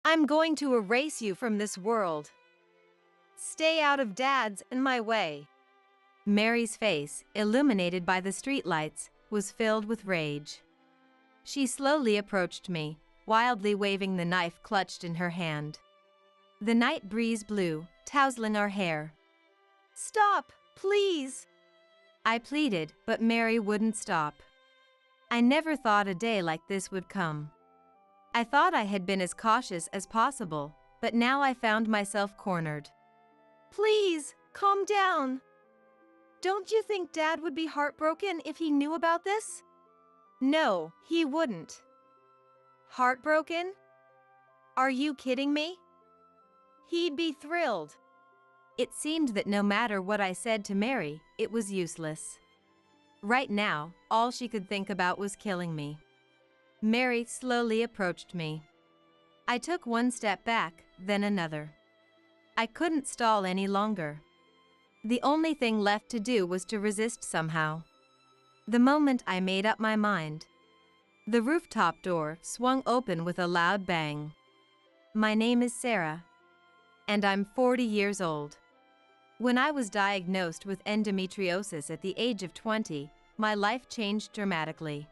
I'm going to erase you from this world. Stay out of Dad's and my way. Mary's face, illuminated by the streetlights, was filled with rage. She slowly approached me, wildly waving the knife clutched in her hand. The night breeze blew, tousling our hair. Stop, please! I pleaded, but Mary wouldn't stop. I never thought a day like this would come. I thought I had been as cautious as possible, but now I found myself cornered. Please, calm down. Don't you think Dad would be heartbroken if he knew about this? No, he wouldn't. Heartbroken? Are you kidding me? He'd be thrilled. It seemed that no matter what I said to Mary, it was useless. Right now, all she could think about was killing me. Mary slowly approached me. I took one step back, then another. I couldn't stall any longer. The only thing left to do was to resist somehow. The moment I made up my mind, the rooftop door swung open with a loud bang. My name is Sarah, and I'm 40 years old. When I was diagnosed with endometriosis at the age of 20, my life changed dramatically.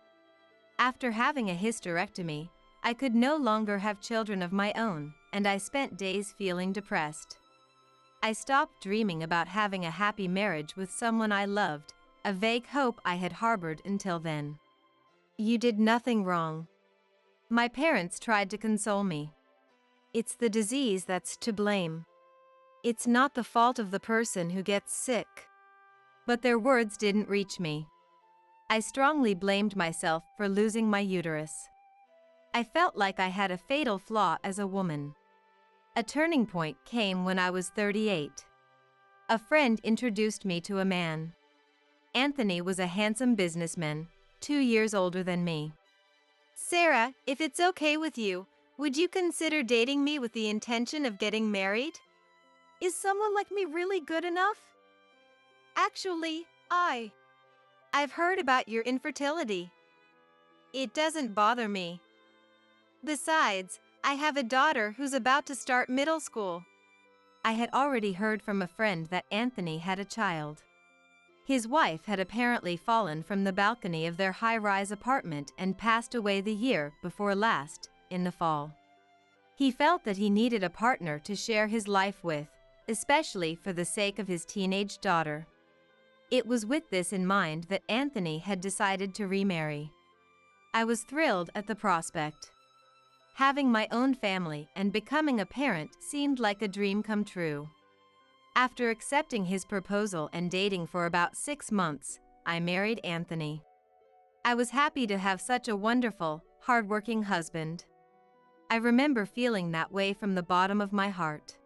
After having a hysterectomy, I could no longer have children of my own, and I spent days feeling depressed. I stopped dreaming about having a happy marriage with someone I loved, a vague hope I had harbored until then. You did nothing wrong. My parents tried to console me. It's the disease that's to blame. It's not the fault of the person who gets sick. But their words didn't reach me. I strongly blamed myself for losing my uterus. I felt like I had a fatal flaw as a woman. A turning point came when I was 38. A friend introduced me to a man. Anthony was a handsome businessman, 2 years older than me. Sarah, if it's okay with you, would you consider dating me with the intention of getting married? Is someone like me really good enough? Actually, I've heard about your infertility. It doesn't bother me. Besides, I have a daughter who's about to start middle school. I had already heard from a friend that Anthony had a child. His wife had apparently fallen from the balcony of their high-rise apartment and passed away the year before last, in the fall. He felt that he needed a partner to share his life with, especially for the sake of his teenage daughter. It was with this in mind that Anthony had decided to remarry. I was thrilled at the prospect. Having my own family and becoming a parent seemed like a dream come true. After accepting his proposal and dating for about 6 months, I married Anthony. I was happy to have such a wonderful, hardworking husband. I remember feeling that way from the bottom of my heart.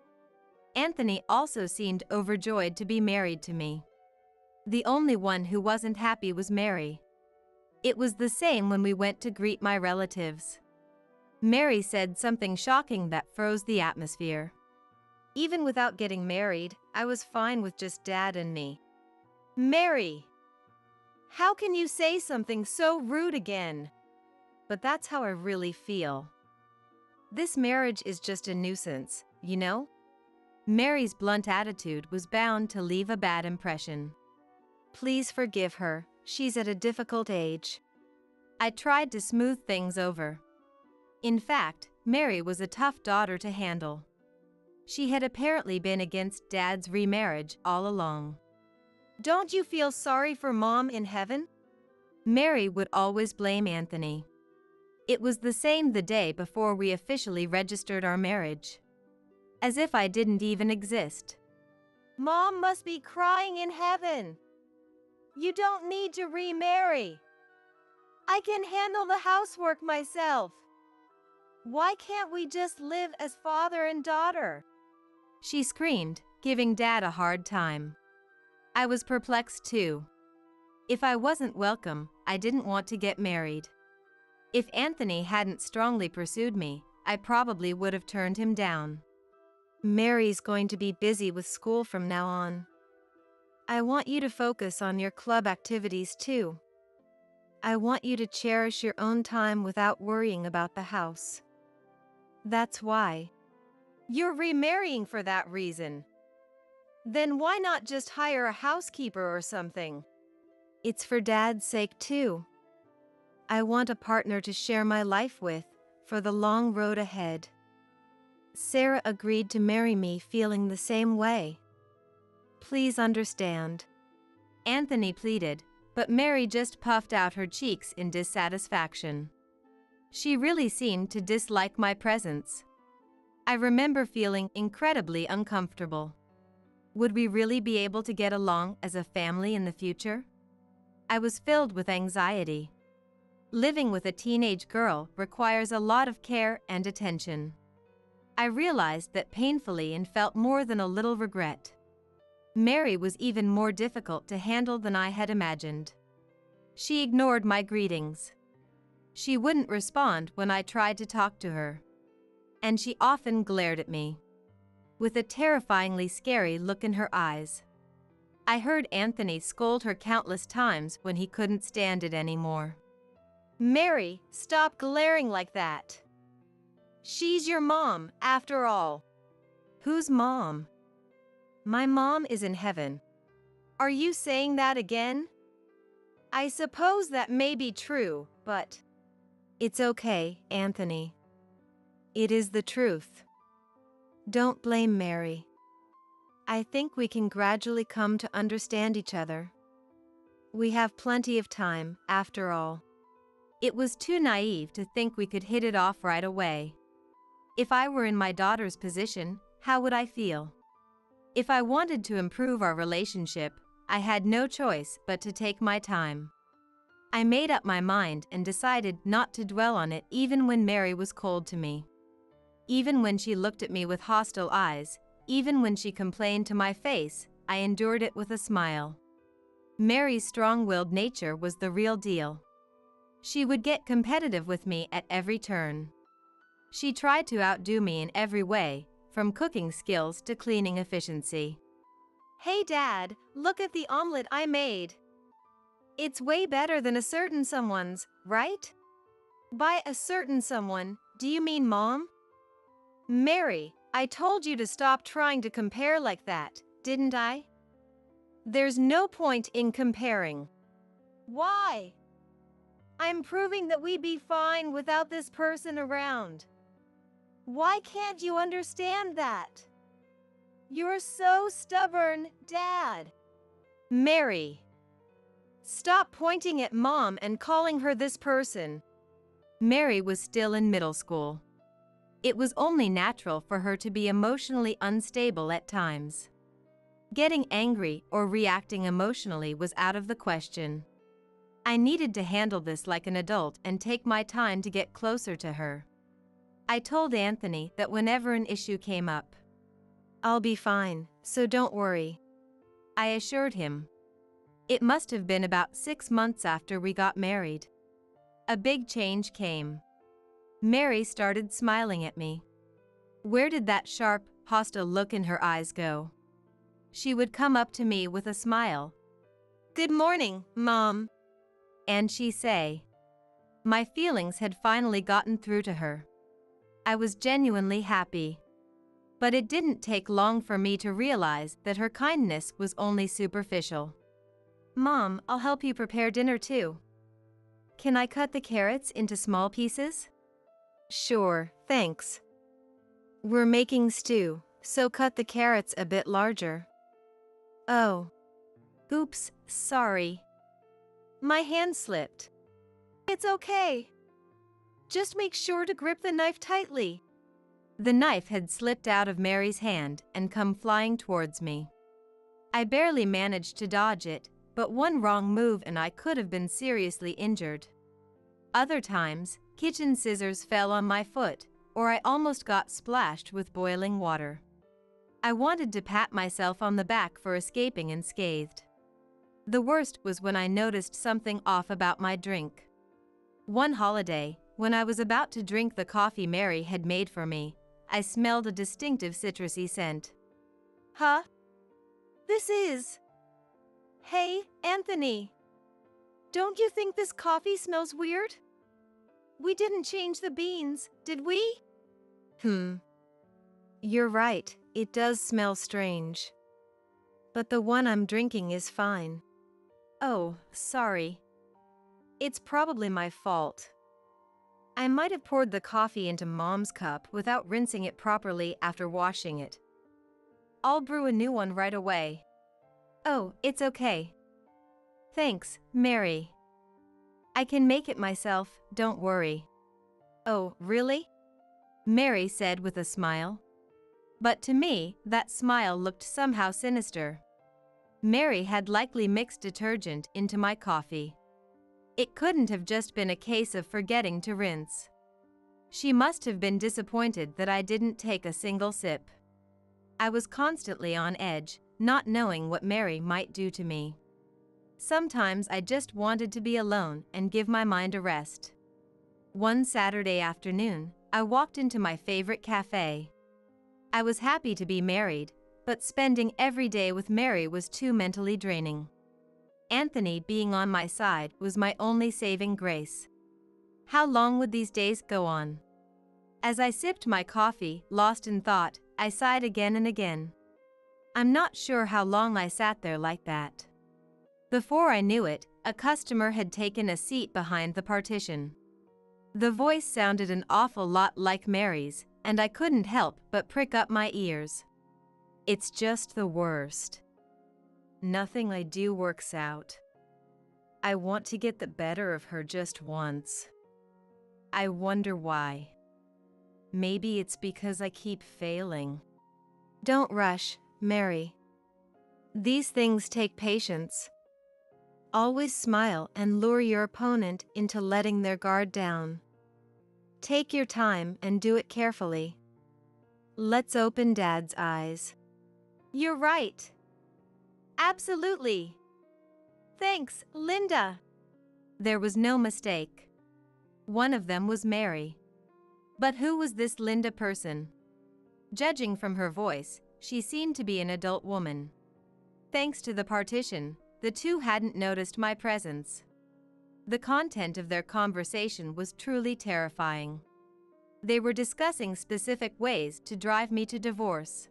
Anthony also seemed overjoyed to be married to me. The only one who wasn't happy was Mary. It was the same when we went to greet my relatives. Mary said something shocking that froze the atmosphere. Even without getting married, I was fine with just Dad and me. Mary! How can you say something so rude again? But that's how I really feel. This marriage is just a nuisance, you know? Mary's blunt attitude was bound to leave a bad impression. Please forgive her, she's at a difficult age. I tried to smooth things over. In fact, Mary was a tough daughter to handle. She had apparently been against Dad's remarriage all along. Don't you feel sorry for Mom in heaven? Mary would always blame Anthony. It was the same the day before we officially registered our marriage. As if I didn't even exist. Mom must be crying in heaven. You don't need to remarry. I can handle the housework myself. Why can't we just live as father and daughter? She screamed, giving Dad a hard time. I was perplexed too. If I wasn't welcome, I didn't want to get married. If Anthony hadn't strongly pursued me, I probably would have turned him down. Mary's going to be busy with school from now on. I want you to focus on your club activities too. I want you to cherish your own time without worrying about the house. That's why. You're remarrying for that reason. Then why not just hire a housekeeper or something? It's for Dad's sake too. I want a partner to share my life with, for the long road ahead. Sarah agreed to marry me feeling the same way. Please understand. Anthony pleaded, but Mary just puffed out her cheeks in dissatisfaction. She really seemed to dislike my presence. I remember feeling incredibly uncomfortable. Would we really be able to get along as a family in the future? I was filled with anxiety. Living with a teenage girl requires a lot of care and attention. I realized that painfully and felt more than a little regret. Mary was even more difficult to handle than I had imagined. She ignored my greetings. She wouldn't respond when I tried to talk to her. And she often glared at me, with a terrifyingly scary look in her eyes. I heard Anthony scold her countless times when he couldn't stand it anymore. Mary, stop glaring like that. She's your mom, after all. Whose mom? My mom is in heaven. Are you saying that again? I suppose that may be true, but... It's okay, Anthony. It is the truth. Don't blame Mary. I think we can gradually come to understand each other. We have plenty of time, after all. It was too naive to think we could hit it off right away. If I were in my daughter's position, how would I feel? If I wanted to improve our relationship, I had no choice but to take my time. I made up my mind and decided not to dwell on it even when Mary was cold to me. Even when she looked at me with hostile eyes, even when she complained to my face, I endured it with a smile. Mary's strong-willed nature was the real deal. She would get competitive with me at every turn. She tried to outdo me in every way, from cooking skills to cleaning efficiency. Hey Dad, look at the omelet I made. It's way better than a certain someone's, right? By a certain someone, do you mean Mom? Mary, I told you to stop trying to compare like that, didn't I? There's no point in comparing. Why? I'm proving that we'd be fine without this person around. Why can't you understand that? You're so stubborn, Dad. Mary. Stop pointing at Mom and calling her this person. Mary was still in middle school. It was only natural for her to be emotionally unstable at times. Getting angry or reacting emotionally was out of the question. I needed to handle this like an adult and take my time to get closer to her. I told Anthony that whenever an issue came up, I'll be fine, so don't worry. I assured him. It must have been about 6 months after we got married. A big change came. Mary started smiling at me. Where did that sharp, hostile look in her eyes go? She would come up to me with a smile. "Good morning, Mom." And she'd say. My feelings had finally gotten through to her. I was genuinely happy. But it didn't take long for me to realize that her kindness was only superficial. "Mom, I'll help you prepare dinner too. Can I cut the carrots into small pieces?" "Sure, thanks. We're making stew, so cut the carrots a bit larger." "Oh. Oops, sorry. My hand slipped." "It's okay. Just make sure to grip the knife tightly." The knife had slipped out of Mary's hand and come flying towards me. I barely managed to dodge it, but one wrong move and I could have been seriously injured. Other times, kitchen scissors fell on my foot, or I almost got splashed with boiling water. I wanted to pat myself on the back for escaping unscathed. The worst was when I noticed something off about my drink. One holiday, when I was about to drink the coffee Mary had made for me, I smelled a distinctive citrusy scent. "Huh? This is..." "Hey, Anthony. Don't you think this coffee smells weird? We didn't change the beans, did we?" You're right, it does smell strange. But the one I'm drinking is fine. Oh, sorry. It's probably my fault. I might have poured the coffee into Mom's cup without rinsing it properly after washing it. I'll brew a new one right away. Oh, it's okay. Thanks, Mary. I can make it myself, don't worry. Oh, really? Mary said with a smile. But to me, that smile looked somehow sinister. Mary had likely mixed detergent into my coffee. It couldn't have just been a case of forgetting to rinse. She must have been disappointed that I didn't take a single sip. I was constantly on edge, not knowing what Mary might do to me. Sometimes I just wanted to be alone and give my mind a rest. One Saturday afternoon, I walked into my favorite cafe. I was happy to be married, but spending every day with Mary was too mentally draining. Anthony being on my side was my only saving grace. How long would these days go on? As I sipped my coffee, lost in thought, I sighed again and again. I'm not sure how long I sat there like that. Before I knew it, a customer had taken a seat behind the partition. The voice sounded an awful lot like Mary's, and I couldn't help but prick up my ears. It's just the worst. Nothing I do works out. I want to get the better of her just once. I wonder why. Maybe it's because I keep failing. Don't rush, Mary. These things take patience. Always smile and lure your opponent into letting their guard down. Take your time and do it carefully. Let's open Dad's eyes. You're right. Absolutely. Thanks, Linda. There was no mistake. One of them was Mary. But who was this Linda person? Judging from her voice, she seemed to be an adult woman. Thanks to the partition, the two hadn't noticed my presence. The content of their conversation was truly terrifying. They were discussing specific ways to drive me to divorce.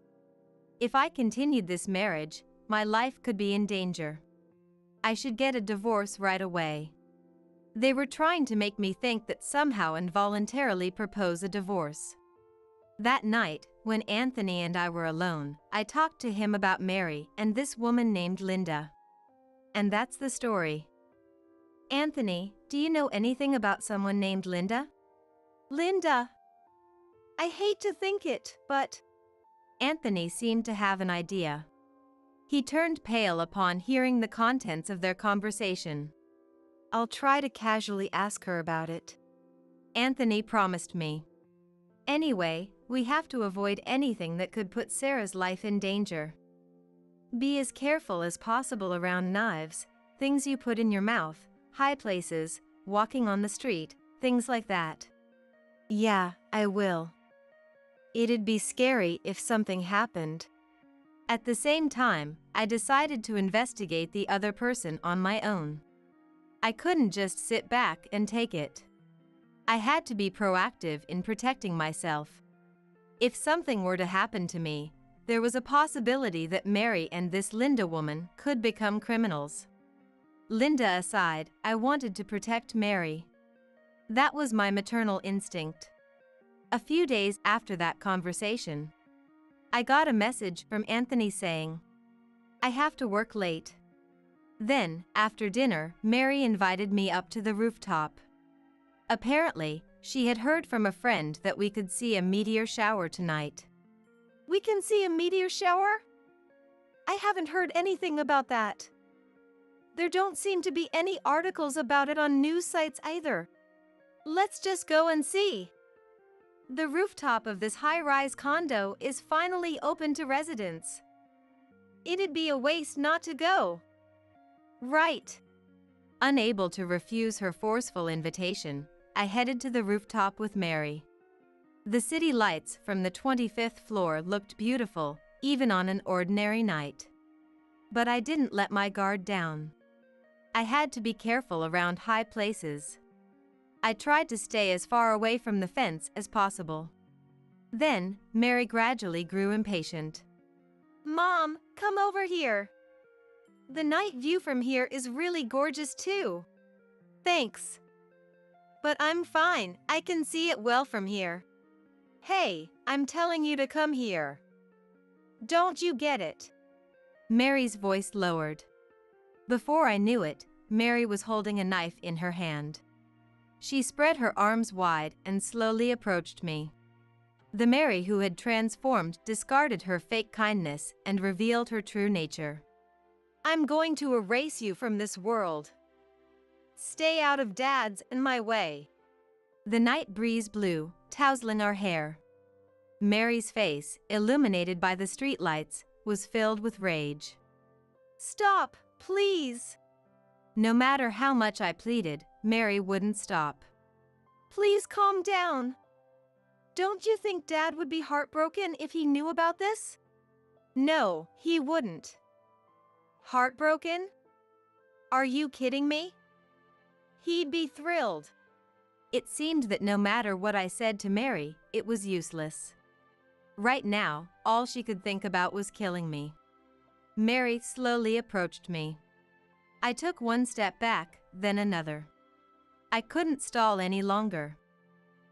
If I continued this marriage, my life could be in danger. I should get a divorce right away. They were trying to make me think that somehow involuntarily propose a divorce. That night, when Anthony and I were alone, I talked to him about Mary and this woman named Linda. And that's the story. Anthony, do you know anything about someone named Linda? Linda? I hate to think it, but... Anthony seemed to have an idea. He turned pale upon hearing the contents of their conversation. I'll try to casually ask her about it. Anthony promised me. Anyway, we have to avoid anything that could put Sarah's life in danger. Be as careful as possible around knives, things you put in your mouth, high places, walking on the street, things like that. Yeah, I will. It'd be scary if something happened. At the same time, I decided to investigate the other person on my own. I couldn't just sit back and take it. I had to be proactive in protecting myself. If something were to happen to me, there was a possibility that Mary and this Linda woman could become criminals. Linda aside, I wanted to protect Mary. That was my maternal instinct. A few days after that conversation, I got a message from Anthony saying, I have to work late. Then, after dinner, Mary invited me up to the rooftop. Apparently, she had heard from a friend that we could see a meteor shower tonight. We can see a meteor shower? I haven't heard anything about that. There don't seem to be any articles about it on news sites either. Let's just go and see. The rooftop of this high-rise condo is finally open to residents. It'd be a waste not to go. Right. Unable to refuse her forceful invitation, I headed to the rooftop with Mary. The city lights from the 25th floor looked beautiful, even on an ordinary night. But I didn't let my guard down. I had to be careful around high places. I tried to stay as far away from the fence as possible. Then, Mary gradually grew impatient. Mom, come over here. The night view from here is really gorgeous too. Thanks. But I'm fine, I can see it well from here. Hey, I'm telling you to come here. Don't you get it? Mary's voice lowered. Before I knew it, Mary was holding a knife in her hand. She spread her arms wide and slowly approached me. The Mary who had transformed discarded her fake kindness and revealed her true nature. I'm going to erase you from this world. Stay out of Dad's and my way. The night breeze blew, tousling our hair. Mary's face, illuminated by the streetlights, was filled with rage. Stop, please. No matter how much I pleaded, Mary wouldn't stop. Please calm down. Don't you think Dad would be heartbroken if he knew about this? No, he wouldn't. Heartbroken? Are you kidding me? He'd be thrilled. It seemed that no matter what I said to Mary, it was useless. Right now, all she could think about was killing me. Mary slowly approached me. I took one step back, then another. I couldn't stall any longer.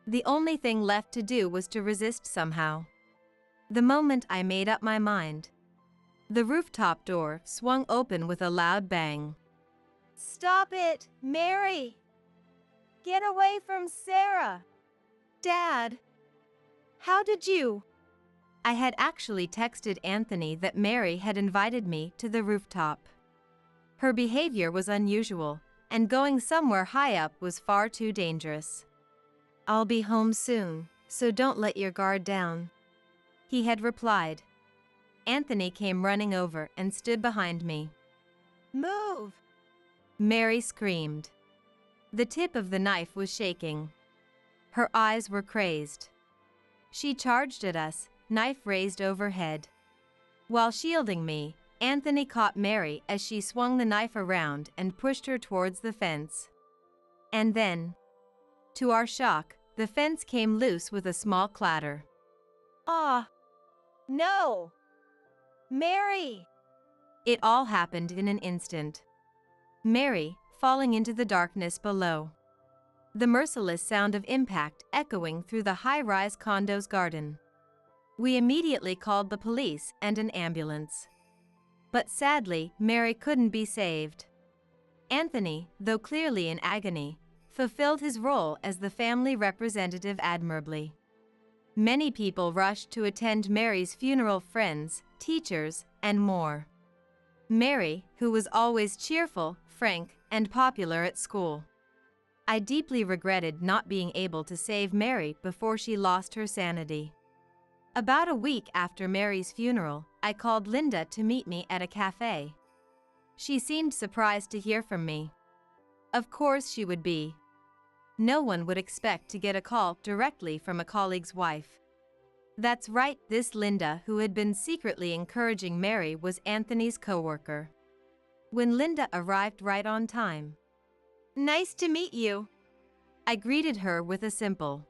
The only thing left to do was to resist somehow. The moment I made up my mind, the rooftop door swung open with a loud bang. Stop it, Mary! Get away from Sarah! Dad! How did you? I had actually texted Anthony that Mary had invited me to the rooftop. Her behavior was unusual, and going somewhere high up was far too dangerous. I'll be home soon, so don't let your guard down, he had replied. Anthony came running over and stood behind me. Move! Mary screamed. The tip of the knife was shaking. Her eyes were crazed. She charged at us, knife raised overhead. While shielding me, Anthony caught Mary as she swung the knife around and pushed her towards the fence. And then, to our shock, the fence came loose with a small clatter. Ah! No! Mary! It all happened in an instant. Mary, falling into the darkness below. The merciless sound of impact echoing through the high-rise condo's garden. We immediately called the police and an ambulance. But sadly, Mary couldn't be saved. Anthony, though clearly in agony, fulfilled his role as the family representative admirably. Many people rushed to attend Mary's funeral, friends, teachers, and more. Mary, who was always cheerful, frank, and popular at school. I deeply regretted not being able to save Mary before she lost her sanity. About a week after Mary's funeral, I called Linda to meet me at a cafe. She seemed surprised to hear from me. Of course she would be. No one would expect to get a call directly from a colleague's wife. That's right, this Linda who had been secretly encouraging Mary was Anthony's coworker. When Linda arrived right on time. Nice to meet you. I greeted her with a simple.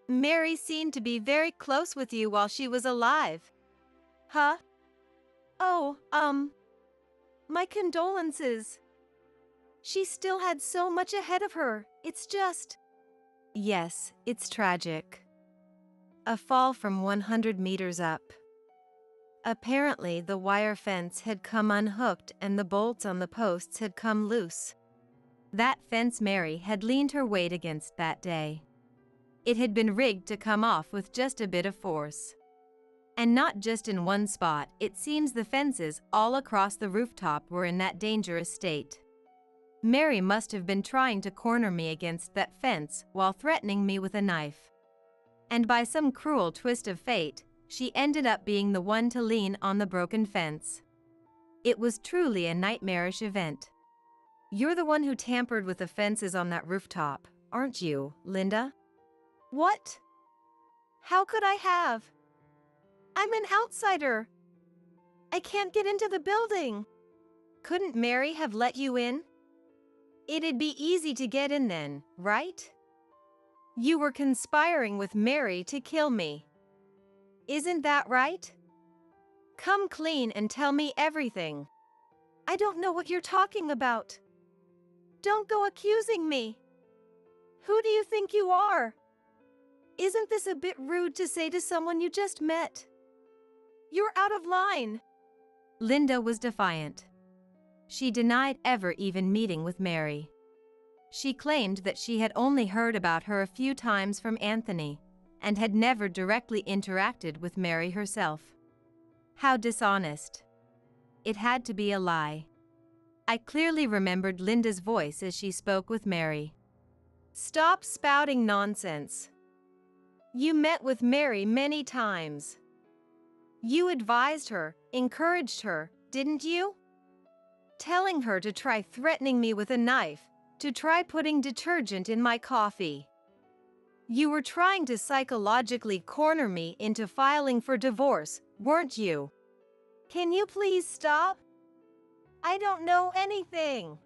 Mary seemed to be very close with you while she was alive. Huh? Oh, my condolences. She still had so much ahead of her, it's just… Yes, it's tragic. A fall from 100 meters up. Apparently, the wire fence had come unhooked and the bolts on the posts had come loose. That fence Mary had leaned her weight against that day. It had been rigged to come off with just a bit of force. And not just in one spot, it seems the fences all across the rooftop were in that dangerous state. Mary must have been trying to corner me against that fence while threatening me with a knife. And by some cruel twist of fate, she ended up being the one to lean on the broken fence. It was truly a nightmarish event. You're the one who tampered with the fences on that rooftop, aren't you, Linda? What? How could I have? I'm an outsider. I can't get into the building. Couldn't Mary have let you in? It'd be easy to get in then, right? You were conspiring with Mary to kill me. Isn't that right? Come clean and tell me everything. I don't know what you're talking about. Don't go accusing me. Who do you think you are? Isn't this a bit rude to say to someone you just met? You're out of line. Linda was defiant. She denied ever even meeting with Mary. She claimed that she had only heard about her a few times from Anthony and had never directly interacted with Mary herself. How dishonest. It had to be a lie. I clearly remembered Linda's voice as she spoke with Mary. Stop spouting nonsense. You met with Mary many times. You advised her, encouraged her, didn't you? Telling her to try threatening me with a knife, to try putting detergent in my coffee. You were trying to psychologically corner me into filing for divorce, weren't you? Can you please stop? I don't know anything.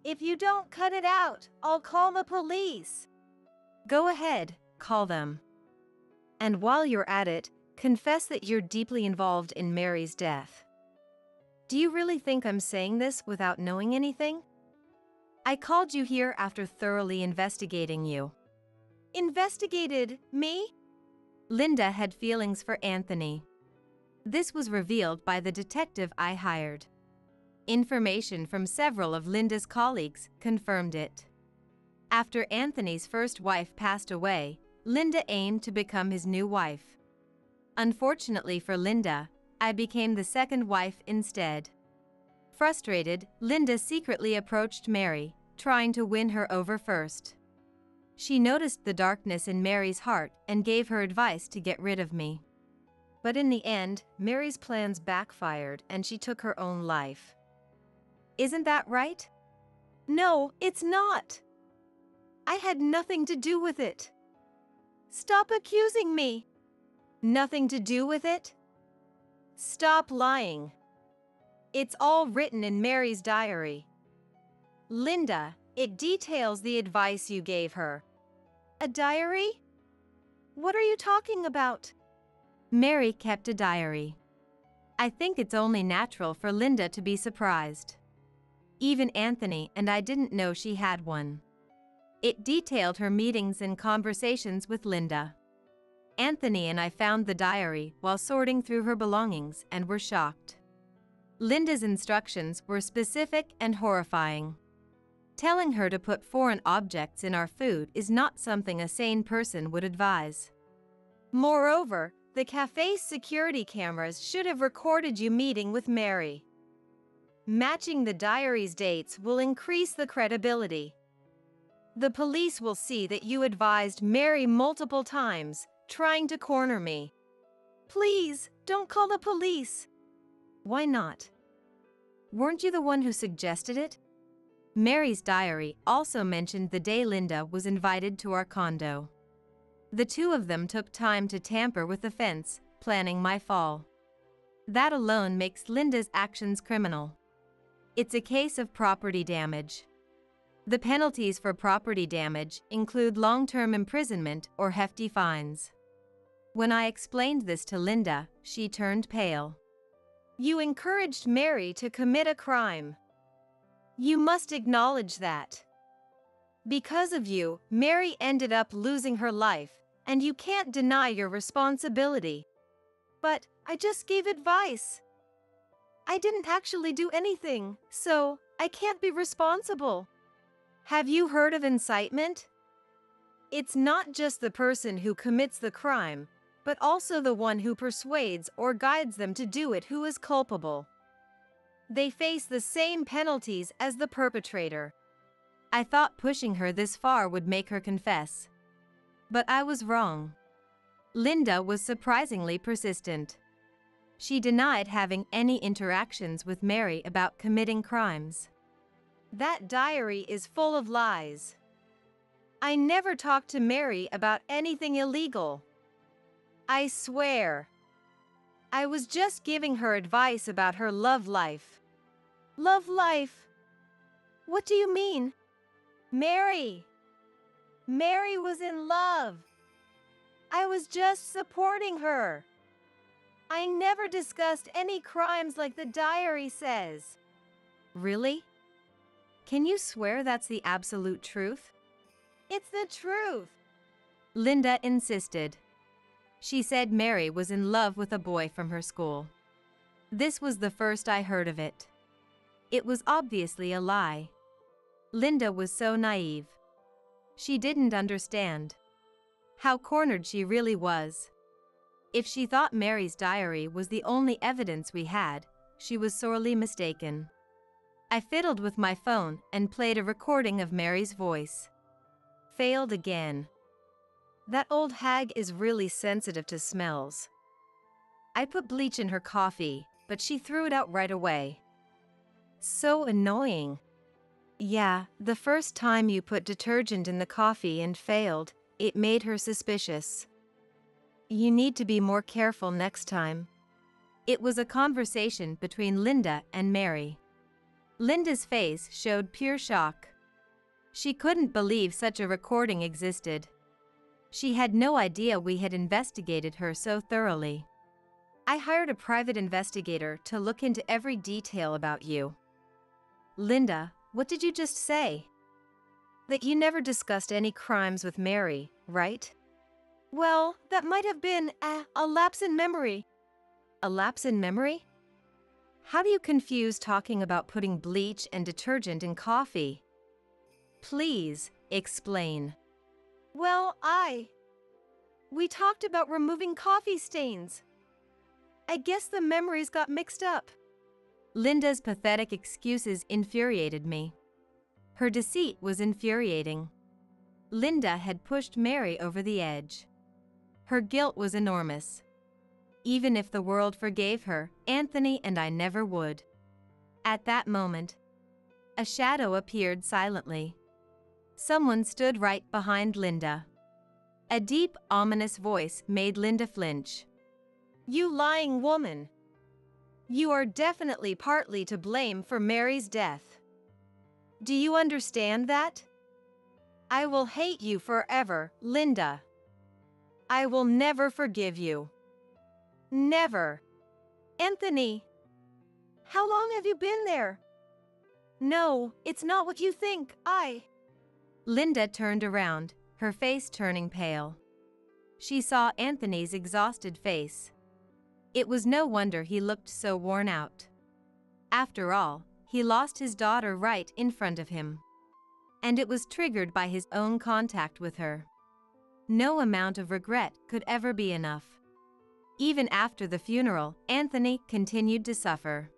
If you don't cut it out, I'll call the police. Go ahead, call them. And while you're at it, confess that you're deeply involved in Mary's death. Do you really think I'm saying this without knowing anything? I called you here after thoroughly investigating you. Investigated me? Linda had feelings for Anthony. This was revealed by the detective I hired. Information from several of Linda's colleagues confirmed it. After Anthony's first wife passed away, Linda aimed to become his new wife. Unfortunately for Linda, I became the second wife instead. Frustrated, Linda secretly approached Mary, trying to win her over first. She noticed the darkness in Mary's heart and gave her advice to get rid of me. But in the end, Mary's plans backfired and she took her own life. Isn't that right? No, it's not. I had nothing to do with it. Stop accusing me. Nothing to do with it? Stop lying. It's all written in Mary's diary. Linda, it details the advice you gave her. A diary? What are you talking about? Mary kept a diary. I think it's only natural for Linda to be surprised. Even Anthony and I didn't know she had one. It detailed her meetings and conversations with Linda. Anthony and I found the diary while sorting through her belongings and were shocked. Linda's instructions were specific and horrifying. Telling her to put foreign objects in our food is not something a sane person would advise. Moreover, the cafe's security cameras should have recorded you meeting with Mary. Matching the diary's dates will increase the credibility. The police will see that you advised Mary multiple times, trying to corner me. Please, don't call the police. Why not? Weren't you the one who suggested it? Mary's diary also mentioned the day Linda was invited to our condo. The two of them took time to tamper with the fence, planning my fall. That alone makes Linda's actions criminal. It's a case of property damage. The penalties for property damage include long-term imprisonment or hefty fines. When I explained this to Linda, she turned pale. You encouraged Mary to commit a crime. You must acknowledge that. Because of you, Mary ended up losing her life, and you can't deny your responsibility. But I just gave advice. I didn't actually do anything, so I can't be responsible. Have you heard of incitement? It's not just the person who commits the crime, but also the one who persuades or guides them to do it who is culpable. They face the same penalties as the perpetrator. I thought pushing her this far would make her confess. But I was wrong. Linda was surprisingly persistent. She denied having any interactions with Mary about committing crimes. That diary is full of lies. I never talked to Mary about anything illegal. I swear. I was just giving her advice about her love life. Love life? What do you mean? Mary! Mary was in love. I was just supporting her. I never discussed any crimes like the diary says. Really? Can you swear that's the absolute truth? It's the truth, Linda insisted. She said Mary was in love with a boy from her school. This was the first I heard of it. It was obviously a lie. Linda was so naive. She didn't understand how cornered she really was. If she thought Mary's diary was the only evidence we had, she was sorely mistaken. I fiddled with my phone and played a recording of Mary's voice. Failed again. That old hag is really sensitive to smells. I put bleach in her coffee, but she threw it out right away. So annoying. Yeah, the first time you put detergent in the coffee and failed, it made her suspicious. You need to be more careful next time. It was a conversation between Linda and Mary. Linda's face showed pure shock. She couldn't believe such a recording existed. She had no idea we had investigated her so thoroughly. I hired a private investigator to look into every detail about you. Linda, what did you just say? That you never discussed any crimes with Mary, right? Well, that might have been a lapse in memory. A lapse in memory? How do you confuse talking about putting bleach and detergent in coffee? Please, explain. Well, we talked about removing coffee stains. I guess the memories got mixed up. Linda's pathetic excuses infuriated me. Her deceit was infuriating. Linda had pushed Mary over the edge. Her guilt was enormous. Even if the world forgave her, Anthony and I never would. At that moment, a shadow appeared silently. Someone stood right behind Linda. A deep, ominous voice made Linda flinch. You lying woman! You are definitely partly to blame for Mary's death. Do you understand that? I will hate you forever, Linda. I will never forgive you. Never. Anthony! How long have you been there? No, it's not what you think, Linda turned around, her face turning pale. She saw Anthony's exhausted face. It was no wonder he looked so worn out. After all, he lost his daughter right in front of him. And it was triggered by his own contact with her. No amount of regret could ever be enough. Even after the funeral, Anthony continued to suffer.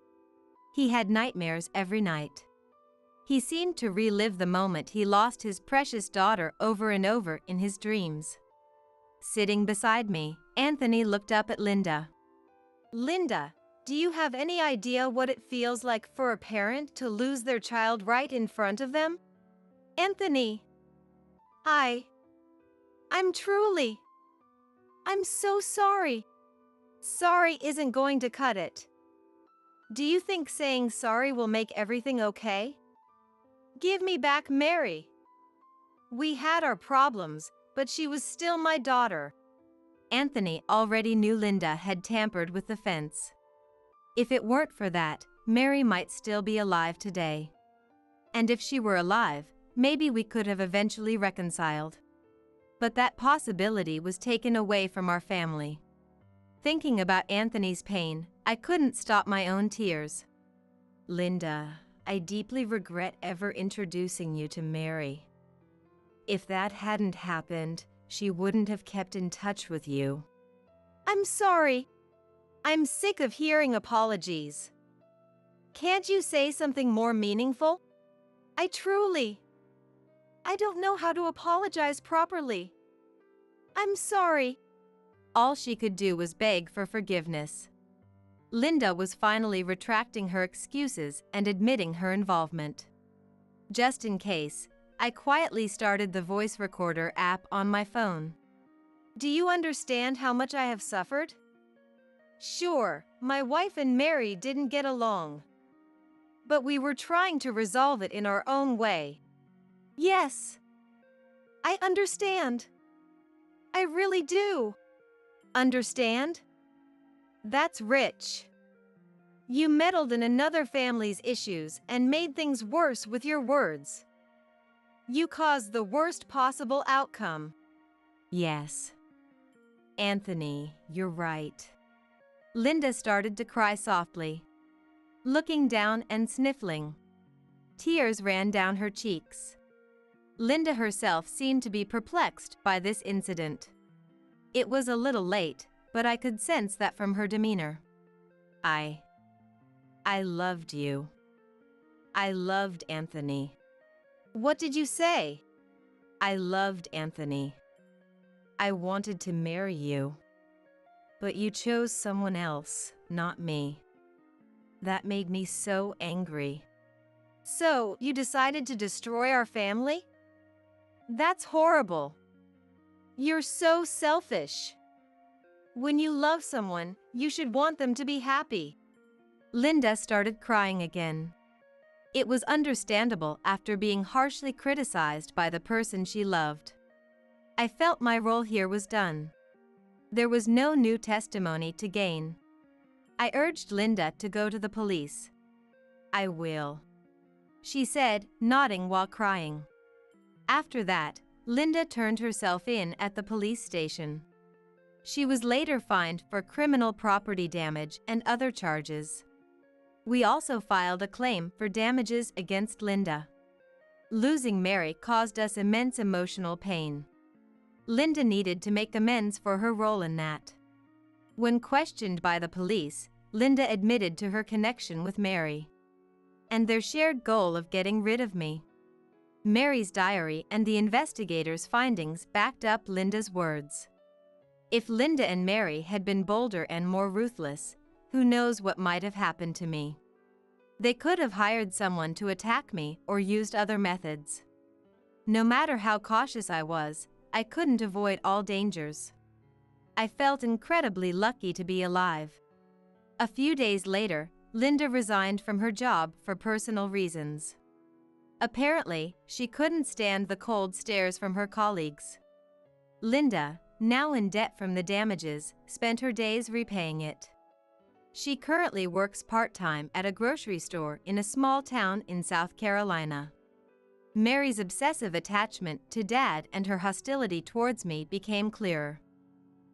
He had nightmares every night. He seemed to relive the moment he lost his precious daughter over and over in his dreams. Sitting beside me, Anthony looked up at Linda. Linda, do you have any idea what it feels like for a parent to lose their child right in front of them? Anthony, I'm so sorry. Sorry isn't going to cut it. Do you think saying sorry will make everything okay? Give me back Mary. We had our problems, but she was still my daughter. Anthony already knew Linda had tampered with the fence. If it weren't for that, Mary might still be alive today. And if she were alive, maybe we could have eventually reconciled. But that possibility was taken away from our family. Thinking about Anthony's pain, I couldn't stop my own tears. Linda, I deeply regret ever introducing you to Mary. If that hadn't happened, she wouldn't have kept in touch with you. I'm sorry. I'm sick of hearing apologies. Can't you say something more meaningful? I don't know how to apologize properly. I'm sorry. All she could do was beg for forgiveness. Linda was finally retracting her excuses and admitting her involvement. Just in case, I quietly started the voice recorder app on my phone. Do you understand how much I have suffered? Sure, my wife and Mary didn't get along. But we were trying to resolve it in our own way. Yes. I understand. I really do. Understand? That's rich. You meddled in another family's issues and made things worse with your words. You caused the worst possible outcome. Yes. Anthony, you're right. Linda started to cry softly, looking down and sniffling. Tears ran down her cheeks. Linda herself seemed to be perplexed by this incident. It was a little late, but I could sense that from her demeanor. I loved you. I loved Anthony. What did you say? I loved Anthony. I wanted to marry you. But you chose someone else, not me. That made me so angry. So, you decided to destroy our family? That's horrible. You're so selfish. When you love someone, you should want them to be happy. Linda started crying again. It was understandable after being harshly criticized by the person she loved. I felt my role here was done. There was no new testimony to gain. I urged Linda to go to the police. I will, she said, nodding while crying. After that, Linda turned herself in at the police station. She was later fined for criminal property damage and other charges. We also filed a claim for damages against Linda. Losing Mary caused us immense emotional pain. Linda needed to make amends for her role in that. When questioned by the police, Linda admitted to her connection with Mary and their shared goal of getting rid of me. Mary's diary and the investigators' findings backed up Linda's words. If Linda and Mary had been bolder and more ruthless, who knows what might have happened to me? They could have hired someone to attack me or used other methods. No matter how cautious I was, I couldn't avoid all dangers. I felt incredibly lucky to be alive. A few days later, Linda resigned from her job for personal reasons. Apparently, she couldn't stand the cold stares from her colleagues. Linda, now in debt from the damages, spent her days repaying it. She currently works part-time at a grocery store in a small town in South Carolina. Mary's obsessive attachment to Dad and her hostility towards me became clearer.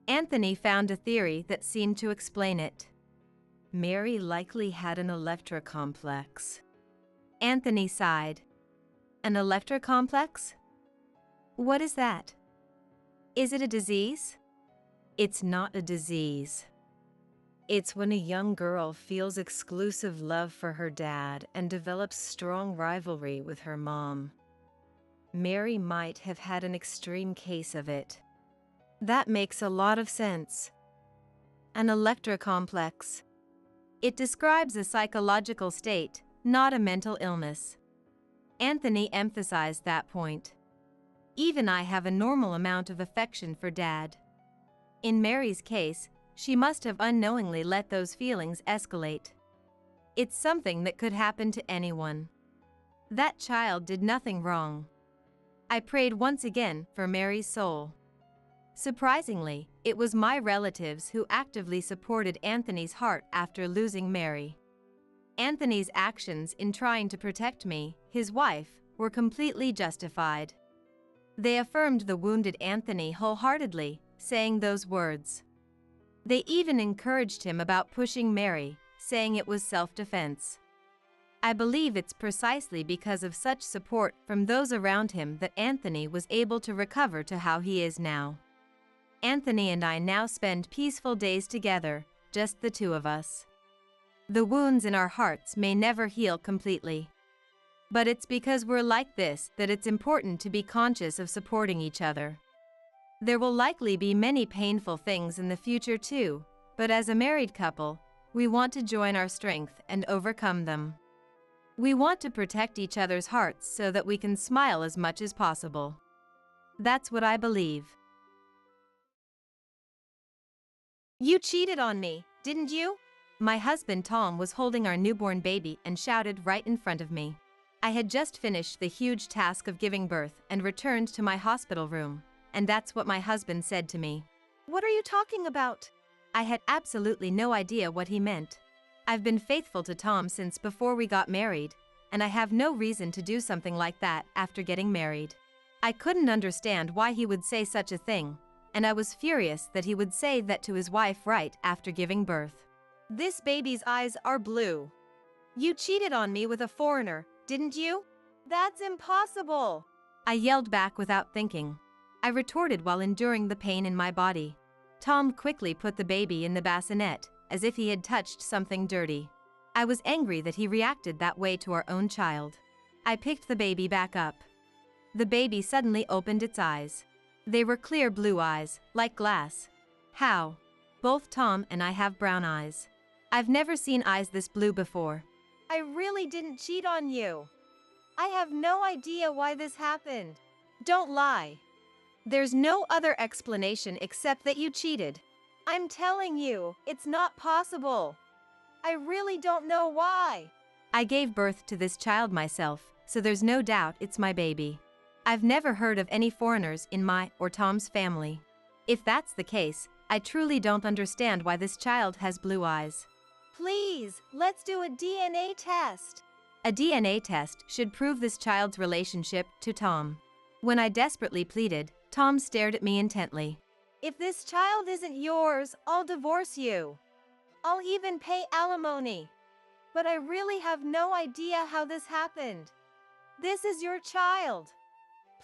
Anthony found a theory that seemed to explain it. Mary likely had an Electra complex. Anthony sighed. An Electra complex? What is that? Is it a disease? It's not a disease. It's when a young girl feels exclusive love for her dad and develops strong rivalry with her mom. Mary might have had an extreme case of it. That makes a lot of sense. An Electra complex. It describes a psychological state, not a mental illness. Anthony emphasized that point. Even I have a normal amount of affection for Dad. In Mary's case, she must have unknowingly let those feelings escalate. It's something that could happen to anyone. That child did nothing wrong. I prayed once again for Mary's soul. Surprisingly, it was my relatives who actively supported Anthony's heart after losing Mary. Anthony's actions in trying to protect me, his wife, were completely justified. They affirmed the wounded Anthony wholeheartedly, saying those words. They even encouraged him about pushing Mary, saying it was self-defense. I believe it's precisely because of such support from those around him that Anthony was able to recover to how he is now. Anthony and I now spend peaceful days together, just the two of us. The wounds in our hearts may never heal completely. But it's because we're like this that it's important to be conscious of supporting each other. There will likely be many painful things in the future too, but as a married couple, we want to join our strength and overcome them. We want to protect each other's hearts so that we can smile as much as possible. That's what I believe. You cheated on me, didn't you? My husband Tom was holding our newborn baby and shouted right in front of me. I had just finished the huge task of giving birth and returned to my hospital room, and that's what my husband said to me. What are you talking about? I had absolutely no idea what he meant. I've been faithful to Tom since before we got married, and I have no reason to do something like that after getting married. I couldn't understand why he would say such a thing, and I was furious that he would say that to his wife right after giving birth. This baby's eyes are blue. You cheated on me with a foreigner, didn't you? That's impossible! I yelled back without thinking. I retorted while enduring the pain in my body. Tom quickly put the baby in the bassinet, as if he had touched something dirty. I was angry that he reacted that way to our own child. I picked the baby back up. The baby suddenly opened its eyes. They were clear blue eyes, like glass. How? Both Tom and I have brown eyes. I've never seen eyes this blue before. I really didn't cheat on you. I have no idea why this happened. Don't lie. There's no other explanation except that you cheated. I'm telling you, it's not possible. I really don't know why. I gave birth to this child myself, so there's no doubt it's my baby. I've never heard of any foreigners in my or Tom's family. If that's the case, I truly don't understand why this child has blue eyes. Please, let's do a DNA test. A DNA test should prove this child's relationship to Tom. When I desperately pleaded, Tom stared at me intently. If this child isn't yours, I'll divorce you. I'll even pay alimony. But I really have no idea how this happened. This is your child.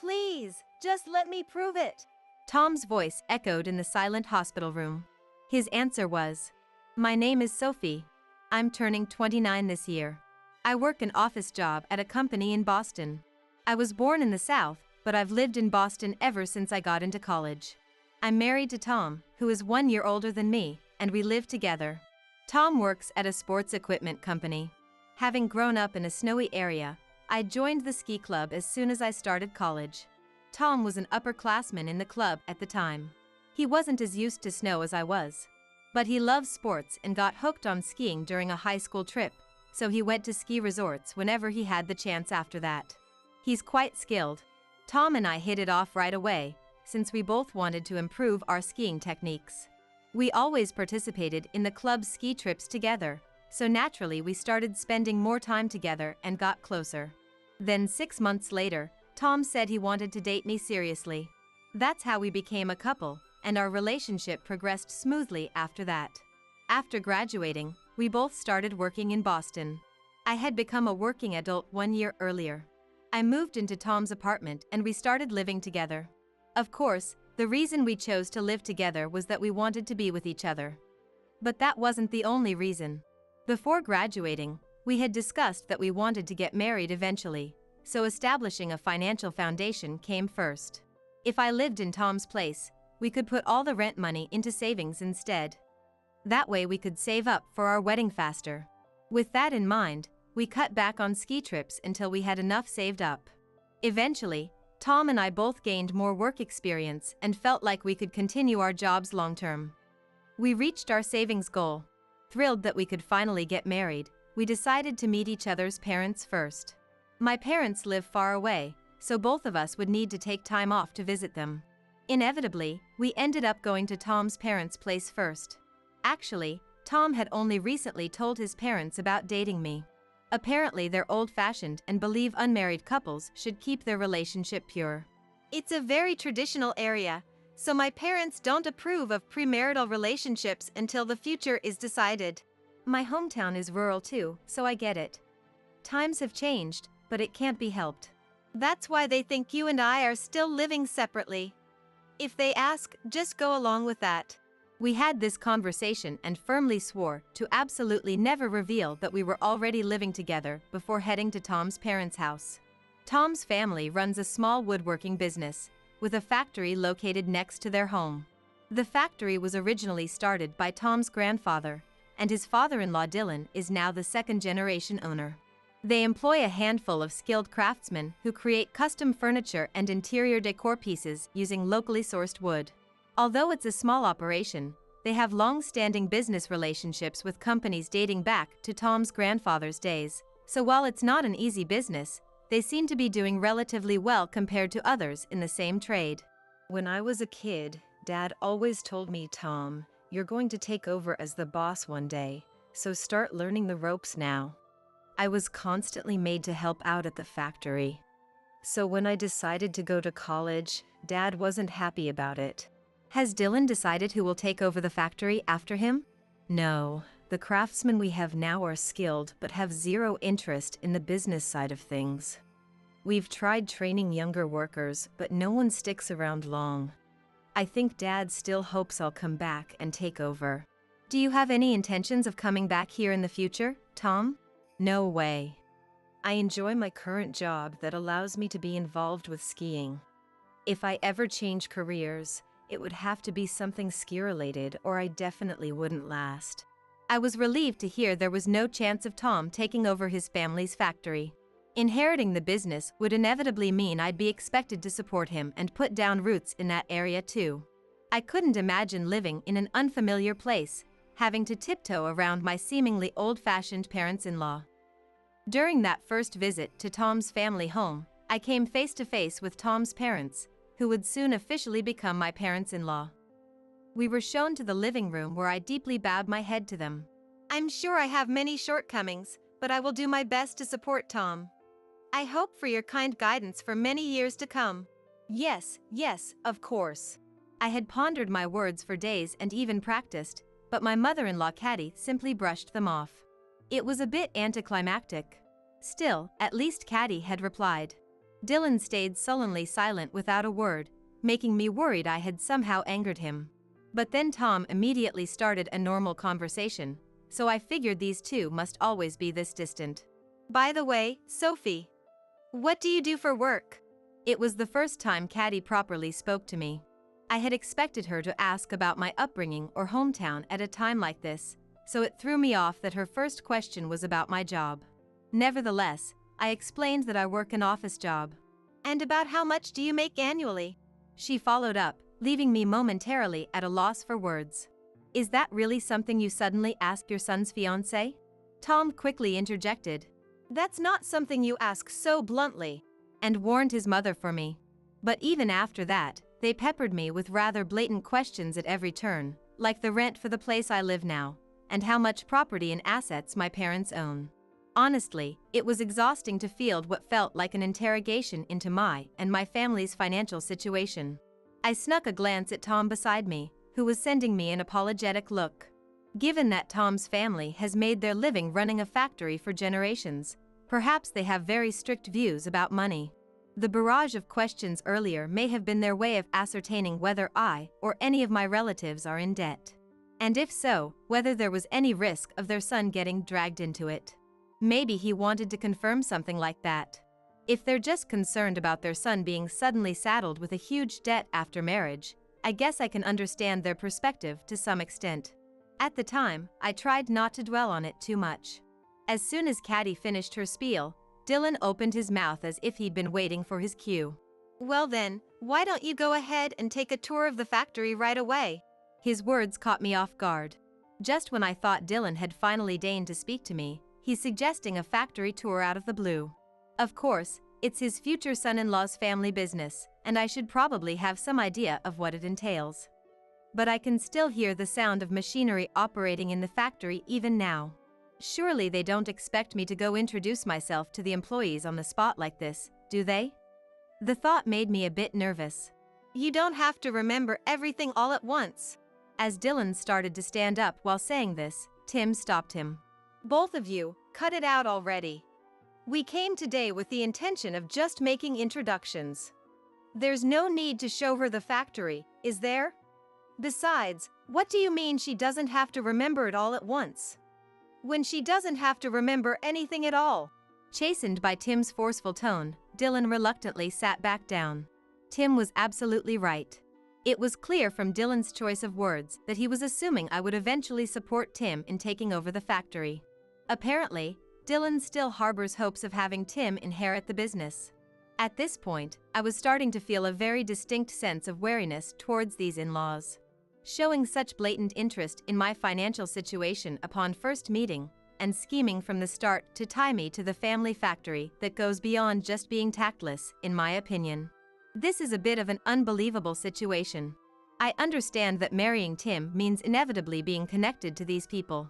Please, just let me prove it. Tom's voice echoed in the silent hospital room. His answer was, "My name is Sophie. I'm turning 29 this year. I work an office job at a company in Boston. I was born in the South, but I've lived in Boston ever since I got into college. I'm married to Tom, who is 1 year older than me, and we live together. Tom works at a sports equipment company. Having grown up in a snowy area, I joined the ski club as soon as I started college. Tom was an upperclassman in the club at the time. He wasn't as used to snow as I was. But he loves sports and got hooked on skiing during a high school trip, so he went to ski resorts whenever he had the chance after that. He's quite skilled. Tom and I hit it off right away, since we both wanted to improve our skiing techniques. We always participated in the club's ski trips together, so naturally we started spending more time together and got closer. Then 6 months later, Tom said he wanted to date me seriously. That's how we became a couple, and our relationship progressed smoothly after that. After graduating, we both started working in Boston. I had become a working adult 1 year earlier. I moved into Tom's apartment and we started living together. Of course, the reason we chose to live together was that we wanted to be with each other. But that wasn't the only reason. Before graduating, we had discussed that we wanted to get married eventually, so establishing a financial foundation came first. If I lived in Tom's place, we could put all the rent money into savings instead. That way we could save up for our wedding faster. With that in mind, we cut back on ski trips until we had enough saved up. Eventually, Tom and I both gained more work experience and felt like we could continue our jobs long term. We reached our savings goal. Thrilled that we could finally get married, we decided to meet each other's parents first. My parents live far away, so both of us would need to take time off to visit them. Inevitably, we ended up going to Tom's parents' place first. Actually, Tom had only recently told his parents about dating me. Apparently they're old-fashioned and believe unmarried couples should keep their relationship pure. It's a very traditional area, so my parents don't approve of premarital relationships until the future is decided. My hometown is rural too, so I get it. Times have changed, but it can't be helped. That's why they think you and I are still living separately. If they ask, just go along with that. We had this conversation and firmly swore to absolutely never reveal that we were already living together before heading to Tom's parents' house. Tom's family runs a small woodworking business, with a factory located next to their home. The factory was originally started by Tom's grandfather, and his father-in-law Dylan is now the second-generation owner. They employ a handful of skilled craftsmen who create custom furniture and interior decor pieces using locally sourced wood. Although it's a small operation, they have long-standing business relationships with companies dating back to Tom's grandfather's days, so while it's not an easy business, they seem to be doing relatively well compared to others in the same trade. When I was a kid, Dad always told me, Tom, you're going to take over as the boss one day, so start learning the ropes now. I was constantly made to help out at the factory. So when I decided to go to college, Dad wasn't happy about it. Has Dylan decided who will take over the factory after him? No, the craftsmen we have now are skilled but have zero interest in the business side of things. We've tried training younger workers, but no one sticks around long. I think Dad still hopes I'll come back and take over. Do you have any intentions of coming back here in the future, Tom? No way. I enjoy my current job that allows me to be involved with skiing. If I ever change careers, it would have to be something ski-related or I definitely wouldn't last. I was relieved to hear there was no chance of Tom taking over his family's factory. Inheriting the business would inevitably mean I'd be expected to support him and put down roots in that area too. I couldn't imagine living in an unfamiliar place, having to tiptoe around my seemingly old-fashioned parents-in-law. During that first visit to Tom's family home, I came face to face with Tom's parents, who would soon officially become my parents-in-law. We were shown to the living room where I deeply bowed my head to them. I'm sure I have many shortcomings, but I will do my best to support Tom. I hope for your kind guidance for many years to come. Yes, of course. I had pondered my words for days and even practiced, but my mother-in-law Caddy simply brushed them off. It was a bit anticlimactic. Still, at least Caddy had replied. Dylan stayed sullenly silent without a word, making me worried I had somehow angered him. But then Tom immediately started a normal conversation, so I figured these two must always be this distant. By the way, Sophie, what do you do for work? It was the first time Caddy properly spoke to me. I had expected her to ask about my upbringing or hometown at a time like this, so it threw me off that her first question was about my job. Nevertheless, I explained that I work an office job. And about how much do you make annually? She followed up, leaving me momentarily at a loss for words. Is that really something you suddenly ask your son's fiancé? Tom quickly interjected. That's not something you ask so bluntly, and warned his mother for me. But even after that, they peppered me with rather blatant questions at every turn, like the rent for the place I live now, and how much property and assets my parents own. Honestly, it was exhausting to field what felt like an interrogation into my and my family's financial situation. I snuck a glance at Tom beside me, who was sending me an apologetic look. Given that Tom's family has made their living running a factory for generations, perhaps they have very strict views about money. The barrage of questions earlier may have been their way of ascertaining whether I or any of my relatives are in debt. And if so, whether there was any risk of their son getting dragged into it. Maybe he wanted to confirm something like that. If they're just concerned about their son being suddenly saddled with a huge debt after marriage, I guess I can understand their perspective to some extent. At the time, I tried not to dwell on it too much. As soon as Caddy finished her spiel, Dylan opened his mouth as if he'd been waiting for his cue. Well then, why don't you go ahead and take a tour of the factory right away? His words caught me off guard. Just when I thought Dylan had finally deigned to speak to me, he's suggesting a factory tour out of the blue. Of course, it's his future son-in-law's family business, and I should probably have some idea of what it entails. But I can still hear the sound of machinery operating in the factory even now. Surely they don't expect me to go introduce myself to the employees on the spot like this, do they? The thought made me a bit nervous. You don't have to remember everything all at once. As Dylan started to stand up while saying this, Tim stopped him. Both of you, cut it out already. We came today with the intention of just making introductions. There's no need to show her the factory, is there? Besides, what do you mean she doesn't have to remember it all at once? When she doesn't have to remember anything at all? Chastened by Tim's forceful tone, Dylan reluctantly sat back down. Tim was absolutely right. It was clear from Dylan's choice of words that he was assuming I would eventually support Tim in taking over the factory. Apparently, Dylan still harbors hopes of having Tim inherit the business. At this point, I was starting to feel a very distinct sense of wariness towards these in-laws. Showing such blatant interest in my financial situation upon first meeting, and scheming from the start to tie me to the family factory that goes beyond just being tactless, in my opinion. This is a bit of an unbelievable situation. I understand that marrying Tim means inevitably being connected to these people.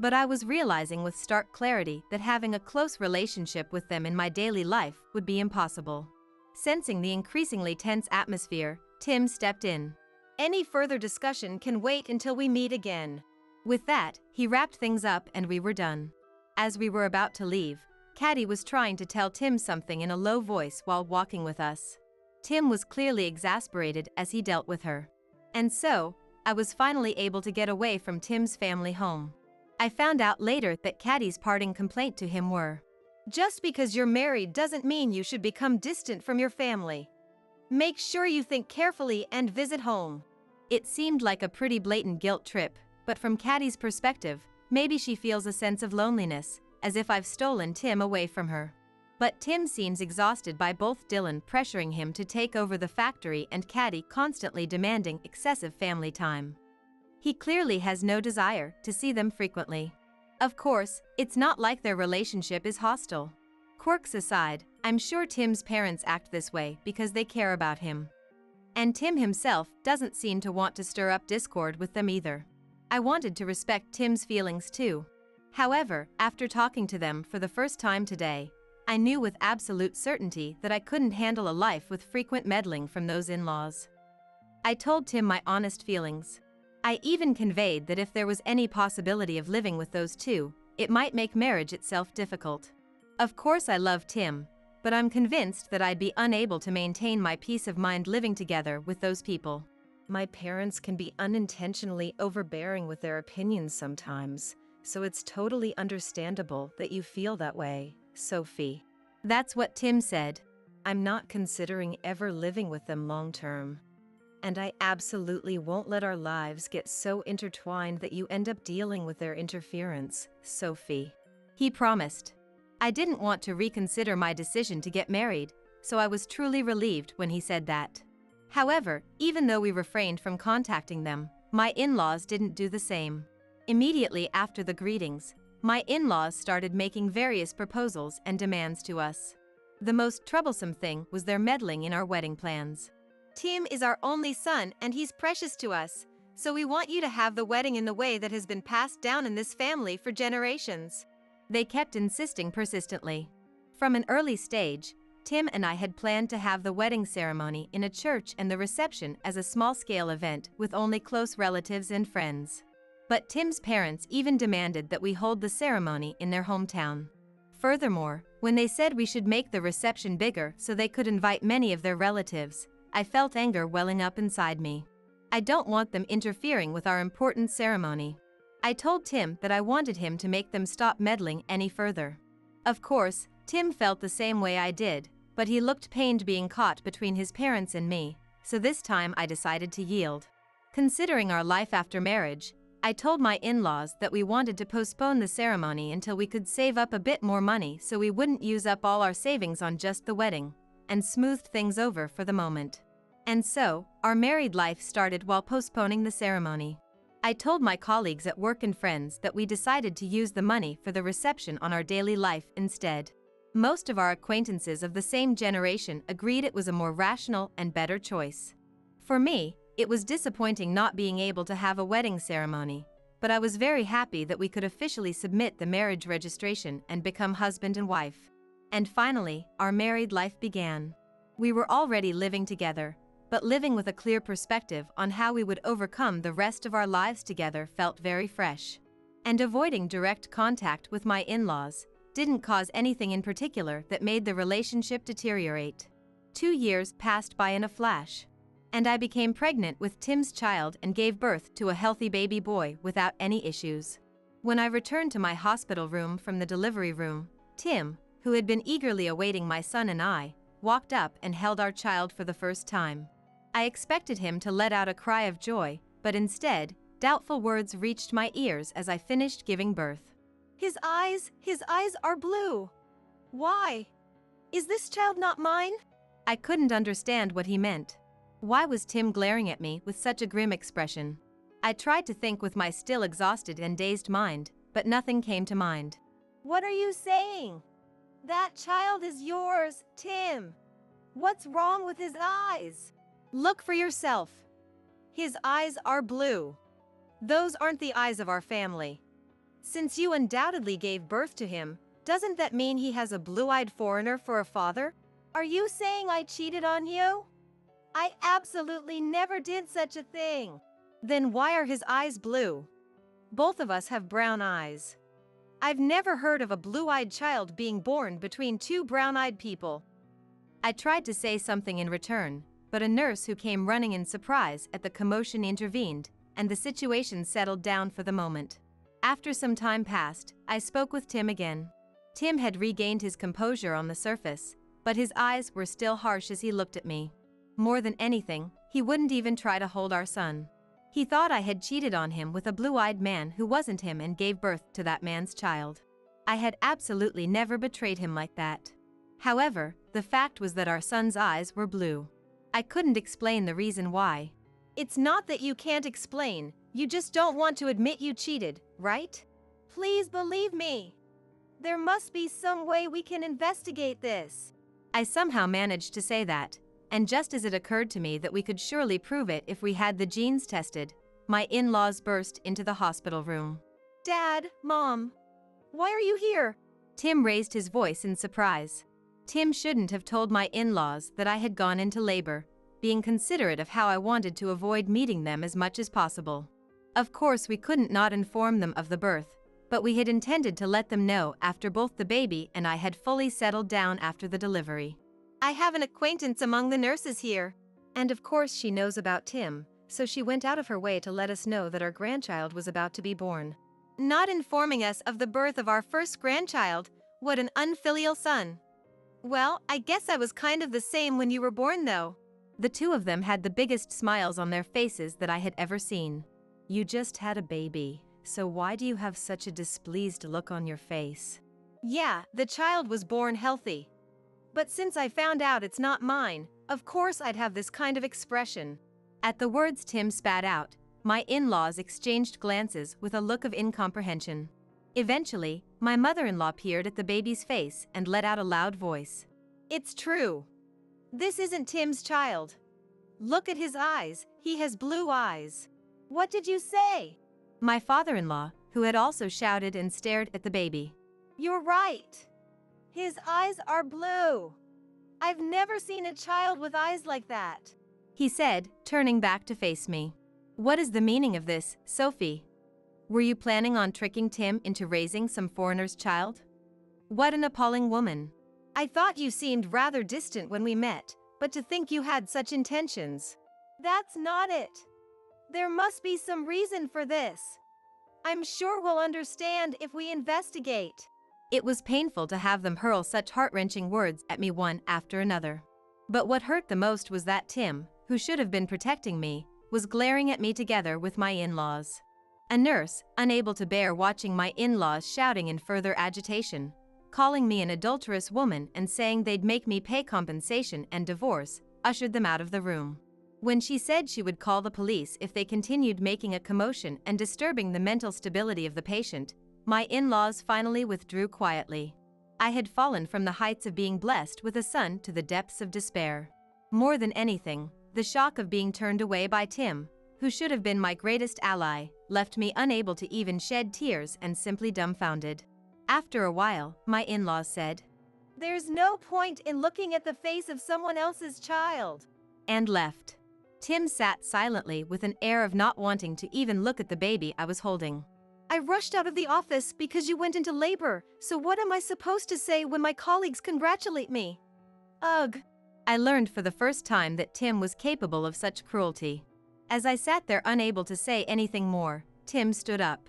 But I was realizing with stark clarity that having a close relationship with them in my daily life would be impossible. Sensing the increasingly tense atmosphere, Tim stepped in. Any further discussion can wait until we meet again. With that, he wrapped things up and we were done. As we were about to leave, Caddy was trying to tell Tim something in a low voice while walking with us. Tim was clearly exasperated as he dealt with her. And so, I was finally able to get away from Tim's family home. I found out later that Caddy's parting complaint to him were, "Just because you're married doesn't mean you should become distant from your family. Make sure you think carefully and visit home." It seemed like a pretty blatant guilt trip, but from Caddy's perspective, maybe she feels a sense of loneliness, as if I've stolen Tim away from her. But Tim seems exhausted by both Dylan pressuring him to take over the factory and Caddy constantly demanding excessive family time. He clearly has no desire to see them frequently. Of course, it's not like their relationship is hostile. Quirks aside, I'm sure Tim's parents act this way because they care about him. And Tim himself doesn't seem to want to stir up discord with them either. I wanted to respect Tim's feelings too. However, after talking to them for the first time today, I knew with absolute certainty that I couldn't handle a life with frequent meddling from those in-laws. I told Tim my honest feelings. I even conveyed that if there was any possibility of living with those two, it might make marriage itself difficult. Of course I love Tim, but I'm convinced that I'd be unable to maintain my peace of mind living together with those people. My parents can be unintentionally overbearing with their opinions sometimes, so it's totally understandable that you feel that way, Sophie. That's what Tim said. I'm not considering ever living with them long term. And I absolutely won't let our lives get so intertwined that you end up dealing with their interference, Sophie. He promised. I didn't want to reconsider my decision to get married, so I was truly relieved when he said that. However, even though we refrained from contacting them, my in-laws didn't do the same. Immediately after the greetings, my in-laws started making various proposals and demands to us. The most troublesome thing was their meddling in our wedding plans. Tim is our only son and he's precious to us, so we want you to have the wedding in the way that has been passed down in this family for generations. They kept insisting persistently. From an early stage, Tim and I had planned to have the wedding ceremony in a church and the reception as a small-scale event with only close relatives and friends. But Tim's parents even demanded that we hold the ceremony in their hometown. Furthermore, when they said we should make the reception bigger so they could invite many of their relatives, I felt anger welling up inside me. I don't want them interfering with our important ceremony. I told Tim that I wanted him to make them stop meddling any further. Of course, Tim felt the same way I did, but he looked pained being caught between his parents and me, so this time I decided to yield. Considering our life after marriage, I told my in-laws that we wanted to postpone the ceremony until we could save up a bit more money so we wouldn't use up all our savings on just the wedding, and smoothed things over for the moment. And so, our married life started while postponing the ceremony. I told my colleagues at work and friends that we decided to use the money for the reception on our daily life instead. Most of our acquaintances of the same generation agreed it was a more rational and better choice. For me, it was disappointing not being able to have a wedding ceremony, but I was very happy that we could officially submit the marriage registration and become husband and wife. And finally, our married life began. We were already living together, but living with a clear perspective on how we would overcome the rest of our lives together felt very fresh. And avoiding direct contact with my in-laws didn't cause anything in particular that made the relationship deteriorate. 2 years passed by in a flash. And I became pregnant with Tim's child and gave birth to a healthy baby boy without any issues. When I returned to my hospital room from the delivery room, Tim, who had been eagerly awaiting my son and I, walked up and held our child for the first time. I expected him to let out a cry of joy, but instead, doubtful words reached my ears as I finished giving birth. His eyes are blue. Why? Is this child not mine? I couldn't understand what he meant. Why was Tim glaring at me with such a grim expression? I tried to think with my still exhausted and dazed mind, but nothing came to mind. What are you saying? That child is yours, Tim. What's wrong with his eyes? Look for yourself. His eyes are blue. Those aren't the eyes of our family. Since you undoubtedly gave birth to him, doesn't that mean he has a blue-eyed foreigner for a father? Are you saying I cheated on you? I absolutely never did such a thing. Then why are his eyes blue? Both of us have brown eyes. I've never heard of a blue-eyed child being born between two brown-eyed people. I tried to say something in return, but a nurse who came running in surprise at the commotion intervened, and the situation settled down for the moment. After some time passed, I spoke with Tim again. Tim had regained his composure on the surface, but his eyes were still harsh as he looked at me. More than anything, he wouldn't even try to hold our son. He thought I had cheated on him with a blue-eyed man who wasn't him and gave birth to that man's child. I had absolutely never betrayed him like that. However, the fact was that our son's eyes were blue. I couldn't explain the reason why. It's not that you can't explain, you just don't want to admit you cheated, right? Please believe me. There must be some way we can investigate this. I somehow managed to say that, and just as it occurred to me that we could surely prove it if we had the genes tested, my in-laws burst into the hospital room. Dad, Mom, why are you here? Tim raised his voice in surprise. Tim shouldn't have told my in-laws that I had gone into labor, being considerate of how I wanted to avoid meeting them as much as possible. Of course, we couldn't not inform them of the birth, but we had intended to let them know after both the baby and I had fully settled down after the delivery. I have an acquaintance among the nurses here. And of course she knows about Tim, so she went out of her way to let us know that our grandchild was about to be born. Not informing us of the birth of our first grandchild, what an unfilial son. Well, I guess I was kind of the same when you were born though. The two of them had the biggest smiles on their faces that I had ever seen. You just had a baby, so why do you have such a displeased look on your face? Yeah, the child was born healthy. But since I found out it's not mine, of course I'd have this kind of expression. At the words Tim spat out, my in-laws exchanged glances with a look of incomprehension. Eventually, my mother-in-law peered at the baby's face and let out a loud voice. It's true. This isn't Tim's child. Look at his eyes, he has blue eyes. What did you say? My father-in-law, who had also shouted and stared at the baby. You're right. His eyes are blue. I've never seen a child with eyes like that, he said, turning back to face me. What is the meaning of this, Sophie? Were you planning on tricking Tim into raising some foreigner's child? What an appalling woman. I thought you seemed rather distant when we met, but to think you had such intentions. That's not it. There must be some reason for this. I'm sure we'll understand if we investigate. It was painful to have them hurl such heart-wrenching words at me one after another. But what hurt the most was that Tim, who should have been protecting me, was glaring at me together with my in-laws. A nurse, unable to bear watching my in-laws shouting in further agitation, calling me an adulterous woman and saying they'd make me pay compensation and divorce, ushered them out of the room. When she said she would call the police if they continued making a commotion and disturbing the mental stability of the patient, my in-laws finally withdrew quietly. I had fallen from the heights of being blessed with a son to the depths of despair. More than anything, the shock of being turned away by Tim, who should have been my greatest ally, left me unable to even shed tears and simply dumbfounded. After a while, my in-laws said, "There's no point in looking at the face of someone else's child," and left. Tim sat silently with an air of not wanting to even look at the baby I was holding. I rushed out of the office because you went into labor, so what am I supposed to say when my colleagues congratulate me? Ugh. I learned for the first time that Tim was capable of such cruelty. As I sat there unable to say anything more, Tim stood up.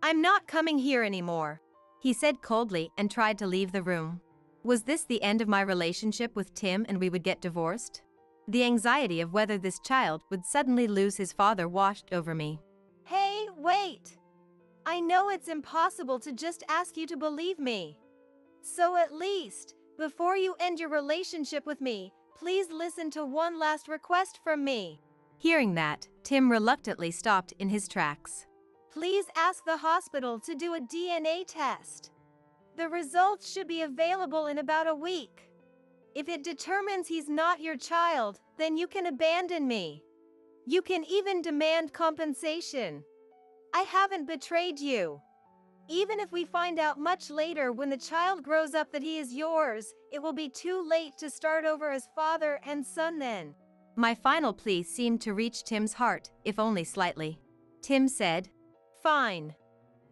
I'm not coming here anymore, he said coldly and tried to leave the room. Was this the end of my relationship with Tim and we would get divorced? The anxiety of whether this child would suddenly lose his father washed over me. Hey, wait! I know it's impossible to just ask you to believe me. So at least, before you end your relationship with me, please listen to one last request from me. Hearing that, Tim reluctantly stopped in his tracks. Please ask the hospital to do a DNA test. The results should be available in about a week. If it determines he's not your child, then you can abandon me. You can even demand compensation. I haven't betrayed you. Even if we find out much later when the child grows up that he is yours, it will be too late to start over as father and son then. My final plea seemed to reach Tim's heart, if only slightly. Tim said, "Fine.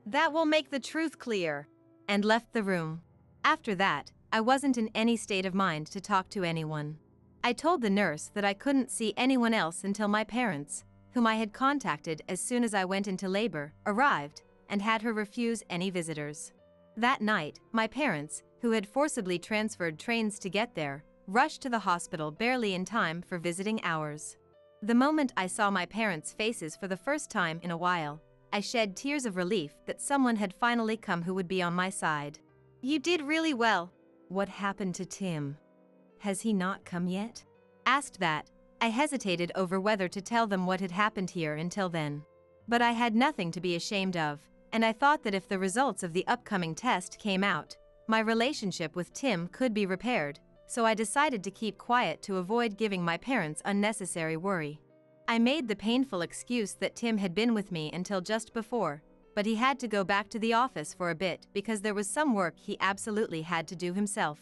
That will make the truth clear," and left the room. After that, I wasn't in any state of mind to talk to anyone. I told the nurse that I couldn't see anyone else until my parents, whom I had contacted as soon as I went into labor, arrived, and had her refuse any visitors. That night, my parents, who had forcibly transferred trains to get there, rushed to the hospital barely in time for visiting hours. The moment I saw my parents' faces for the first time in a while, I shed tears of relief that someone had finally come who would be on my side. "You did really well." "What happened to Tim? Has he not come yet?" Asked that, I hesitated over whether to tell them what had happened here until then. But I had nothing to be ashamed of, and I thought that if the results of the upcoming test came out, my relationship with Tim could be repaired, so I decided to keep quiet to avoid giving my parents unnecessary worry. I made the painful excuse that Tim had been with me until just before, but he had to go back to the office for a bit because there was some work he absolutely had to do himself.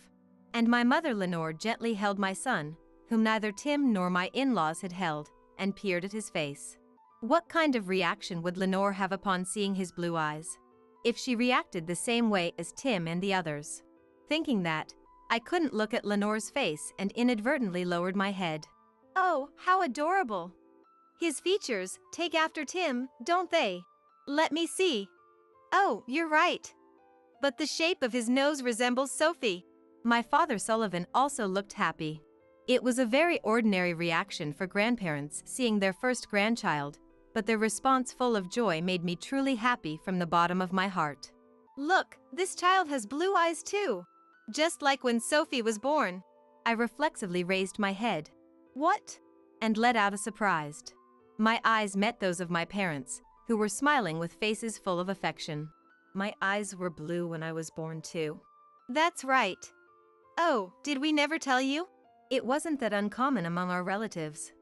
And my mother Lenore gently held my son, whom neither Tim nor my in-laws had held, and peered at his face. What kind of reaction would Lenore have upon seeing his blue eyes? If she reacted the same way as Tim and the others? Thinking that, I couldn't look at Lenore's face and inadvertently lowered my head. "Oh, how adorable. His features take after Tim, don't they? Let me see. Oh, you're right. But the shape of his nose resembles Sophie." My father Sullivan also looked happy. It was a very ordinary reaction for grandparents seeing their first grandchild, but their response full of joy made me truly happy from the bottom of my heart. "Look, this child has blue eyes too. Just like when Sophie was born." I reflexively raised my head. "What?" and let out a surprised. My eyes met those of my parents, who were smiling with faces full of affection. "My eyes were blue when I was born too." "That's right. Oh, did we never tell you?" It wasn't that uncommon among our relatives.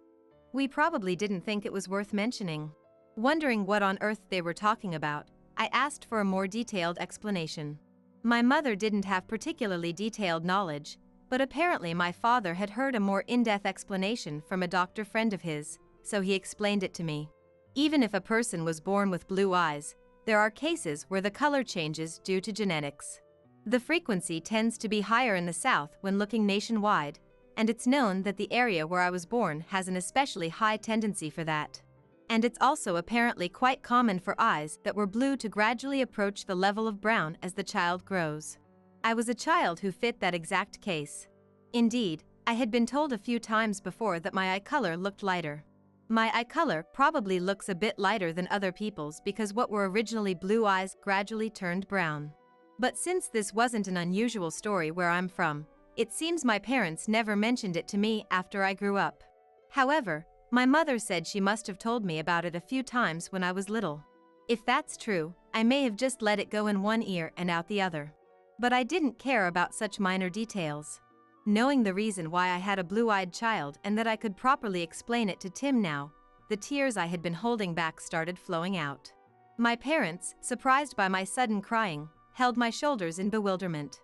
We probably didn't think it was worth mentioning. Wondering what on earth they were talking about, I asked for a more detailed explanation. My mother didn't have particularly detailed knowledge, but apparently my father had heard a more in-depth explanation from a doctor friend of his, so he explained it to me. Even if a person was born with blue eyes, there are cases where the color changes due to genetics. The frequency tends to be higher in the South when looking nationwide, and it's known that the area where I was born has an especially high tendency for that. And it's also apparently quite common for eyes that were blue to gradually approach the level of brown as the child grows. I was a child who fit that exact case. Indeed, I had been told a few times before that my eye color looked lighter. My eye color probably looks a bit lighter than other people's because what were originally blue eyes gradually turned brown. But since this wasn't an unusual story where I'm from, it seems my parents never mentioned it to me after I grew up. However, my mother said she must have told me about it a few times when I was little. If that's true, I may have just let it go in one ear and out the other. But I didn't care about such minor details. Knowing the reason why I had a blue-eyed child and that I could properly explain it to Tim now, the tears I had been holding back started flowing out. My parents, surprised by my sudden crying, held my shoulders in bewilderment.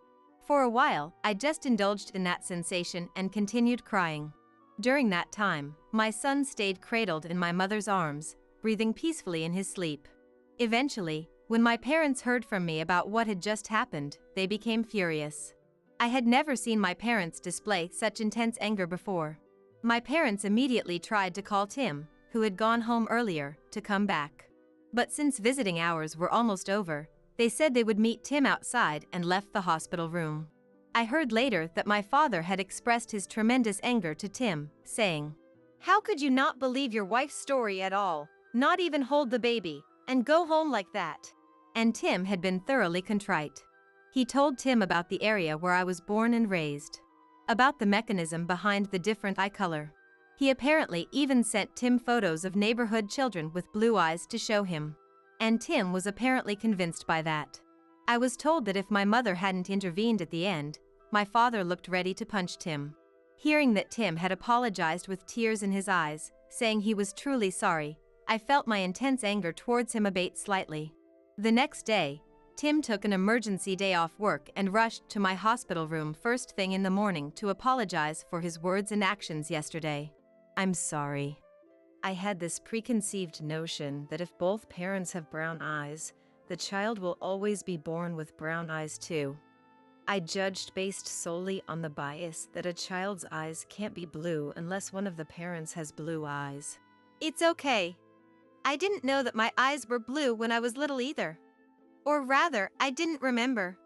For a while, I just indulged in that sensation and continued crying. During that time, my son stayed cradled in my mother's arms, breathing peacefully in his sleep. Eventually, when my parents heard from me about what had just happened, they became furious. I had never seen my parents display such intense anger before. My parents immediately tried to call Tim, who had gone home earlier, to come back. But since visiting hours were almost over, they said they would meet Tim outside and left the hospital room. I heard later that my father had expressed his tremendous anger to Tim, saying, "How could you not believe your wife's story at all, not even hold the baby, and go home like that?" And Tim had been thoroughly contrite. He told Tim about the area where I was born and raised, about the mechanism behind the different eye color. He apparently even sent Tim photos of neighborhood children with blue eyes to show him. And Tim was apparently convinced by that. I was told that if my mother hadn't intervened at the end, my father looked ready to punch Tim. Hearing that Tim had apologized with tears in his eyes, saying he was truly sorry, I felt my intense anger towards him abate slightly. The next day, Tim took an emergency day off work and rushed to my hospital room first thing in the morning to apologize for his words and actions yesterday. I'm sorry. I had this preconceived notion that if both parents have brown eyes, the child will always be born with brown eyes too. I judged based solely on the bias that a child's eyes can't be blue unless one of the parents has blue eyes. It's okay. I didn't know that my eyes were blue when I was little either. Or rather, I didn't remember.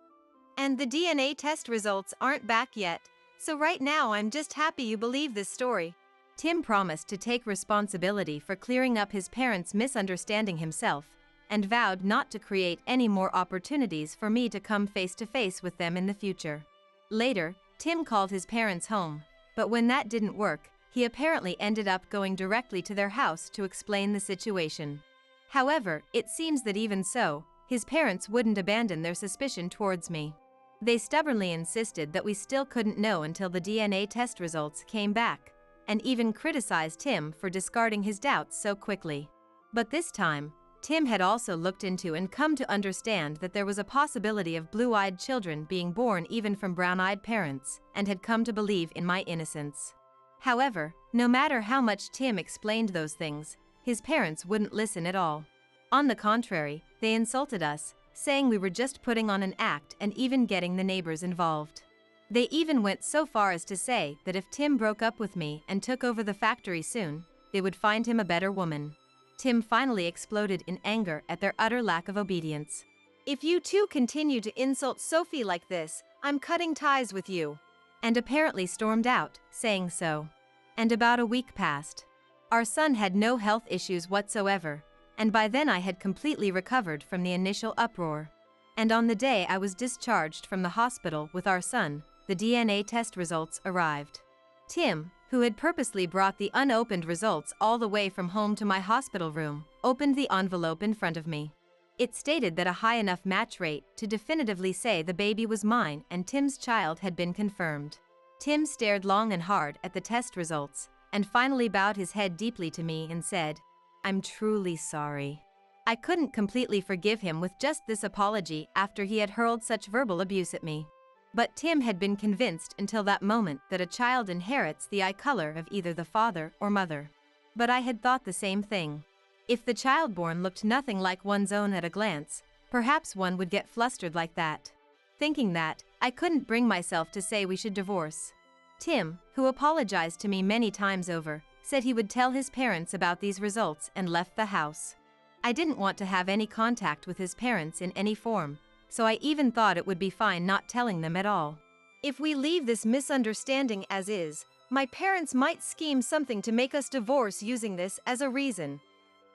And the DNA test results aren't back yet, so right now I'm just happy you believe this story. Tim promised to take responsibility for clearing up his parents' misunderstanding himself, and vowed not to create any more opportunities for me to come face to face with them in the future. Later, Tim called his parents home, but when that didn't work, he apparently ended up going directly to their house to explain the situation. However, it seems that even so, his parents wouldn't abandon their suspicion towards me. They stubbornly insisted that we still couldn't know until the DNA test results came back, and even criticized Tim for discarding his doubts so quickly. But this time, Tim had also looked into and come to understand that there was a possibility of blue-eyed children being born even from brown-eyed parents, and had come to believe in my innocence. However, no matter how much Tim explained those things, his parents wouldn't listen at all. On the contrary, they insulted us, saying we were just putting on an act and even getting the neighbors involved. They even went so far as to say that if Tim broke up with me and took over the factory soon, they would find him a better woman. Tim finally exploded in anger at their utter lack of obedience. If you two continue to insult Sophie like this, I'm cutting ties with you. And apparently stormed out, saying so. And about a week passed. Our son had no health issues whatsoever, and by then I had completely recovered from the initial uproar. And on the day I was discharged from the hospital with our son, the DNA test results arrived. Tim, who had purposely brought the unopened results all the way from home to my hospital room, opened the envelope in front of me. It stated that a high enough match rate to definitively say the baby was mine and Tim's child had been confirmed. Tim stared long and hard at the test results, and finally bowed his head deeply to me and said, "I'm truly sorry." I couldn't completely forgive him with just this apology after he had hurled such verbal abuse at me. But Tim had been convinced until that moment that a child inherits the eye color of either the father or mother. But I had thought the same thing. If the child born looked nothing like one's own at a glance, perhaps one would get flustered like that. Thinking that, I couldn't bring myself to say we should divorce. Tim, who apologized to me many times over, said he would tell his parents about these results and left the house. I didn't want to have any contact with his parents in any form, so I even thought it would be fine not telling them at all. If we leave this misunderstanding as is, my parents might scheme something to make us divorce using this as a reason.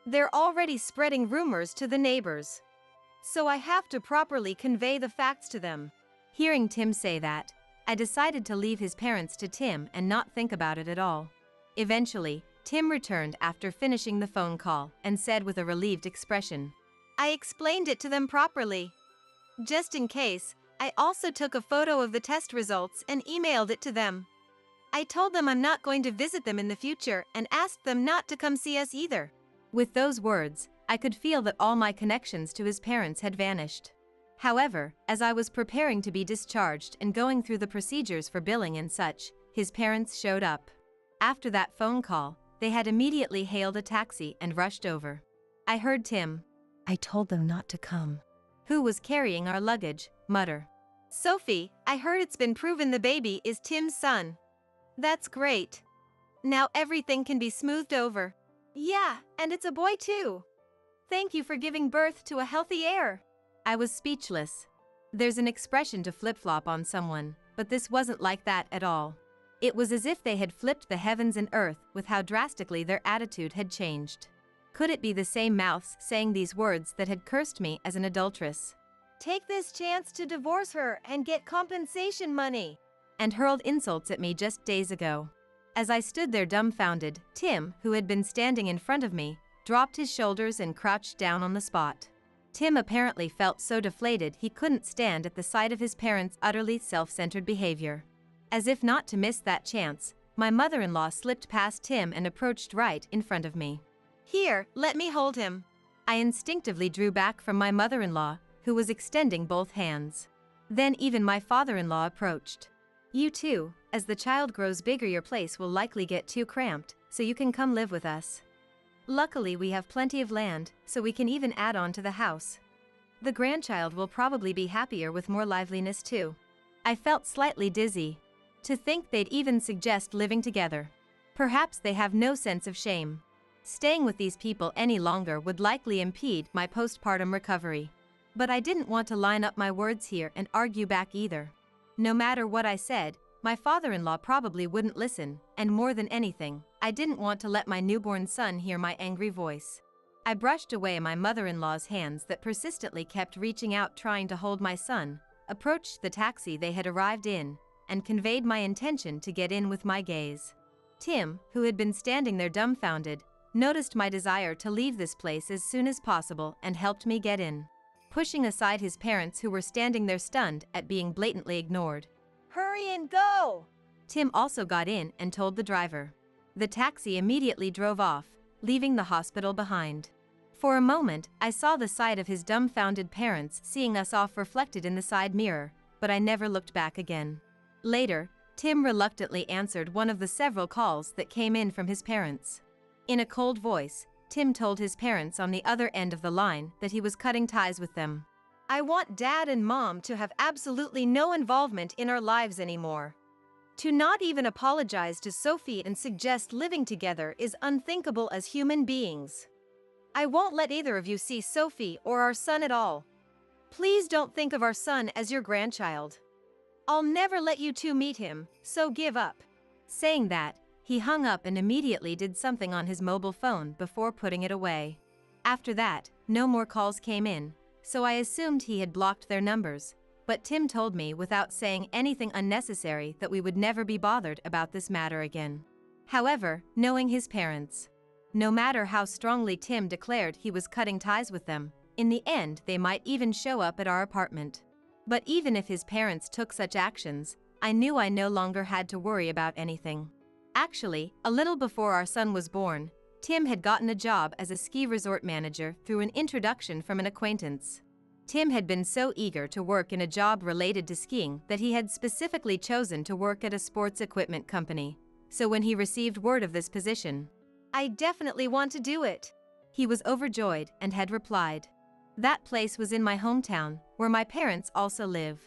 They're already spreading rumors to the neighbors. So I have to properly convey the facts to them. Hearing Tim say that, I decided to leave his parents to Tim and not think about it at all. Eventually, Tim returned after finishing the phone call and said with a relieved expression, "I explained it to them properly. Just in case, I also took a photo of the test results and emailed it to them. I told them I'm not going to visit them in the future and asked them not to come see us either." With those words, I could feel that all my connections to his parents had vanished. However, as I was preparing to be discharged and going through the procedures for billing and such, his parents showed up. After that phone call, they had immediately hailed a taxi and rushed over. I heard Tim, "I told them not to come," who was carrying our luggage, mutter, "Sophie, I heard it's been proven the baby is Tim's son. That's great. Now everything can be smoothed over. Yeah, and it's a boy too. Thank you for giving birth to a healthy heir." I was speechless. There's an expression to flip-flop on someone, but this wasn't like that at all. It was as if they had flipped the heavens and earth with how drastically their attitude had changed. Could it be the same mouths saying these words that had cursed me as an adulteress? "Take this chance to divorce her and get compensation money," and hurled insults at me just days ago. As I stood there dumbfounded, Tim, who had been standing in front of me, dropped his shoulders and crouched down on the spot. Tim apparently felt so deflated he couldn't stand at the sight of his parents' utterly self-centered behavior. As if not to miss that chance, my mother-in-law slipped past Tim and approached right in front of me. Here, let me hold him. I instinctively drew back from my mother-in-law, who was extending both hands. Then even my father-in-law approached. You too, as the child grows bigger your place will likely get too cramped, so you can come live with us. Luckily we have plenty of land, so we can even add on to the house. The grandchild will probably be happier with more liveliness too. I felt slightly dizzy. To think they'd even suggest living together. Perhaps they have no sense of shame. Staying with these people any longer would likely impede my postpartum recovery. But I didn't want to line up my words here and argue back either. No matter what I said, my father-in-law probably wouldn't listen, and more than anything, I didn't want to let my newborn son hear my angry voice. I brushed away my mother-in-law's hands that persistently kept reaching out trying to hold my son, approached the taxi they had arrived in, and conveyed my intention to get in with my gaze. Tim, who had been standing there dumbfounded, noticed my desire to leave this place as soon as possible and helped me get in, pushing aside his parents who were standing there stunned at being blatantly ignored. Hurry and go! Tim also got in and told the driver. The taxi immediately drove off, leaving the hospital behind. For a moment, I saw the side of his dumbfounded parents seeing us off reflected in the side mirror, but I never looked back again. Later, Tim reluctantly answered one of the several calls that came in from his parents. In a cold voice, Tim told his parents on the other end of the line that he was cutting ties with them. I want Dad and Mom to have absolutely no involvement in our lives anymore. To not even apologize to Sophie and suggest living together is unthinkable as human beings. I won't let either of you see Sophie or our son at all. Please don't think of our son as your grandchild. I'll never let you two meet him, so give up. Saying that, he hung up and immediately did something on his mobile phone before putting it away. After that, no more calls came in, so I assumed he had blocked their numbers, but Tim told me without saying anything unnecessary that we would never be bothered about this matter again. However, knowing his parents, no matter how strongly Tim declared he was cutting ties with them, in the end they might even show up at our apartment. But even if his parents took such actions, I knew I no longer had to worry about anything. Actually, a little before our son was born, Tim had gotten a job as a ski resort manager through an introduction from an acquaintance. Tim had been so eager to work in a job related to skiing that he had specifically chosen to work at a sports equipment company. So when he received word of this position, I definitely want to do it. He was overjoyed and had replied. That place was in my hometown, where my parents also live.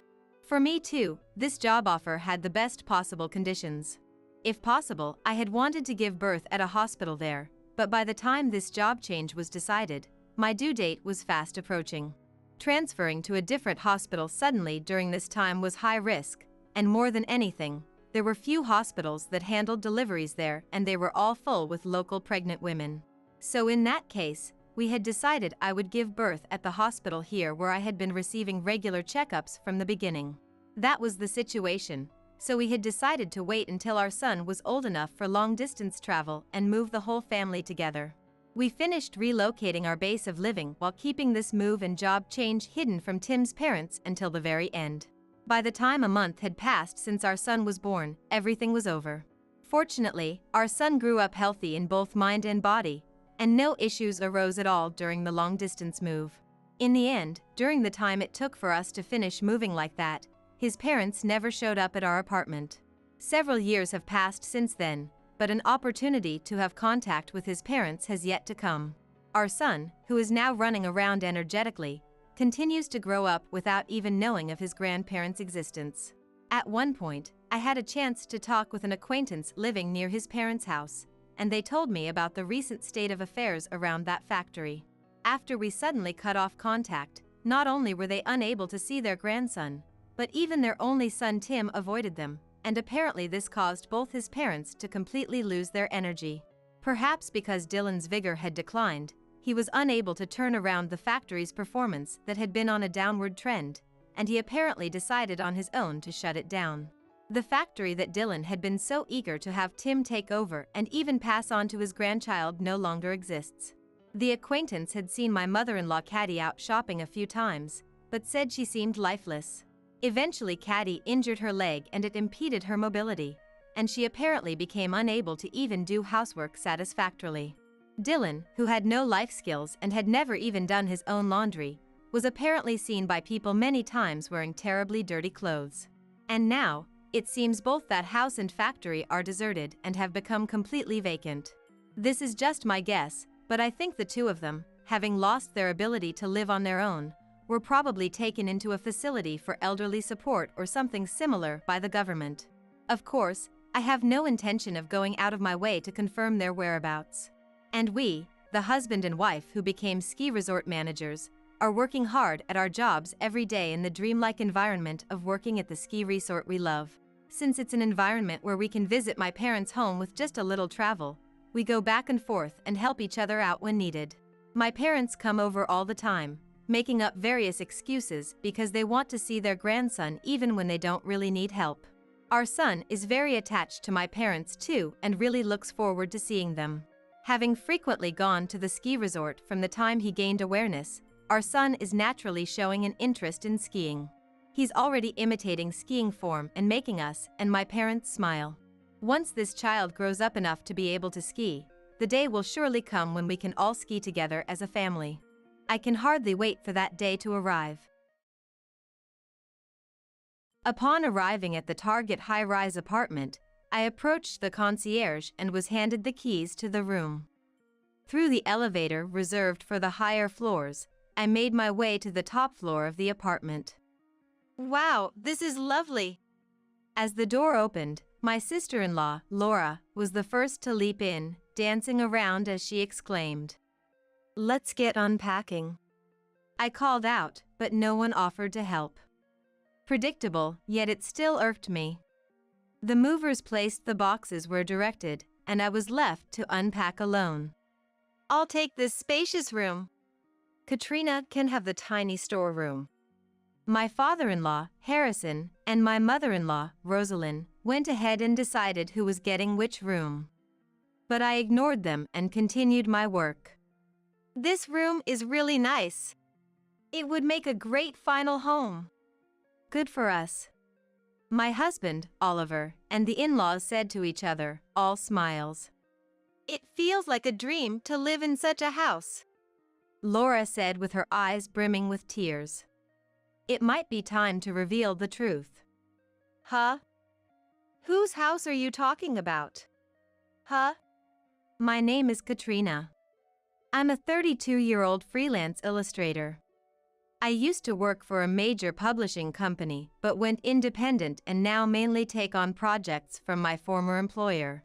For me too, this job offer had the best possible conditions. If possible, I had wanted to give birth at a hospital there, but by the time this job change was decided, my due date was fast approaching. Transferring to a different hospital suddenly during this time was high risk, and more than anything, there were few hospitals that handled deliveries there and they were all full with local pregnant women. So in that case, we had decided I would give birth at the hospital here where I had been receiving regular checkups from the beginning. That was the situation, so we had decided to wait until our son was old enough for long-distance travel and move the whole family together. We finished relocating our base of living while keeping this move and job change hidden from Tim's parents until the very end. By the time a month had passed since our son was born, everything was over. Fortunately, our son grew up healthy in both mind and body, and no issues arose at all during the long-distance move. In the end, during the time it took for us to finish moving like that, his parents never showed up at our apartment. Several years have passed since then, but an opportunity to have contact with his parents has yet to come. Our son, who is now running around energetically, continues to grow up without even knowing of his grandparents' existence. At one point, I had a chance to talk with an acquaintance living near his parents' house, and they told me about the recent state of affairs around that factory. After we suddenly cut off contact, not only were they unable to see their grandson, but even their only son Tim avoided them, and apparently this caused both his parents to completely lose their energy. Perhaps because Dylan's vigor had declined, he was unable to turn around the factory's performance that had been on a downward trend, and he apparently decided on his own to shut it down. The factory that Dylan had been so eager to have Tim take over and even pass on to his grandchild no longer exists. The acquaintance had seen my mother-in-law Caddy out shopping a few times, but said she seemed lifeless. Eventually Caddy injured her leg and it impeded her mobility, and she apparently became unable to even do housework satisfactorily. Dylan, who had no life skills and had never even done his own laundry, was apparently seen by people many times wearing terribly dirty clothes. And now, it seems both that house and factory are deserted and have become completely vacant. This is just my guess, but I think the two of them, having lost their ability to live on their own, were probably taken into a facility for elderly support or something similar by the government. Of course, I have no intention of going out of my way to confirm their whereabouts. And we, the husband and wife who became ski resort managers, are working hard at our jobs every day in the dreamlike environment of working at the ski resort we love. Since it's an environment where we can visit my parents' home with just a little travel, we go back and forth and help each other out when needed. My parents come over all the time, making up various excuses because they want to see their grandson even when they don't really need help. Our son is very attached to my parents too and really looks forward to seeing them. Having frequently gone to the ski resort from the time he gained awareness, our son is naturally showing an interest in skiing. He's already imitating skiing form and making us and my parents smile. Once this child grows up enough to be able to ski, the day will surely come when we can all ski together as a family. I can hardly wait for that day to arrive. Upon arriving at the Target high-rise apartment, I approached the concierge and was handed the keys to the room. Through the elevator reserved for the higher floors, I made my way to the top floor of the apartment. Wow, this is lovely. As the door opened, my sister-in-law, Laura, was the first to leap in, dancing around as she exclaimed, "Let's get unpacking." I called out, but no one offered to help. Predictable, yet it still irked me. The movers placed the boxes where directed, and I was left to unpack alone. "I'll take this spacious room. Katrina can have the tiny storeroom." My father-in-law, Harrison, and my mother-in-law, Rosalind, went ahead and decided who was getting which room. But I ignored them and continued my work. "This room is really nice. It would make a great final home." Good for us. My husband, Oliver, and the in-laws said to each other, all smiles. "It feels like a dream to live in such a house," Laura said with her eyes brimming with tears. It might be time to reveal the truth. "Huh? Whose house are you talking about? Huh?" My name is Katrina. I'm a 32-year-old freelance illustrator. I used to work for a major publishing company, but went independent and now mainly take on projects from my former employer,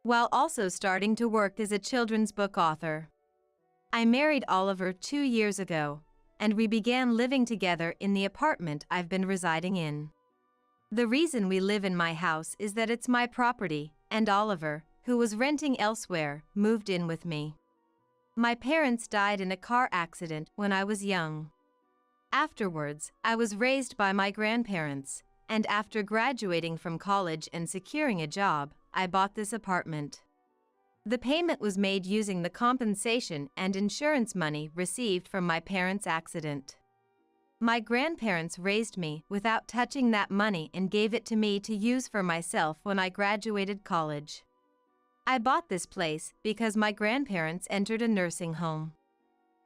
while also starting to work as a children's book author. I married Oliver 2 years ago, and we began living together in the apartment I've been residing in. The reason we live in my house is that it's my property, and Oliver, who was renting elsewhere, moved in with me. My parents died in a car accident when I was young. Afterwards, I was raised by my grandparents, and after graduating from college and securing a job, I bought this apartment. The payment was made using the compensation and insurance money received from my parents' accident. My grandparents raised me without touching that money and gave it to me to use for myself when I graduated college. I bought this place because my grandparents entered a nursing home.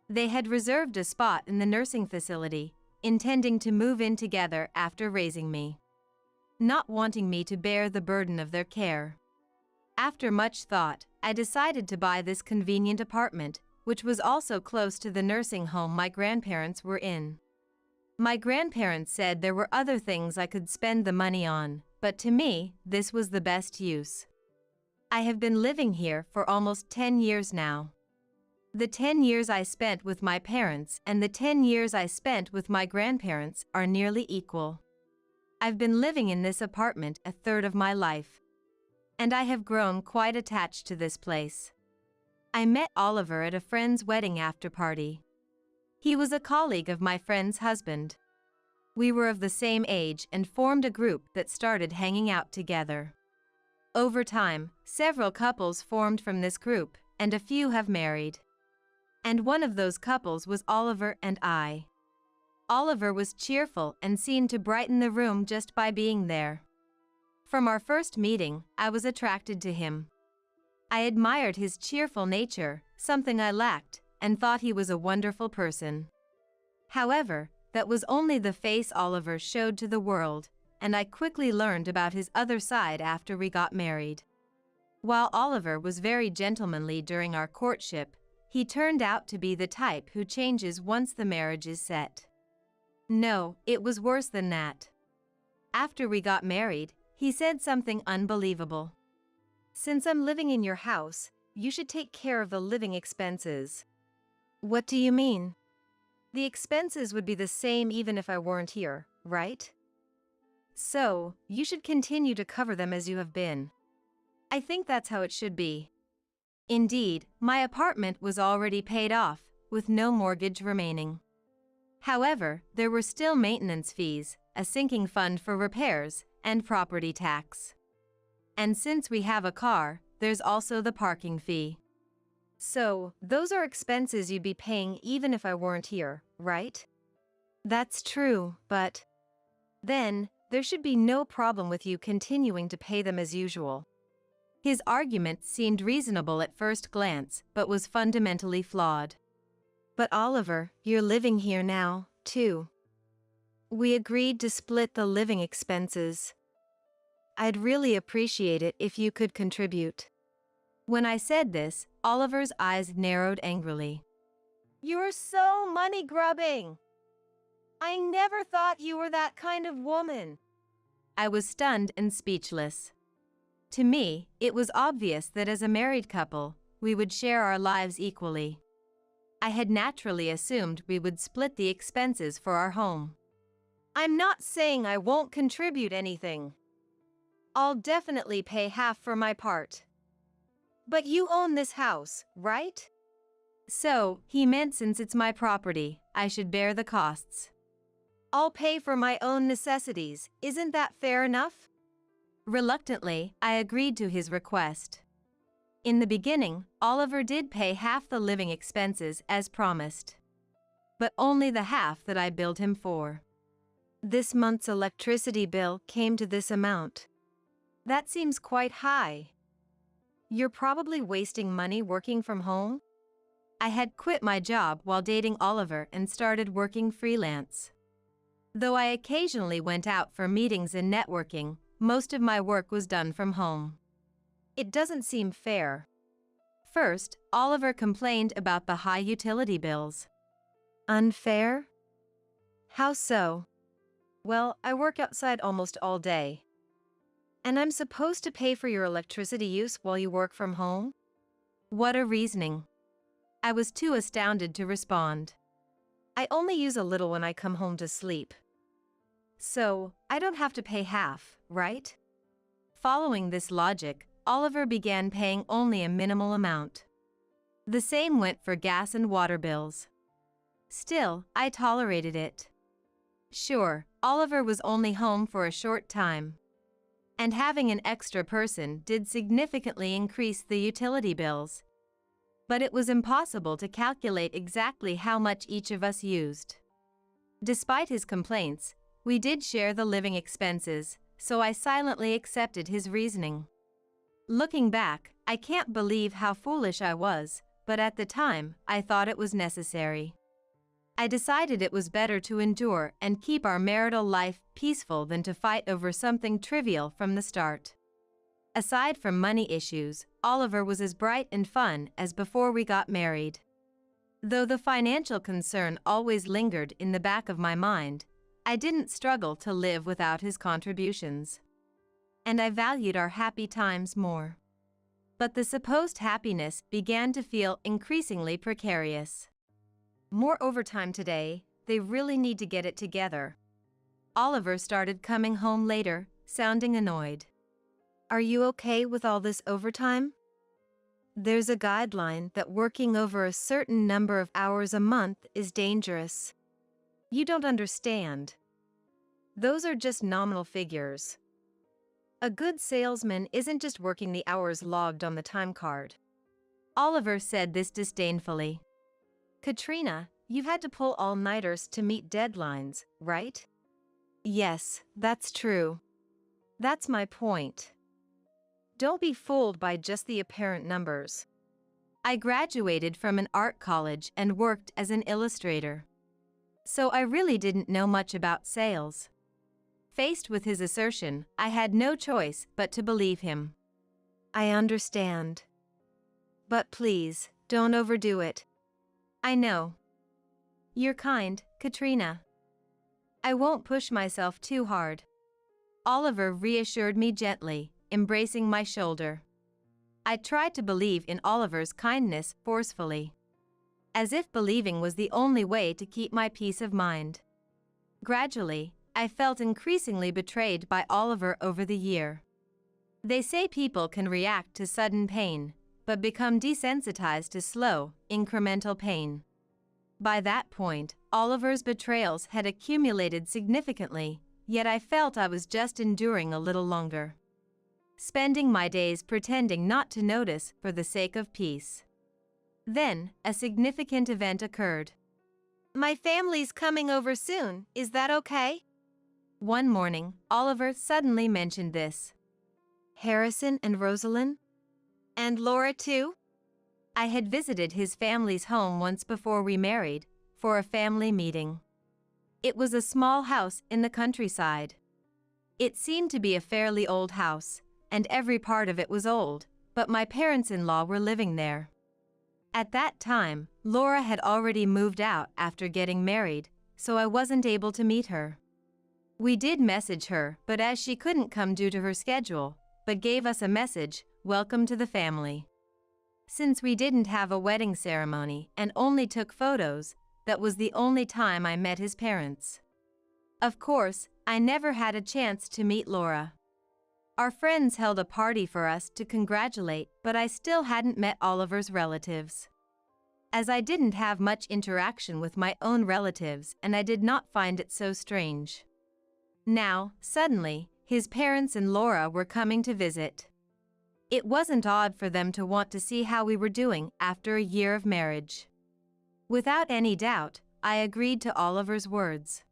They had reserved a spot in the nursing facility, intending to move in together after raising me, not wanting me to bear the burden of their care. After much thought, I decided to buy this convenient apartment, which was also close to the nursing home my grandparents were in. My grandparents said there were other things I could spend the money on, but to me, this was the best use. I have been living here for almost 10 years now. The 10 years I spent with my parents and the 10 years I spent with my grandparents are nearly equal. I've been living in this apartment a third of my life, and I have grown quite attached to this place. I met Oliver at a friend's wedding after party. He was a colleague of my friend's husband. We were of the same age and formed a group that started hanging out together. Over time, several couples formed from this group, and a few have married. And one of those couples was Oliver and I. Oliver was cheerful and seemed to brighten the room just by being there. From our first meeting, I was attracted to him. I admired his cheerful nature, something I lacked, and thought he was a wonderful person. However, that was only the face Oliver showed to the world, and I quickly learned about his other side after we got married. While Oliver was very gentlemanly during our courtship, he turned out to be the type who changes once the marriage is set. No, it was worse than that. After we got married, he said something unbelievable. "Since I'm living in your house, you should take care of the living expenses." "What do you mean?" "The expenses would be the same even if I weren't here, right? So, you should continue to cover them as you have been." I think that's how it should be. Indeed, my apartment was already paid off, with no mortgage remaining. However, there were still maintenance fees, a sinking fund for repairs, and property tax. And since we have a car, there's also the parking fee. So, those are expenses you'd be paying even if I weren't here, right? That's true, but then, there should be no problem with you continuing to pay them as usual. His argument seemed reasonable at first glance, but was fundamentally flawed. But Oliver, you're living here now, too. We agreed to split the living expenses. I'd really appreciate it if you could contribute. When I said this, Oliver's eyes narrowed angrily. "You're so money-grubbing! I never thought you were that kind of woman." I was stunned and speechless. To me, it was obvious that as a married couple, we would share our lives equally. I had naturally assumed we would split the expenses for our home. "I'm not saying I won't contribute anything. I'll definitely pay half for my part. But you own this house, right?" So, he meant since it's my property, I should bear the costs. "I'll pay for my own necessities, isn't that fair enough?" Reluctantly, I agreed to his request. In the beginning, Oliver did pay half the living expenses as promised. But only the half that I billed him for. "This month's electricity bill came to this amount. That seems quite high. You're probably wasting money working from home?" I had quit my job while dating Oliver and started working freelance. Though I occasionally went out for meetings and networking, most of my work was done from home. It doesn't seem fair. First, Oliver complained about the high utility bills. Unfair? How so? Well, I work outside almost all day. And I'm supposed to pay for your electricity use while you work from home? What a reasoning. I was too astounded to respond. I only use a little when I come home to sleep. So, I don't have to pay half, right? Following this logic, Oliver began paying only a minimal amount. The same went for gas and water bills. Still, I tolerated it. Sure, Oliver was only home for a short time. And having an extra person did significantly increase the utility bills. But it was impossible to calculate exactly how much each of us used. Despite his complaints, we did share the living expenses, so I silently accepted his reasoning. Looking back, I can't believe how foolish I was, but at the time, I thought it was necessary. I decided it was better to endure and keep our marital life peaceful than to fight over something trivial from the start. Aside from money issues, Oliver was as bright and fun as before we got married. Though the financial concern always lingered in the back of my mind, I didn't struggle to live without his contributions. And I valued our happy times more. But the supposed happiness began to feel increasingly precarious. More overtime today, they really need to get it together. Oliver started coming home later, sounding annoyed. Are you okay with all this overtime? There's a guideline that working over a certain number of hours a month is dangerous. You don't understand. Those are just nominal figures. A good salesman isn't just working the hours logged on the time card. Oliver said this disdainfully. Katrina, you've had to pull all-nighters to meet deadlines, right? Yes, that's true. That's my point. Don't be fooled by just the apparent numbers. I graduated from an art college and worked as an illustrator. So I really didn't know much about sales. Faced with his assertion, I had no choice but to believe him. I understand. But please, don't overdo it. I know. You're kind, Katrina. I won't push myself too hard. Oliver reassured me gently, embracing my shoulder. I tried to believe in Oliver's kindness forcefully, as if believing was the only way to keep my peace of mind. Gradually, I felt increasingly betrayed by Oliver over the year. They say people can react to sudden pain, but become desensitized to slow, incremental pain. By that point, Oliver's betrayals had accumulated significantly, yet I felt I was just enduring a little longer, spending my days pretending not to notice for the sake of peace. Then, a significant event occurred. My family's coming over soon, is that okay? One morning, Oliver suddenly mentioned this. Harrison and Rosalind? And Laura too? I had visited his family's home once before we married, for a family meeting. It was a small house in the countryside. It seemed to be a fairly old house, and every part of it was old, but my parents-in-law were living there. At that time, Laura had already moved out after getting married, so I wasn't able to meet her. We did message her, but as she couldn't come due to her schedule, but gave us a message, "Welcome to the family." Since we didn't have a wedding ceremony and only took photos, that was the only time I met his parents. Of course, I never had a chance to meet Laura. Our friends held a party for us to congratulate, but I still hadn't met Oliver's relatives. As I didn't have much interaction with my own relatives, and I did not find it so strange. Now, suddenly, his parents and Laura were coming to visit. It wasn't odd for them to want to see how we were doing after a year of marriage. Without any doubt, I agreed to Oliver's words.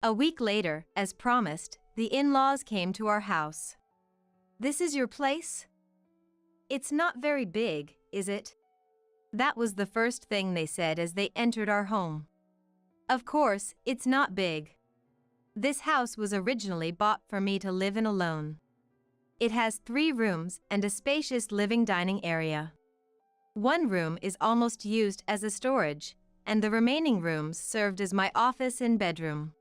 A week later, as promised, the in-laws came to our house. This is your place? It's not very big, is it? That was the first thing they said as they entered our home. Of course, it's not big. This house was originally bought for me to live in alone. It has 3 rooms and a spacious living dining area. One room is almost used as a storage, and the remaining rooms served as my office and bedroom.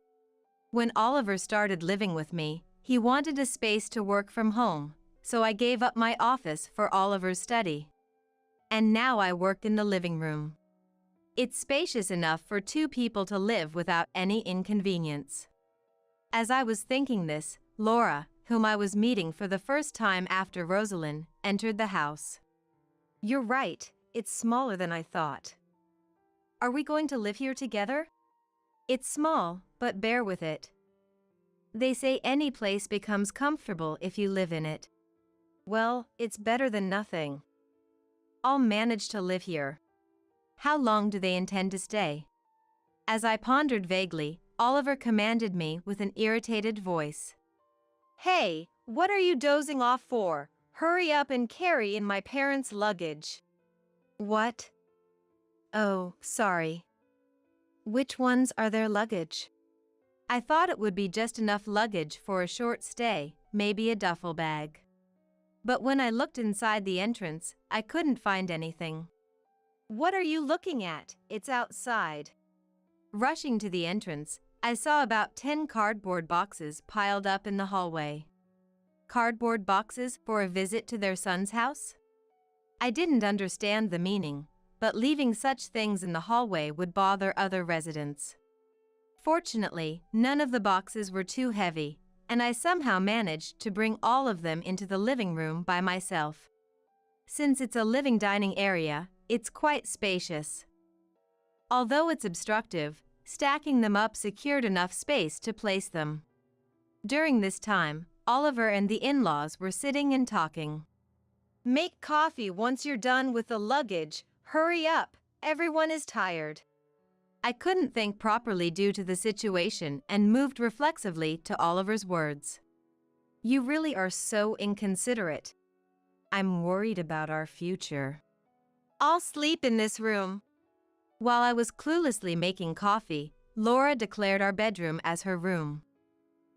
When Oliver started living with me, he wanted a space to work from home, so I gave up my office for Oliver's study. And now I work in the living room. It's spacious enough for 2 people to live without any inconvenience. As I was thinking this, Laura, whom I was meeting for the first time after Rosalind, entered the house. You're right, it's smaller than I thought. Are we going to live here together? It's small, but bear with it. They say any place becomes comfortable if you live in it. Well, it's better than nothing. I'll manage to live here. How long do they intend to stay? As I pondered vaguely, Oliver commanded me with an irritated voice. Hey, what are you dozing off for? Hurry up and carry in my parents' luggage. What? Oh, sorry. Which ones are their luggage? I thought it would be just enough luggage for a short stay, maybe a duffel bag. But when I looked inside the entrance, I couldn't find anything. What are you looking at? It's outside. Rushing to the entrance, I saw about 10 cardboard boxes piled up in the hallway. Cardboard boxes for a visit to their son's house? I didn't understand the meaning, but leaving such things in the hallway would bother other residents. Fortunately, none of the boxes were too heavy, and I somehow managed to bring all of them into the living room by myself. Since it's a living dining area, it's quite spacious. Although it's obstructive, stacking them up secured enough space to place them. During this time, Oliver and the in-laws were sitting and talking. Make coffee once you're done with the luggage. Hurry up, Everyone is tired. I couldn't think properly due to the situation and moved reflexively to Oliver's words. You really are so inconsiderate. I'm worried about our future. I'll sleep in this room. While I was cluelessly making coffee, Laura declared our bedroom as her room.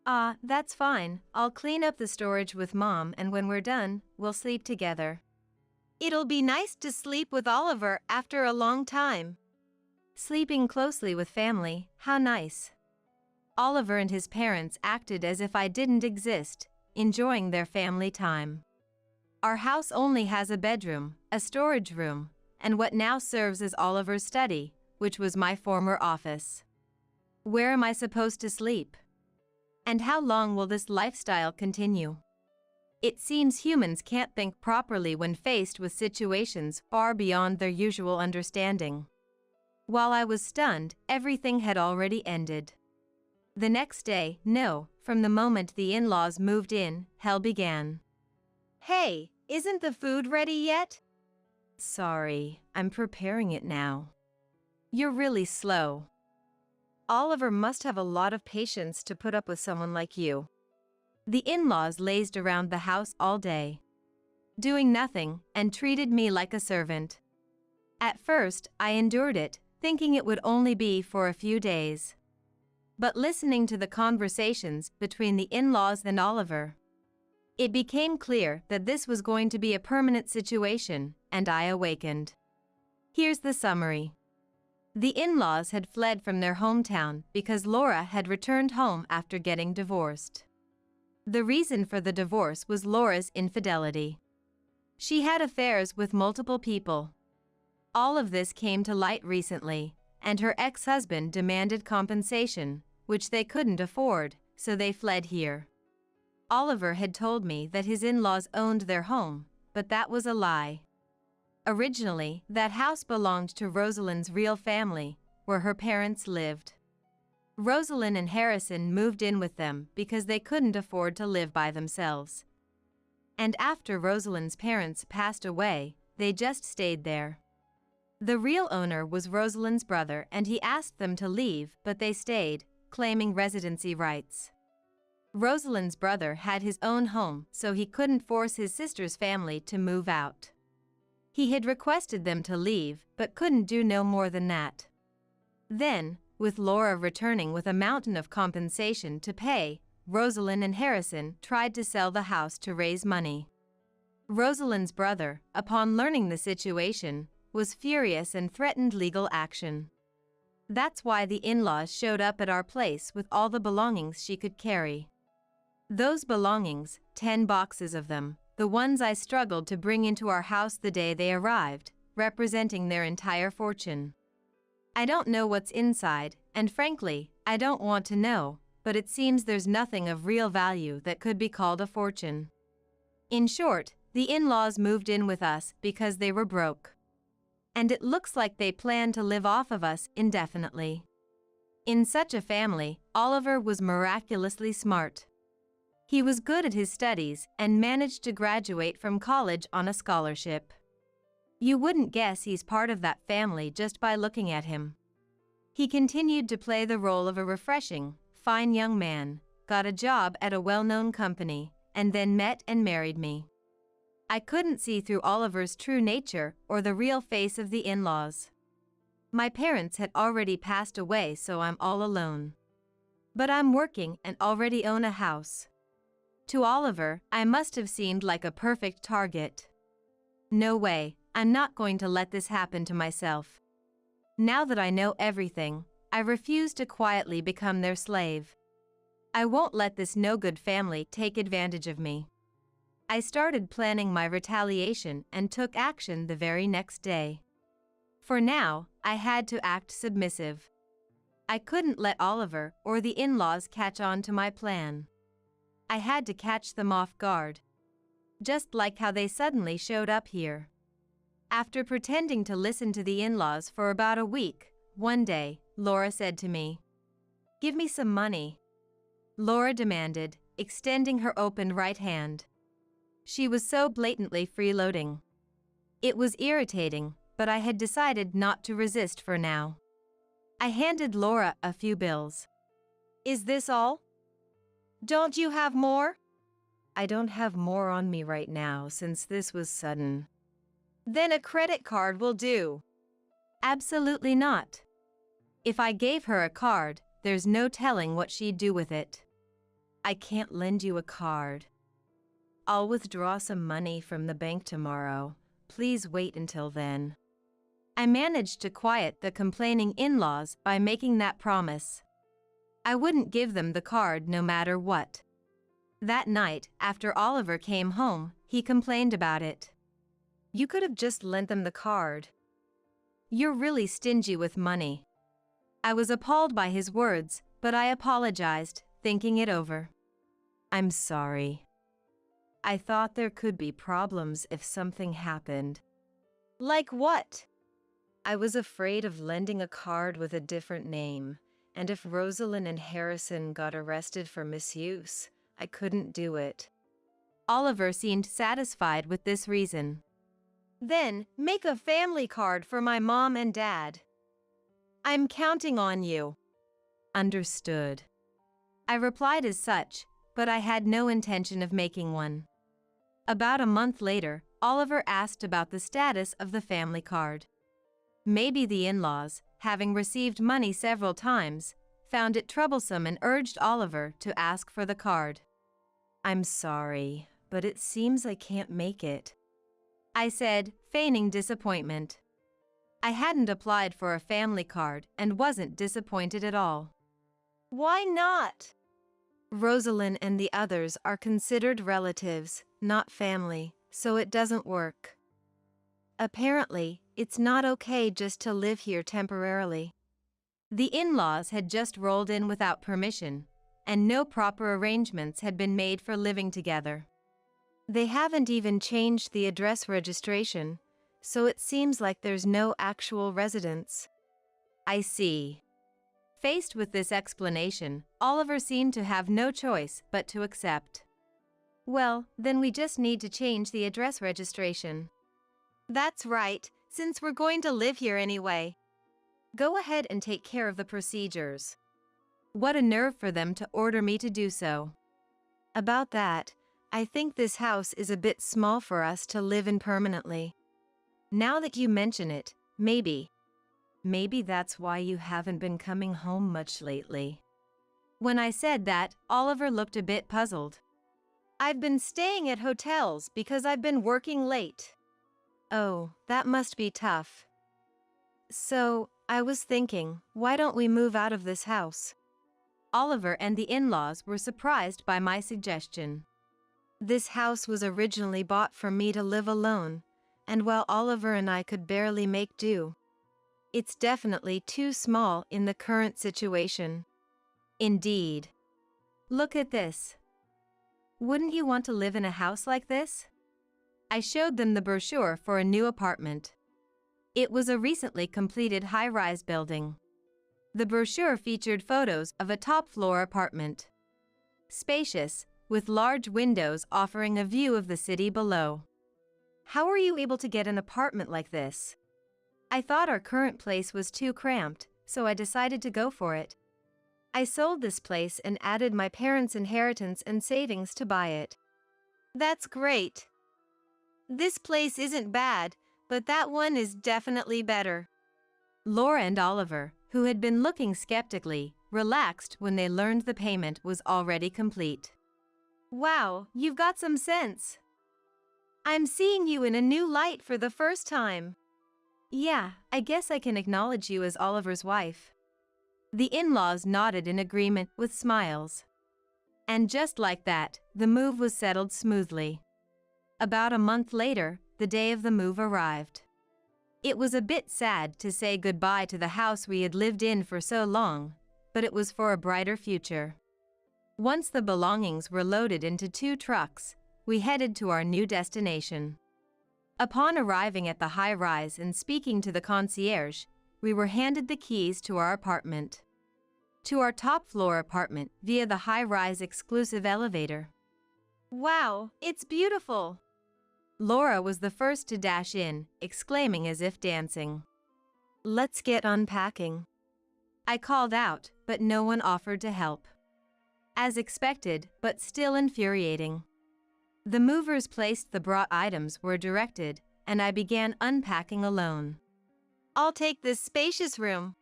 Ah, that's fine. I'll clean up the storage with Mom, and when we're done, we'll sleep together. It'll be nice to sleep with Oliver after a long time. Sleeping closely with family, how nice. Oliver and his parents acted as if I didn't exist, enjoying their family time. Our house only has a bedroom, a storage room, and what now serves as Oliver's study, which was my former office. Where am I supposed to sleep? And how long will this lifestyle continue? It seems humans can't think properly when faced with situations far beyond their usual understanding. While I was stunned, everything had already ended. The next day, no, from the moment the in-laws moved in, hell began. Hey, isn't the food ready yet? Sorry, I'm preparing it now. You're really slow. Oliver must have a lot of patience to put up with someone like you. The in-laws lazed around the house all day, doing nothing, and treated me like a servant. At first, I endured it, thinking it would only be for a few days. But listening to the conversations between the in-laws and Oliver, it became clear that this was going to be a permanent situation, and I awakened. Here's the summary. The in-laws had fled from their hometown because Laura had returned home after getting divorced. The reason for the divorce was Laura's infidelity. She had affairs with multiple people. All of this came to light recently, and her ex-husband demanded compensation, which they couldn't afford, so they fled here. Oliver had told me that his in-laws owned their home, but that was a lie. Originally, that house belonged to Rosalind's real family, where her parents lived. Rosalind and Harrison moved in with them because they couldn't afford to live by themselves. And after Rosalind's parents passed away, they just stayed there. The real owner was Rosalind's brother, and he asked them to leave, but they stayed, claiming residency rights. Rosalind's brother had his own home, so he couldn't force his sister's family to move out. He had requested them to leave, but couldn't do no more than that. Then, with Laura returning with a mountain of compensation to pay, Rosalind and Harrison tried to sell the house to raise money. Rosalind's brother, upon learning the situation, was furious and threatened legal action. That's why the in-laws showed up at our place with all the belongings she could carry. Those belongings, 10 boxes of them, the ones I struggled to bring into our house the day they arrived, representing their entire fortune. I don't know what's inside, and frankly, I don't want to know, but it seems there's nothing of real value that could be called a fortune. In short, the in-laws moved in with us because they were broke. And it looks like they plan to live off of us indefinitely. In such a family, Oliver was miraculously smart. He was good at his studies and managed to graduate from college on a scholarship. You wouldn't guess he's part of that family just by looking at him. He continued to play the role of a refreshing, fine young man, got a job at a well-known company, and then met and married me. I couldn't see through Oliver's true nature or the real face of the in-laws. My parents had already passed away, so I'm all alone. But I'm working and already own a house. To Oliver, I must have seemed like a perfect target. No way, I'm not going to let this happen to myself. Now that I know everything, I refuse to quietly become their slave. I won't let this no-good family take advantage of me. I started planning my retaliation and took action the very next day. For now, I had to act submissive. I couldn't let Oliver or the in-laws catch on to my plan. I had to catch them off guard. Just like how they suddenly showed up here. After pretending to listen to the in-laws for about a week, one day, Laura said to me, "Give me some money." Laura demanded, extending her open right hand. She was so blatantly freeloading. It was irritating, but I had decided not to resist for now. I handed Laura a few bills. Is this all? Don't you have more? I don't have more on me right now since this was sudden. Then a credit card will do. Absolutely not. If I gave her a card, there's no telling what she'd do with it. I can't lend you a card. I'll withdraw some money from the bank tomorrow. Please wait until then. I managed to quiet the complaining in-laws by making that promise. I wouldn't give them the card no matter what. That night, after Oliver came home, he complained about it. You could have just lent them the card. You're really stingy with money. I was appalled by his words, but I apologized, thinking it over. I'm sorry. I thought there could be problems if something happened. Like what? I was afraid of lending a card with a different name, and if Rosalind and Harrison got arrested for misuse, I couldn't do it. Oliver seemed satisfied with this reason. Then, make a family card for my mom and dad. I'm counting on you. Understood. I replied as such, but I had no intention of making one. About a month later, Oliver asked about the status of the family card. Maybe the in-laws, having received money several times, found it troublesome and urged Oliver to ask for the card. I'm sorry, but it seems I can't make it, I said, feigning disappointment. I hadn't applied for a family card and wasn't disappointed at all. Why not? Rosalind and the others are considered relatives, not family, so it doesn't work. Apparently, it's not okay just to live here temporarily. The in-laws had just rolled in without permission, and no proper arrangements had been made for living together. They haven't even changed the address registration, so it seems like there's no actual residence. I see. Faced with this explanation, Oliver seemed to have no choice but to accept. Well, then we just need to change the address registration. That's right, since we're going to live here anyway. Go ahead and take care of the procedures. What a nerve for them to order me to do so. About that, I think this house is a bit small for us to live in permanently. Now that you mention it, maybe that's why you haven't been coming home much lately. When I said that, Oliver looked a bit puzzled. I've been staying at hotels because I've been working late. Oh, that must be tough. So, I was thinking, why don't we move out of this house? Oliver and the in-laws were surprised by my suggestion. This house was originally bought for me to live alone, and while Oliver and I could barely make do, it's definitely too small in the current situation. Indeed. Look at this. Wouldn't you want to live in a house like this? I showed them the brochure for a new apartment. It was a recently completed high-rise building. The brochure featured photos of a top-floor apartment. Spacious, with large windows offering a view of the city below. How were you able to get an apartment like this? I thought our current place was too cramped, so I decided to go for it. I sold this place and added my parents' inheritance and savings to buy it. That's great. This place isn't bad, but that one is definitely better. Laura and Oliver, who had been looking skeptically, relaxed when they learned the payment was already complete. Wow, you've got some sense. I'm seeing you in a new light for the first time. Yeah, I guess I can acknowledge you as Oliver's wife. The in-laws nodded in agreement with smiles. And just like that, the move was settled smoothly. About a month later, the day of the move arrived. It was a bit sad to say goodbye to the house we had lived in for so long, but it was for a brighter future. Once the belongings were loaded into 2 trucks, we headed to our new destination. Upon arriving at the high-rise and speaking to the concierge, we were handed the keys to our apartment. To our top-floor apartment via the high-rise exclusive elevator. Wow, it's beautiful. Laura was the first to dash in, exclaiming as if dancing. "Let's get unpacking." I called out, but no one offered to help. As expected, but still infuriating. The movers placed the brought items where directed, and I began unpacking alone. "I'll take this spacious room.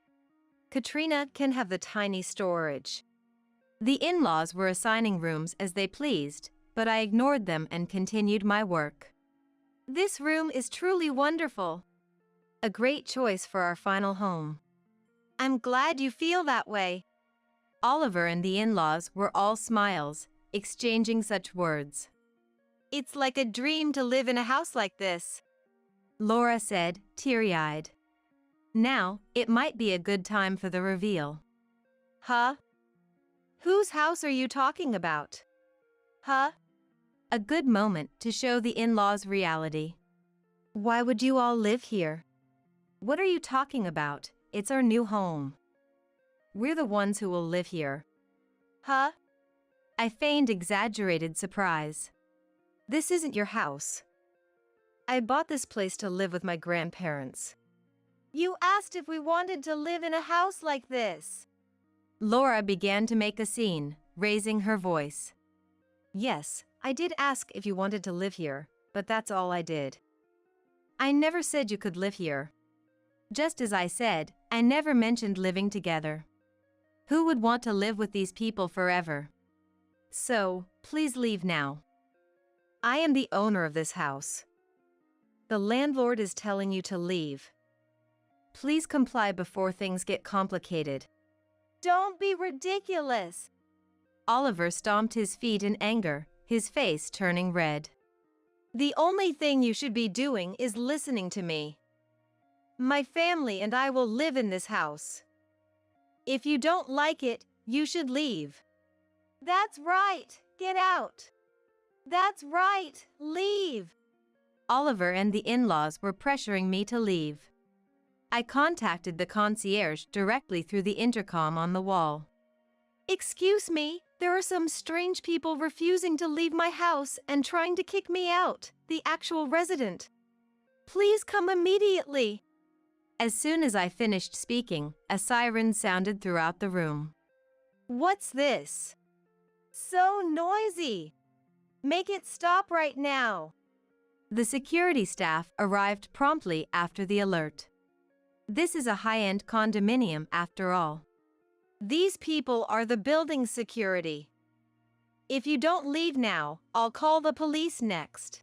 Katrina can have the tiny storage." The in-laws were assigning rooms as they pleased, but I ignored them and continued my work. "This room is truly wonderful. A great choice for our final home." "I'm glad you feel that way." Oliver and the in-laws were all smiles, exchanging such words. "It's like a dream to live in a house like this," Laura said, teary-eyed. Now, it might be a good time for the reveal. "Huh? Whose house are you talking about? Huh?" A good moment to show the in-laws reality. "Why would you all live here?" What are you talking about? It's our new home. We're the ones who will live here. Huh? I feigned exaggerated surprise. "This isn't your house. I bought this place to live with my grandparents." "You asked if we wanted to live in a house like this." Laura began to make a scene, raising her voice. "Yes, I did ask if you wanted to live here, but that's all I did." I never said you could live here. Just as I said, I never mentioned living together. Who would want to live with these people forever? So, please leave now. "I am the owner of this house. The landlord is telling you to leave." Please comply before things get complicated. "Don't be ridiculous." Oliver stomped his feet in anger, his face turning red. "The only thing you should be doing is listening to me. My family and I will live in this house. If you don't like it, you should leave." "That's right. Get out." "That's right. Leave." Oliver and the in-laws were pressuring me to leave. I contacted the concierge directly through the intercom on the wall. "Excuse me, there are some strange people refusing to leave my house and trying to kick me out, the actual resident. Please come immediately." As soon as I finished speaking, a siren sounded throughout the room. "What's this? So noisy. Make it stop right now." The security staff arrived promptly after the alert. This is a high-end condominium after all. "These people are the building security. If you don't leave now, I'll call the police next."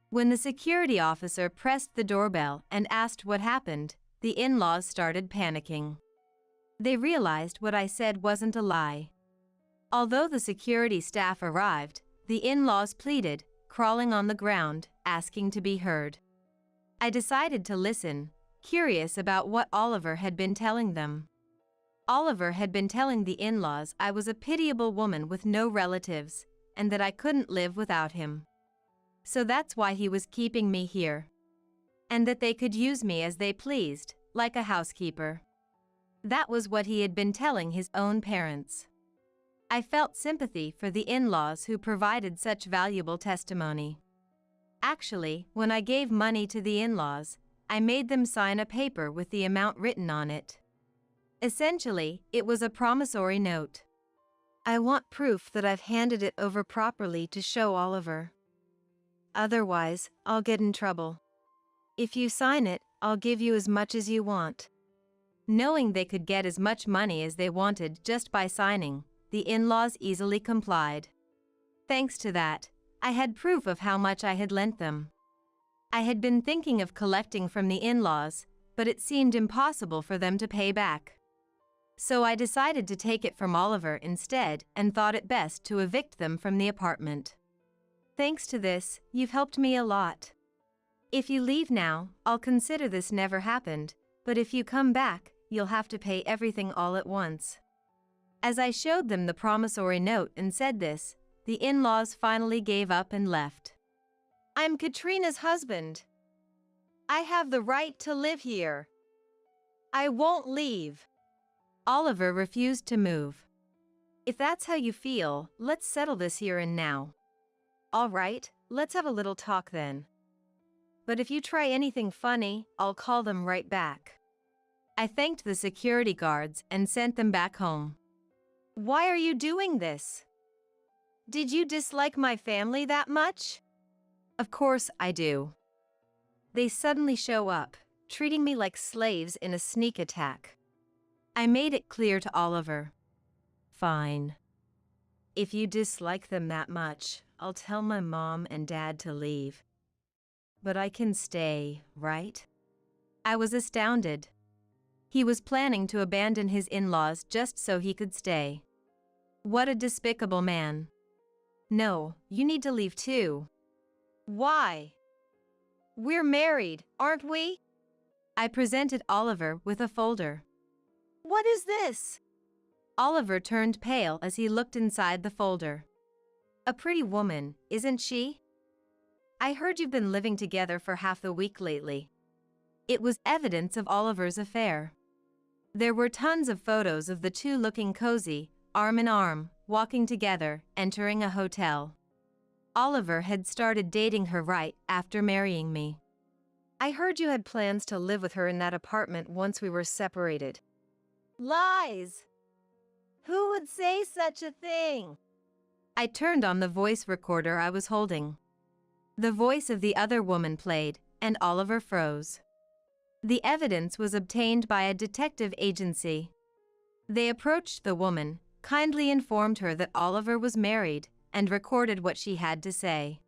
When the security officer pressed the doorbell and asked what happened, the in-laws started panicking. They realized what I said wasn't a lie. Although the security staff arrived, the in-laws pleaded, crawling on the ground, asking to be heard. I decided to listen, curious about what Oliver had been telling them. Oliver had been telling the in-laws I was a pitiable woman with no relatives, and that I couldn't live without him. So that's why he was keeping me here. And that they could use me as they pleased, like a housekeeper. That was what he had been telling his own parents. I felt sympathy for the in-laws who provided such valuable testimony. Actually, when I gave money to the in-laws, I made them sign a paper with the amount written on it. Essentially, it was a promissory note. "I want proof that I've handed it over properly to show Oliver. Otherwise, I'll get in trouble. If you sign it, I'll give you as much as you want." Knowing they could get as much money as they wanted just by signing, the in-laws easily complied. Thanks to that, I had proof of how much I had lent them. I had been thinking of collecting from the in-laws, but it seemed impossible for them to pay back. So I decided to take it from Oliver instead and thought it best to evict them from the apartment. "Thanks to this, you've helped me a lot. If you leave now, I'll consider this never happened, but if you come back, you'll have to pay everything all at once." As I showed them the promissory note and said this, the in-laws finally gave up and left. "I'm Katrina's husband. I have the right to live here. I won't leave." Oliver refused to move. "If that's how you feel, let's settle this here and now." "All right, let's have a little talk then." but if you try anything funny, I'll call them right back. I thanked the security guards and sent them back home. Why are you doing this? Did you dislike my family that much? Of course I do. They suddenly show up, treating me like slaves in a sneak attack. I made it clear to Oliver. Fine. If you dislike them that much, I'll tell my mom and dad to leave. But I can stay, right? I was astounded. He was planning to abandon his in-laws just so he could stay. What a despicable man. No, you need to leave too. Why? We're married, aren't we? I presented Oliver with a folder. What is this? Oliver turned pale as he looked inside the folder. A pretty woman, isn't she? I heard you've been living together for half the week lately. It was evidence of Oliver's affair. There were tons of photos of the two looking cozy, arm in arm, walking together, entering a hotel. Oliver had started dating her right after marrying me. I heard you had plans to live with her in that apartment once we were separated. Lies! Who would say such a thing? I turned on the voice recorder I was holding. The voice of the other woman played, and Oliver froze. The evidence was obtained by a detective agency. They approached the woman, kindly informed her that Oliver was married, and recorded what she had to say.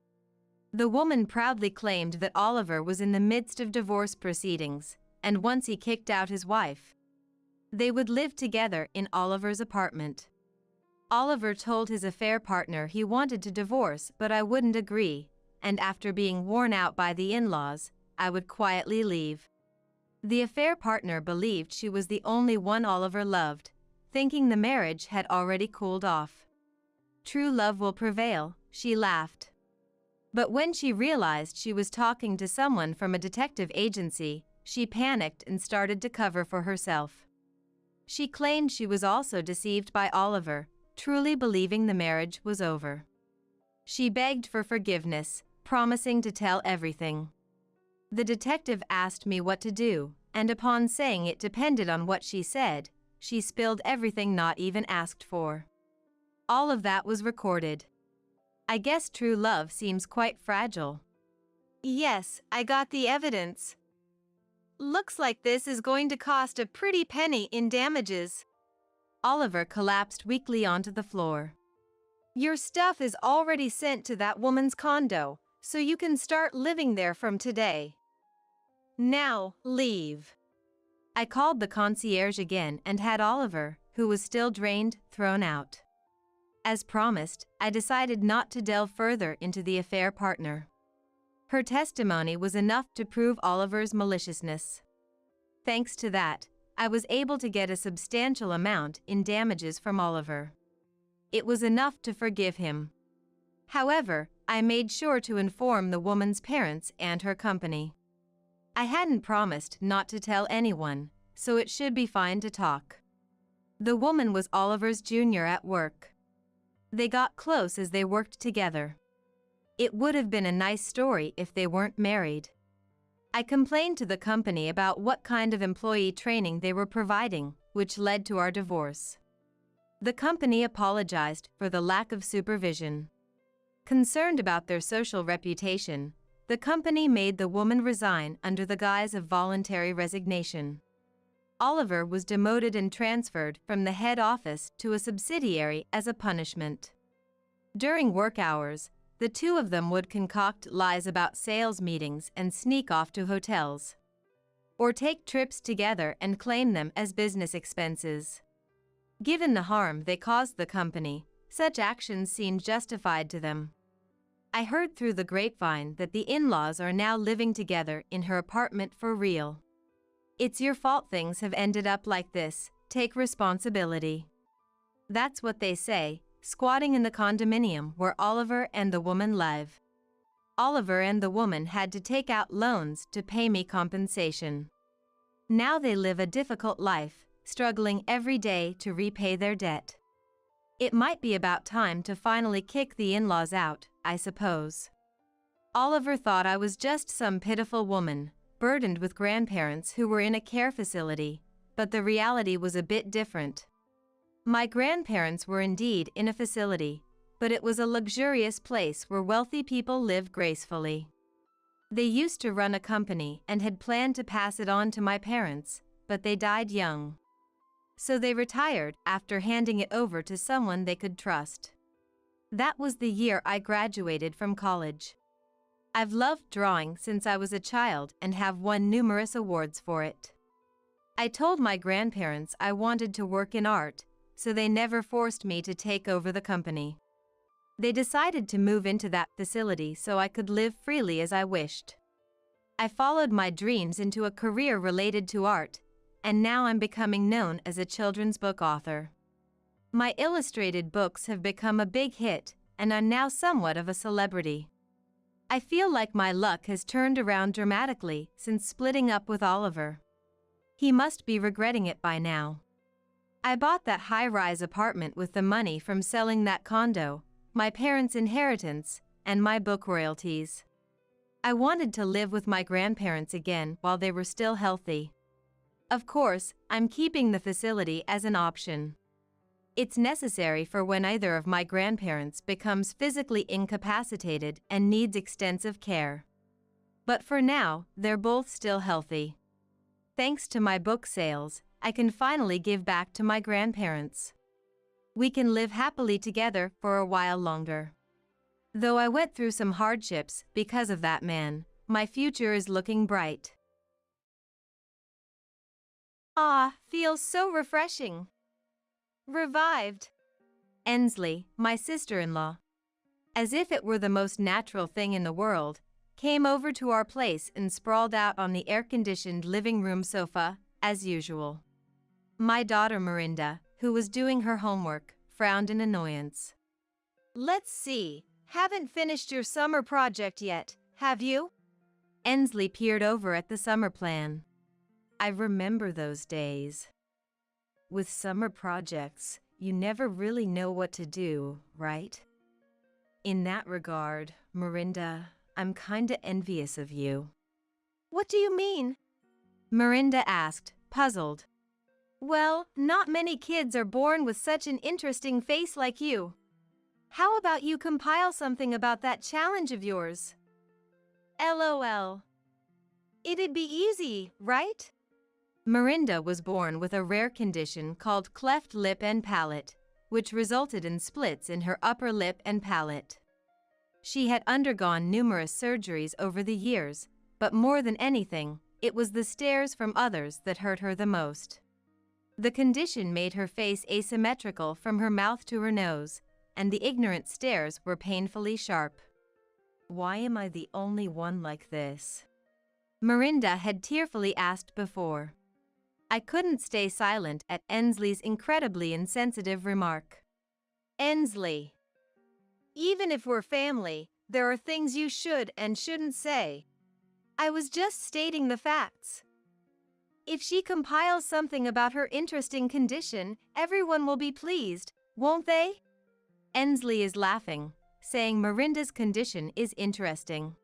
The woman proudly claimed that Oliver was in the midst of divorce proceedings, and once he kicked out his wife, they would live together in Oliver's apartment. Oliver told his affair partner he wanted to divorce, but I wouldn't agree, and after being worn out by the in-laws, I would quietly leave. The affair partner believed she was the only one Oliver loved, thinking the marriage had already cooled off. True love will prevail, she laughed. But when she realized she was talking to someone from a detective agency, she panicked and started to cover for herself. She claimed she was also deceived by Oliver, truly believing the marriage was over. She begged for forgiveness, promising to tell everything. The detective asked me what to do, and upon saying it depended on what she said, she spilled everything not even asked for. All of that was recorded. I guess true love seems quite fragile. Yes, I got the evidence. Looks like this is going to cost a pretty penny in damages. Oliver collapsed weakly onto the floor. Your stuff is already sent to that woman's condo, so you can start living there from today. Now, leave. I called the concierge again and had Oliver, who was still drained, thrown out. As promised, I decided not to delve further into the affair partner. Her testimony was enough to prove Oliver's maliciousness. Thanks to that, I was able to get a substantial amount in damages from Oliver. It was enough to forgive him. However, I made sure to inform the woman's parents and her company. I hadn't promised not to tell anyone, so it should be fine to talk. The woman was Oliver's junior at work. They got close as they worked together. It would have been a nice story if they weren't married. I complained to the company about what kind of employee training they were providing, which led to our divorce. The company apologized for the lack of supervision. Concerned about their social reputation, the company made the woman resign under the guise of voluntary resignation. Oliver was demoted and transferred from the head office to a subsidiary as a punishment. During work hours, the two of them would concoct lies about sales meetings and sneak off to hotels, or take trips together and claim them as business expenses. Given the harm they caused the company, such actions seemed justified to them. I heard through the grapevine that the in-laws are now living together in her apartment for real. It's your fault things have ended up like this, take responsibility. That's what they say, squatting in the condominium where Oliver and the woman live. Oliver and the woman had to take out loans to pay me compensation. Now they live a difficult life, struggling every day to repay their debt. It might be about time to finally kick the in-laws out, I suppose. Oliver thought I was just some pitiful woman, burdened with grandparents who were in a care facility, but the reality was a bit different. My grandparents were indeed in a facility, but it was a luxurious place where wealthy people live gracefully. They used to run a company and had planned to pass it on to my parents, but they died young. So they retired after handing it over to someone they could trust. That was the year I graduated from college. I've loved drawing since I was a child and have won numerous awards for it. I told my grandparents I wanted to work in art, so they never forced me to take over the company. They decided to move into that facility so I could live freely as I wished. I followed my dreams into a career related to art, and now I'm becoming known as a children's book author. My illustrated books have become a big hit, and I'm now somewhat of a celebrity. I feel like my luck has turned around dramatically since splitting up with Oliver. He must be regretting it by now. I bought that high-rise apartment with the money from selling that condo, my parents' inheritance, and my book royalties. I wanted to live with my grandparents again while they were still healthy. Of course, I'm keeping the facility as an option. It's necessary for when either of my grandparents becomes physically incapacitated and needs extensive care. But for now, they're both still healthy. Thanks to my book sales, I can finally give back to my grandparents. We can live happily together for a while longer. Though I went through some hardships because of that man, my future is looking bright. Ah, feels so refreshing. Revived. Ensley, my sister-in-law, as if it were the most natural thing in the world, came over to our place and sprawled out on the air-conditioned living room sofa, as usual. My daughter Miranda, who was doing her homework, frowned in annoyance. Let's see, haven't finished your summer project yet, have you? Ensley peered over at the summer plan. I remember those days. With summer projects, you never really know what to do, right? In that regard, Miranda, I'm kinda envious of you. What do you mean? Miranda asked, puzzled. Well, not many kids are born with such an interesting face like you. How about you compile something about that challenge of yours? LOL. It'd be easy, right? Miranda was born with a rare condition called cleft lip and palate, which resulted in splits in her upper lip and palate. She had undergone numerous surgeries over the years, but more than anything, it was the stares from others that hurt her the most. The condition made her face asymmetrical from her mouth to her nose, and the ignorant stares were painfully sharp. Why am I the only one like this? Miranda had tearfully asked before. I couldn't stay silent at Ensley's incredibly insensitive remark. Ensley. Even if we're family, there are things you should and shouldn't say. I was just stating the facts. If she compiles something about her interesting condition, everyone will be pleased, won't they? Ensley is laughing, saying Miranda's condition is interesting.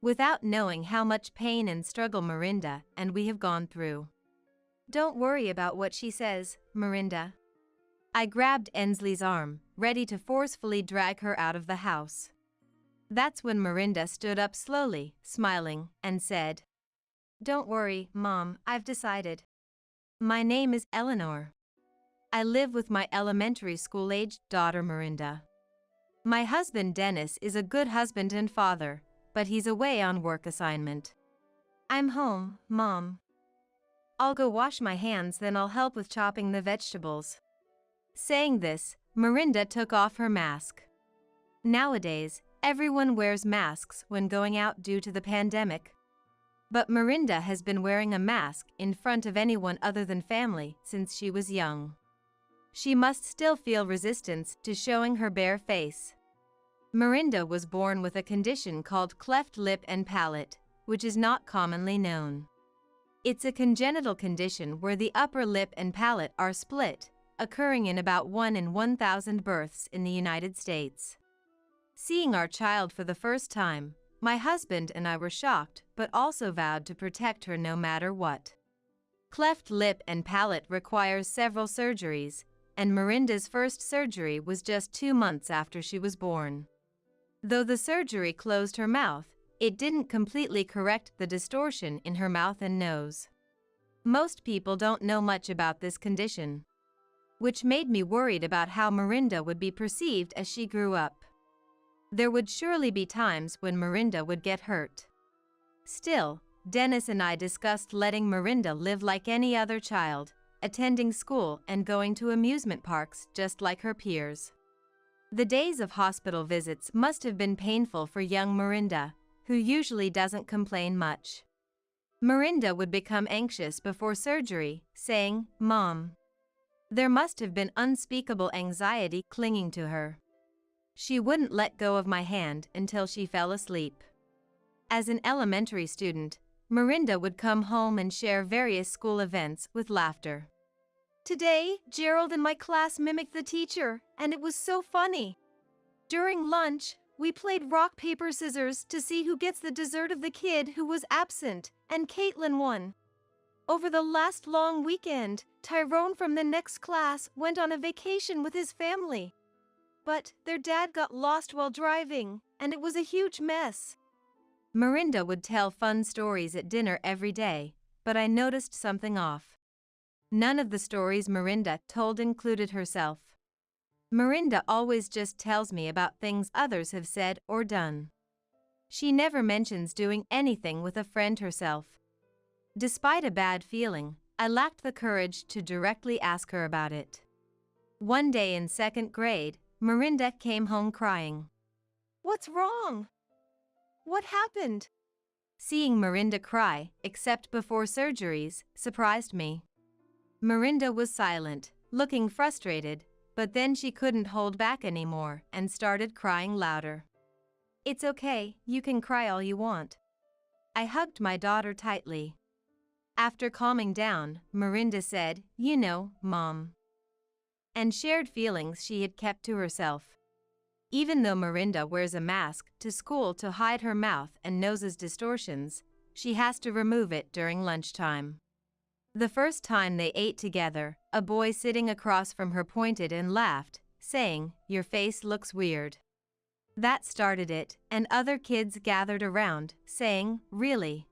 Without knowing how much pain and struggle Miranda and we have gone through. Don't worry about what she says, Miranda. I grabbed Ensley's arm, ready to forcefully drag her out of the house. That's when Miranda stood up slowly, smiling, and said, Don't worry, Mom, I've decided. My name is Eleanor. I live with my elementary school-aged daughter Miranda. My husband Dennis is a good husband and father, but he's away on work assignment. I'm home, Mom. I'll go wash my hands, then I'll help with chopping the vegetables. Saying this, Miranda took off her mask. Nowadays, everyone wears masks when going out due to the pandemic. But Miranda has been wearing a mask in front of anyone other than family since she was young. She must still feel resistance to showing her bare face. Miranda was born with a condition called cleft lip and palate, which is not commonly known. It's a congenital condition where the upper lip and palate are split, occurring in about 1 in 1,000 births in the United States. Seeing our child for the first time, My husband and I were shocked, but also vowed to protect her no matter what. Cleft lip and palate requires several surgeries, and Miranda's first surgery was just 2 months after she was born. Though the surgery closed her mouth, it didn't completely correct the distortion in her mouth and nose. Most people don't know much about this condition, which made me worried about how Miranda would be perceived as she grew up. There would surely be times when Miranda would get hurt. Still, Dennis and I discussed letting Miranda live like any other child, attending school and going to amusement parks just like her peers. The days of hospital visits must have been painful for young Miranda, who usually doesn't complain much. Miranda would become anxious before surgery, saying, "Mom." There must have been unspeakable anxiety clinging to her. She wouldn't let go of my hand until she fell asleep. As an elementary student, Miranda would come home and share various school events with laughter. Today, Gerald in my class mimicked the teacher, and it was so funny. During lunch, we played rock, paper, scissors to see who gets the dessert of the kid who was absent, and Caitlin won. Over the last long weekend, Tyrone from the next class went on a vacation with his family. But their dad got lost while driving, and it was a huge mess. Miranda would tell fun stories at dinner every day, but I noticed something off. None of the stories Miranda told included herself. Miranda always just tells me about things others have said or done. She never mentions doing anything with a friend herself. Despite a bad feeling, I lacked the courage to directly ask her about it. One day in 2nd grade, Miranda came home crying. "What's wrong? What happened?" Seeing Miranda cry, except before surgeries, surprised me. Miranda was silent, looking frustrated, but then she couldn't hold back anymore and started crying louder. "It's okay, you can cry all you want." I hugged my daughter tightly. After calming down, Miranda said, "You know, Mom," and shared feelings she had kept to herself. Even though Miranda wears a mask to school to hide her mouth and nose's distortions, she has to remove it during lunchtime. The first time they ate together, a boy sitting across from her pointed and laughed, saying, "Your face looks weird." That started it, and other kids gathered around, saying, "Really?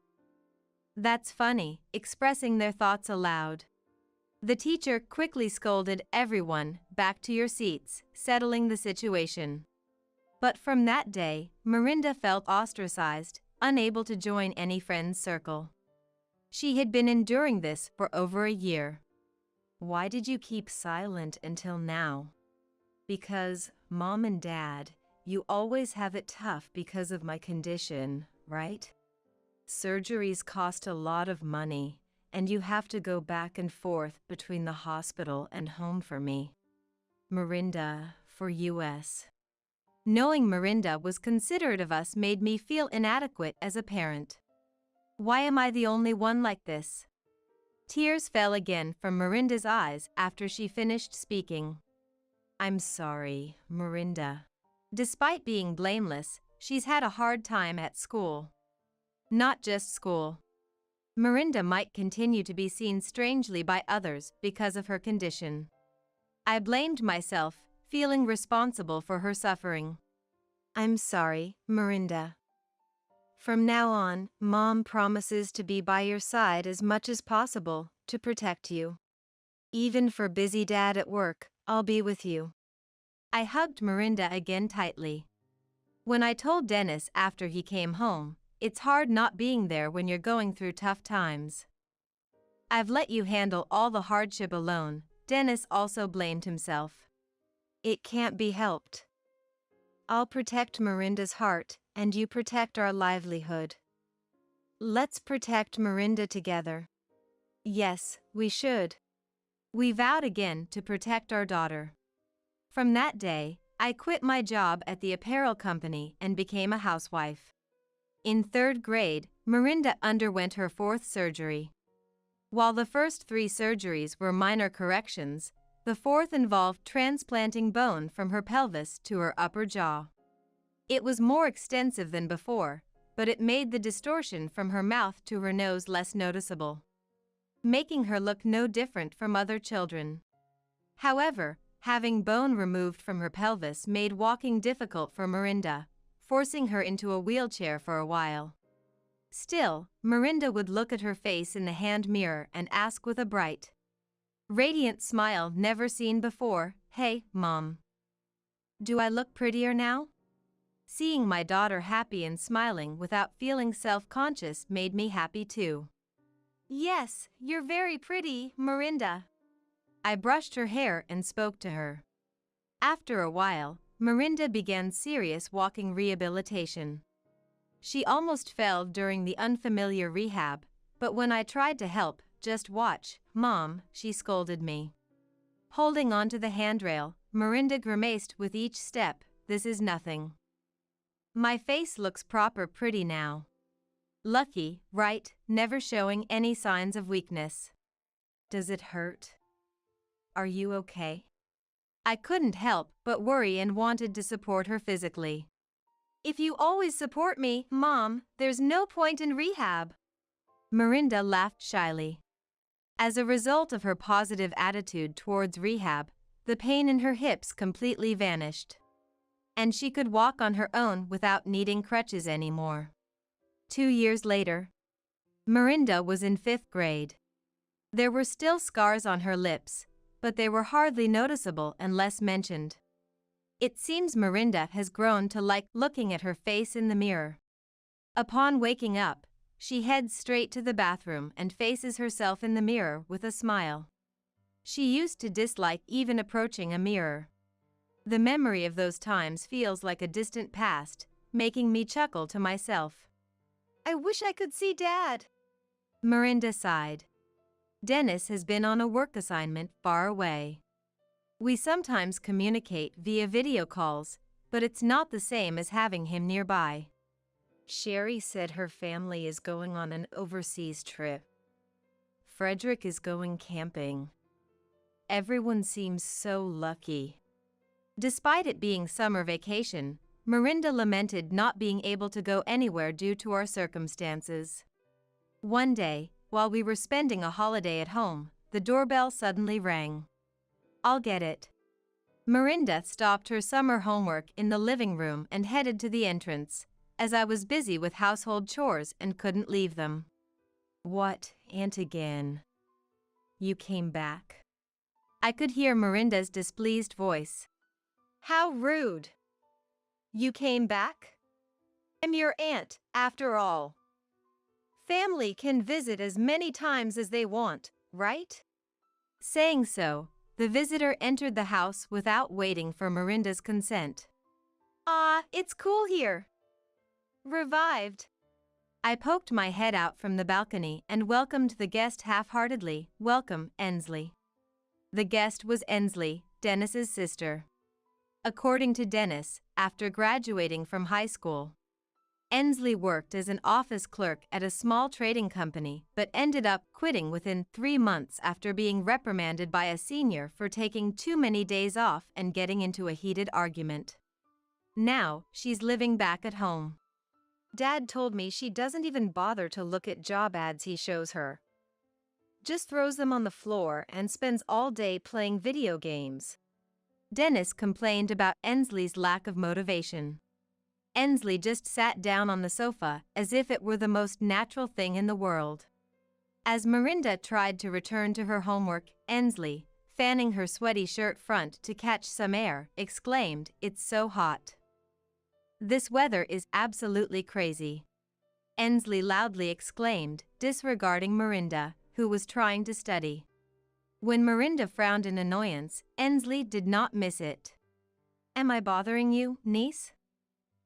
That's funny," expressing their thoughts aloud. The teacher quickly scolded everyone, "Back to your seats," settling the situation. But from that day, Miranda felt ostracized, unable to join any friend's circle. She had been enduring this for over a year. "Why did you keep silent until now?" "Because, Mom and Dad, you always have it tough because of my condition, right? Surgeries cost a lot of money, and you have to go back and forth between the hospital and home for me. Miranda, for US." Knowing Miranda was considerate of us made me feel inadequate as a parent. Why am I the only one like this? Tears fell again from Miranda's eyes after she finished speaking. "I'm sorry, Miranda. Despite being blameless, she's had a hard time at school. Not just school. Miranda might continue to be seen strangely by others because of her condition. I blamed myself, feeling responsible for her suffering." "I'm sorry, Miranda. From now on, Mom promises to be by your side as much as possible to protect you. Even for busy Dad at work, I'll be with you." I hugged Miranda again tightly. When I told Dennis after he came home, "It's hard not being there when you're going through tough times. I've let you handle all the hardship alone," Dennis also blamed himself. "It can't be helped. I'll protect Miranda's heart, and you protect our livelihood. Let's protect Miranda together." Yes, we should. We vowed again to protect our daughter. From that day, I quit my job at the apparel company and became a housewife. In 3rd grade, Miranda underwent her 4th surgery. While the first 3 surgeries were minor corrections, the 4th involved transplanting bone from her pelvis to her upper jaw. It was more extensive than before, but it made the distortion from her mouth to her nose less noticeable, making her look no different from other children. However, having bone removed from her pelvis made walking difficult for Miranda, forcing her into a wheelchair for a while. Still, Miranda would look at her face in the hand mirror and ask with a bright, radiant smile never seen before, "Hey, Mom. Do I look prettier now?" Seeing my daughter happy and smiling without feeling self-conscious made me happy too. "Yes, you're very pretty, Miranda." I brushed her hair and spoke to her. After a while, Miranda began serious walking rehabilitation. She almost fell during the unfamiliar rehab, but when I tried to help, "Just watch, Mom," she scolded me. Holding onto the handrail, Miranda grimaced with each step, "This is nothing. My face looks proper pretty now." Lucky, right, never showing any signs of weakness. "Does it hurt? Are you okay?" I couldn't help but worry and wanted to support her physically. "If you always support me, Mom, there's no point in rehab." Miranda laughed shyly. As a result of her positive attitude towards rehab, the pain in her hips completely vanished, and she could walk on her own without needing crutches anymore. 2 years later, Miranda was in 5th grade. There were still scars on her lips, but they were hardly noticeable and less mentioned. It seems Miranda has grown to like looking at her face in the mirror. Upon waking up, she heads straight to the bathroom and faces herself in the mirror with a smile. She used to dislike even approaching a mirror. The memory of those times feels like a distant past, making me chuckle to myself. "I wish I could see Dad," Miranda sighed. Dennis has been on a work assignment far away. We sometimes communicate via video calls, but it's not the same as having him nearby. Sherry said her family is going on an overseas trip. Frederick is going camping. Everyone seems so lucky. Despite it being summer vacation, Miranda lamented not being able to go anywhere due to our circumstances. One day, while we were spending a holiday at home, the doorbell suddenly rang. "I'll get it." Miranda stopped her summer homework in the living room and headed to the entrance, as I was busy with household chores and couldn't leave them. "What, Aunt again? You came back?" I could hear Miranda's displeased voice. "How rude. You came back? I'm your aunt, after all. Family can visit as many times as they want, right?" Saying so, the visitor entered the house without waiting for Miranda's consent. "Ah, it's cool here. Revived." I poked my head out from the balcony and welcomed the guest half-heartedly. "Welcome, Ensley." The guest was Ensley, Dennis's sister. According to Dennis, after graduating from high school, Ensley worked as an office clerk at a small trading company but ended up quitting within 3 months after being reprimanded by a senior for taking too many days off and getting into a heated argument. Now, she's living back at home. Dad told me she doesn't even bother to look at job ads he shows her. Just throws them on the floor and spends all day playing video games. Dennis complained about Ensley's lack of motivation. Ensley just sat down on the sofa as if it were the most natural thing in the world. As Miranda tried to return to her homework, Ensley, fanning her sweaty shirt front to catch some air, exclaimed, "It's so hot. This weather is absolutely crazy." Ensley loudly exclaimed, disregarding Miranda, who was trying to study. When Miranda frowned in annoyance, Ensley did not miss it. "Am I bothering you, niece?"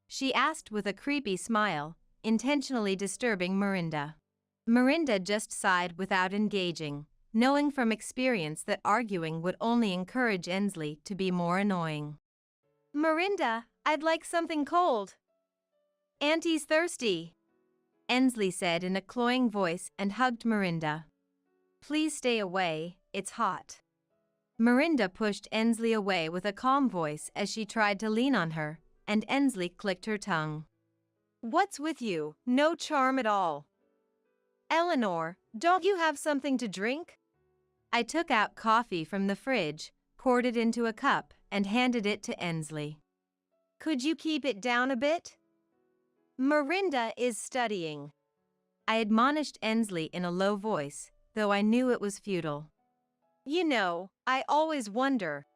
she asked with a creepy smile, intentionally disturbing Miranda. Miranda just sighed without engaging, knowing from experience that arguing would only encourage Ensley to be more annoying. "Miranda, I'd like something cold. Auntie's thirsty," Ensley said in a cloying voice and hugged Miranda. "Please stay away, it's hot." Miranda pushed Ensley away with a calm voice as she tried to lean on her, and Ensley clicked her tongue. What's with you? No charm at all. Eleanor, don't you have something to drink? I took out coffee from the fridge, poured it into a cup, and handed it to Ensley. Could you keep it down a bit? Miranda is studying. I admonished Ensley in a low voice, though I knew it was futile. You know, I always wonder.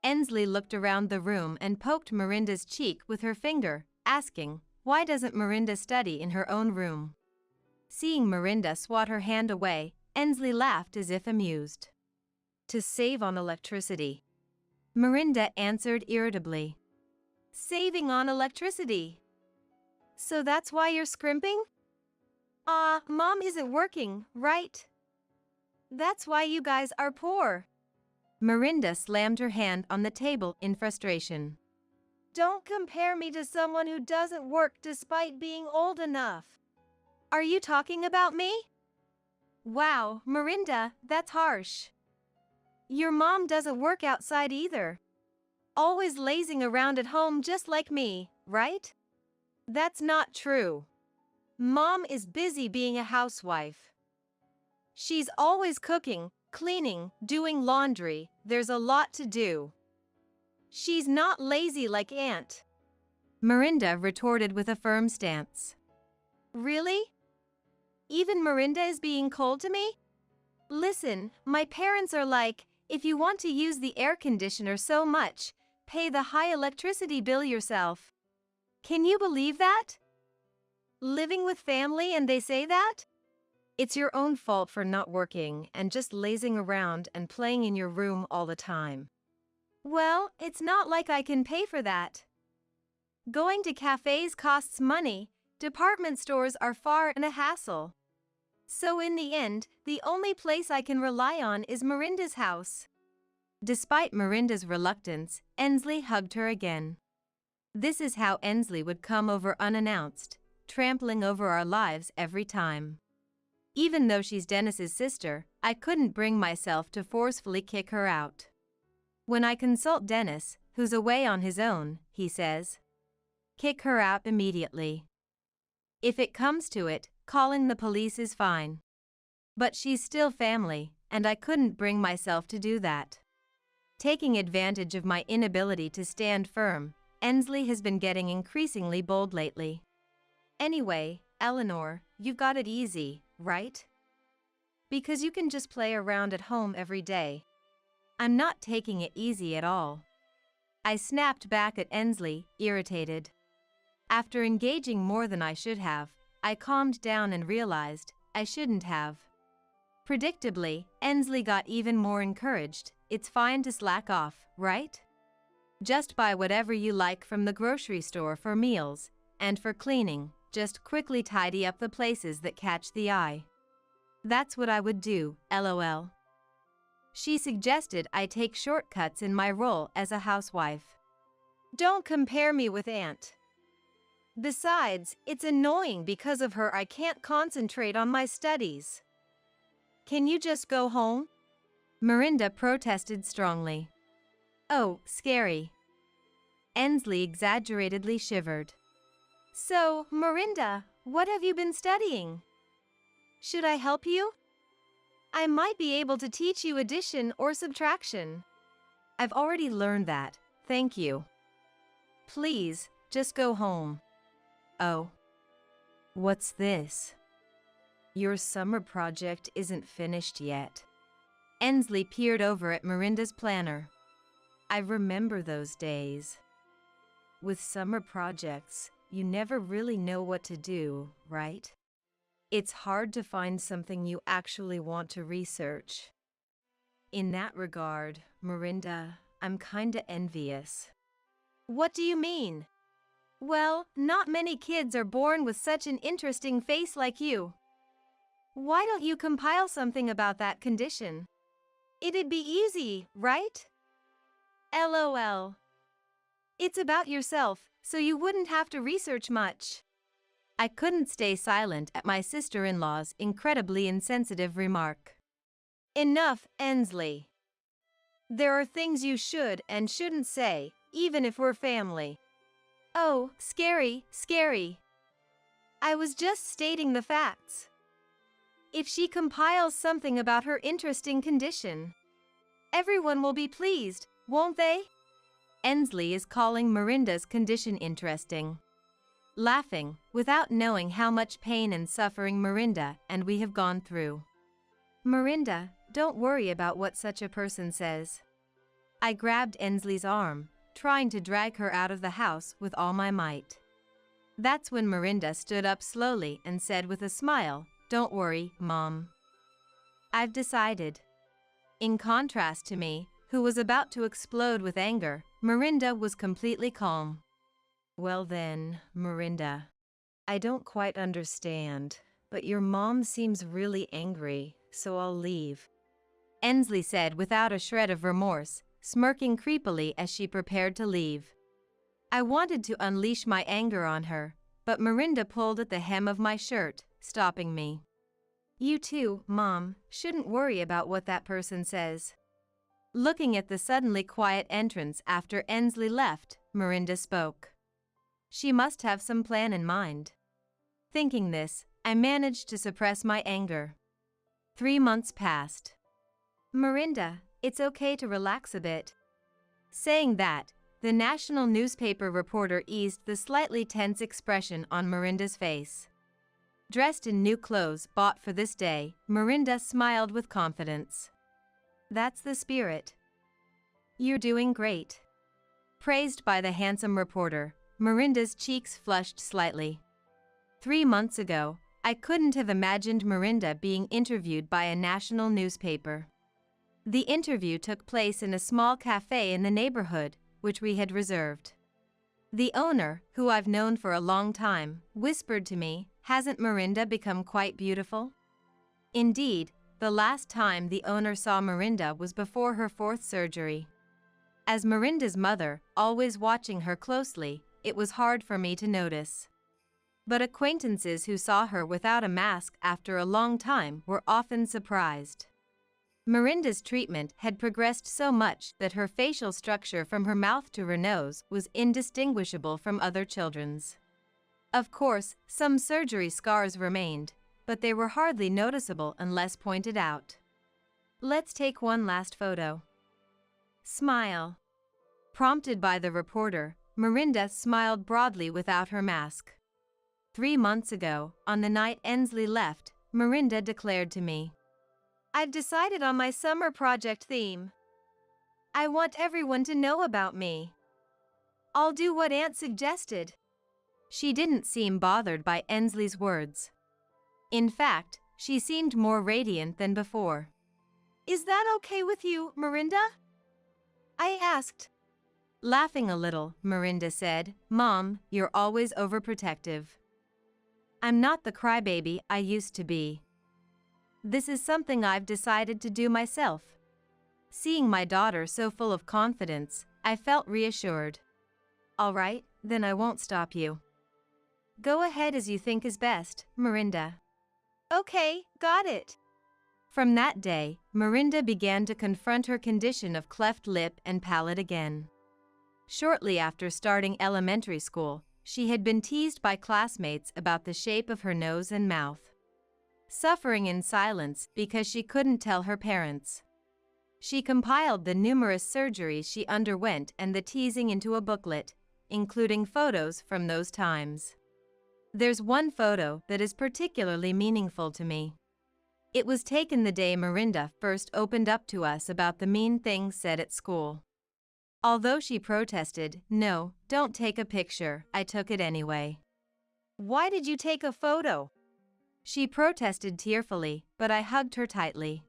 Ensley looked around the room and poked Miranda's cheek with her finger, asking, "Why doesn't Miranda study in her own room?" Seeing Miranda swat her hand away, Ensley laughed as if amused. To save on electricity. Miranda answered irritably. Saving on electricity. So that's why you're scrimping? Mom isn't working, right? That's why you guys are poor. Miranda slammed her hand on the table in frustration. Don't compare me to someone who doesn't work despite being old enough. Are you talking about me? Wow, Miranda, that's harsh. Your mom doesn't work outside either. Always lazing around at home just like me, right? That's not true. Mom is busy being a housewife. She's always cooking, cleaning, doing laundry. There's a lot to do. She's not lazy like Aunt. Miranda retorted with a firm stance. Really? Even Miranda is being cold to me? Listen, my parents are like, if you want to use the air conditioner so much, pay the high electricity bill yourself. Can you believe that? Living with family and they say that? It's your own fault for not working and just lazing around and playing in your room all the time. Well, it's not like I can pay for that. Going to cafes costs money, department stores are far and a hassle. So in the end, the only place I can rely on is Miranda's house. Despite Miranda's reluctance, Ensley hugged her again. This is how Ensley would come over unannounced, trampling over our lives every time. Even though she's Dennis's sister, I couldn't bring myself to forcefully kick her out. When I consult Dennis, who's away on his own, he says, kick her out immediately. If it comes to it, calling the police is fine. But she's still family, and I couldn't bring myself to do that. Taking advantage of my inability to stand firm, Ensley has been getting increasingly bold lately. Anyway, Eleanor, you've got it easy, right? Because you can just play around at home every day. I'm not taking it easy at all. I snapped back at Ensley, irritated. After engaging more than I should have, I calmed down and realized I shouldn't have. Predictably, Ensley got even more encouraged. It's fine to slack off, right? Just buy whatever you like from the grocery store for meals, and for cleaning, just quickly tidy up the places that catch the eye. That's what I would do, LOL. She suggested I take shortcuts in my role as a housewife. Don't compare me with Aunt. Besides, it's annoying because of her I can't concentrate on my studies. Can you just go home? Miranda protested strongly. Oh, scary. Ensley exaggeratedly shivered. So, Miranda, what have you been studying? Should I help you? I might be able to teach you addition or subtraction. I've already learned that, thank you. Please, just go home. Oh. What's this? Your summer project isn't finished yet. Ensley peered over at Miranda's planner. I remember those days. With summer projects, you never really know what to do, right? It's hard to find something you actually want to research. In that regard, Miranda, I'm kinda envious. What do you mean? Well, not many kids are born with such an interesting face like you. Why don't you compile something about that condition? It'd be easy, right? LOL. It's about yourself, so you wouldn't have to research much. I couldn't stay silent at my sister-in-law's incredibly insensitive remark. Enough, Ensley. There are things you should and shouldn't say, even if we're family. Oh, scary, scary. I was just stating the facts. If she compiles something about her interesting condition, everyone will be pleased, won't they? Ensley is calling Miranda's condition interesting. Laughing, without knowing how much pain and suffering Miranda and we have gone through. Miranda, don't worry about what such a person says. I grabbed Ensley's arm, trying to drag her out of the house with all my might. That's when Miranda stood up slowly and said with a smile, "Don't worry, Mom. I've decided." In contrast to me, who was about to explode with anger, Miranda was completely calm. Well then, Miranda, I don't quite understand, but your mom seems really angry, so I'll leave. Ensley said without a shred of remorse, smirking creepily as she prepared to leave. I wanted to unleash my anger on her, but Miranda pulled at the hem of my shirt, stopping me. You too, Mom, shouldn't worry about what that person says. Looking at the suddenly quiet entrance after Ensley left, Miranda spoke. She must have some plan in mind. Thinking this, I managed to suppress my anger. 3 months passed. Miranda, it's okay to relax a bit. Saying that, the national newspaper reporter eased the slightly tense expression on Miranda's face. Dressed in new clothes bought for this day, Miranda smiled with confidence. That's the spirit. You're doing great. Praised by the handsome reporter, Miranda's cheeks flushed slightly. 3 months ago, I couldn't have imagined Miranda being interviewed by a national newspaper. The interview took place in a small cafe in the neighborhood, which we had reserved. The owner, who I've known for a long time, whispered to me, "Hasn't Miranda become quite beautiful?" Indeed, the last time the owner saw Miranda was before her 4th surgery. As Miranda's mother, always watching her closely, it was hard for me to notice. But acquaintances who saw her without a mask after a long time were often surprised. Miranda's treatment had progressed so much that her facial structure from her mouth to her nose was indistinguishable from other children's. Of course, some surgery scars remained, but they were hardly noticeable unless pointed out. Let's take one last photo. Smile. Prompted by the reporter, Miranda smiled broadly without her mask. 3 months ago, on the night Ensley left, Miranda declared to me, "I've decided on my summer project theme. I want everyone to know about me. I'll do what Aunt suggested." She didn't seem bothered by Ensley's words. In fact, she seemed more radiant than before. "Is that okay with you, Miranda?" I asked. Laughing a little, Miranda said, "Mom, you're always overprotective. I'm not the crybaby I used to be. This is something I've decided to do myself." Seeing my daughter so full of confidence, I felt reassured. "All right, then I won't stop you. Go ahead as you think is best, Miranda." "Okay, got it." From that day, Miranda began to confront her condition of cleft lip and palate again. Shortly after starting elementary school, she had been teased by classmates about the shape of her nose and mouth. Suffering in silence because she couldn't tell her parents. She compiled the numerous surgeries she underwent and the teasing into a booklet, including photos from those times. There's one photo that is particularly meaningful to me. It was taken the day Miranda first opened up to us about the mean things said at school. Although she protested, "No, don't take a picture," I took it anyway. "Why did you take a photo?" She protested tearfully, but I hugged her tightly.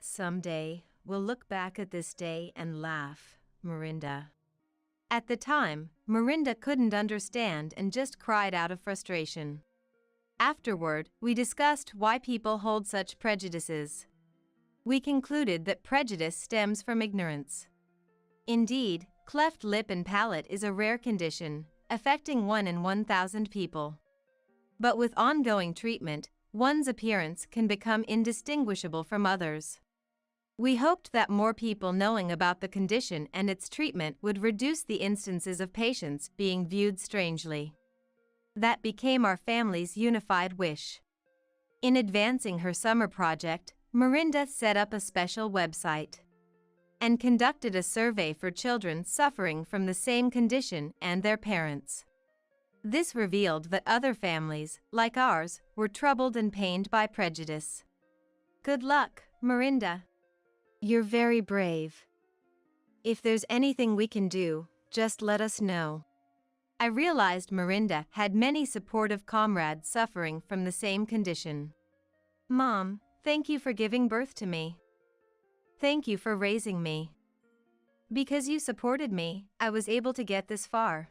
"Someday, we'll look back at this day and laugh, Miranda." At the time, Miranda couldn't understand and just cried out of frustration. Afterward, we discussed why people hold such prejudices. We concluded that prejudice stems from ignorance. Indeed, cleft lip and palate is a rare condition, affecting 1 in 1,000 people. But with ongoing treatment, one's appearance can become indistinguishable from others. We hoped that more people knowing about the condition and its treatment would reduce the instances of patients being viewed strangely. That became our family's unified wish. In advancing her summer project, Mirinda set up a special website and conducted a survey for children suffering from the same condition and their parents. This revealed that other families, like ours, were troubled and pained by prejudice. Good luck, Mirinda. You're very brave. If there's anything we can do, just let us know. I realized Mirinda had many supportive comrades suffering from the same condition. Mom, thank you for giving birth to me. Thank you for raising me. Because you supported me, I was able to get this far.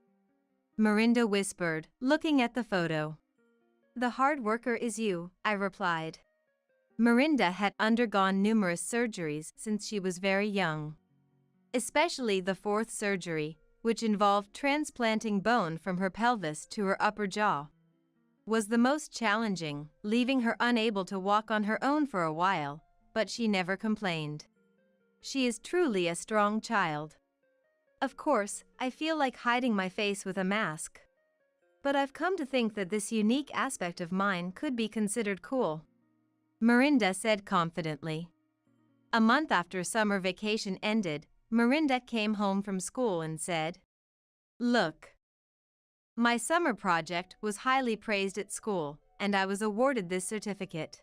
Mirinda whispered, looking at the photo. The hard worker is you, I replied. Mirinda had undergone numerous surgeries since she was very young. Especially the fourth surgery, which involved transplanting bone from her pelvis to her upper jaw, was the most challenging, leaving her unable to walk on her own for a while, but she never complained. She is truly a strong child. Of course, I feel like hiding my face with a mask. But I've come to think that this unique aspect of mine could be considered cool. Mirinda said confidently. A month after summer vacation ended, Mirinda came home from school and said, "Look. My summer project was highly praised at school, and I was awarded this certificate."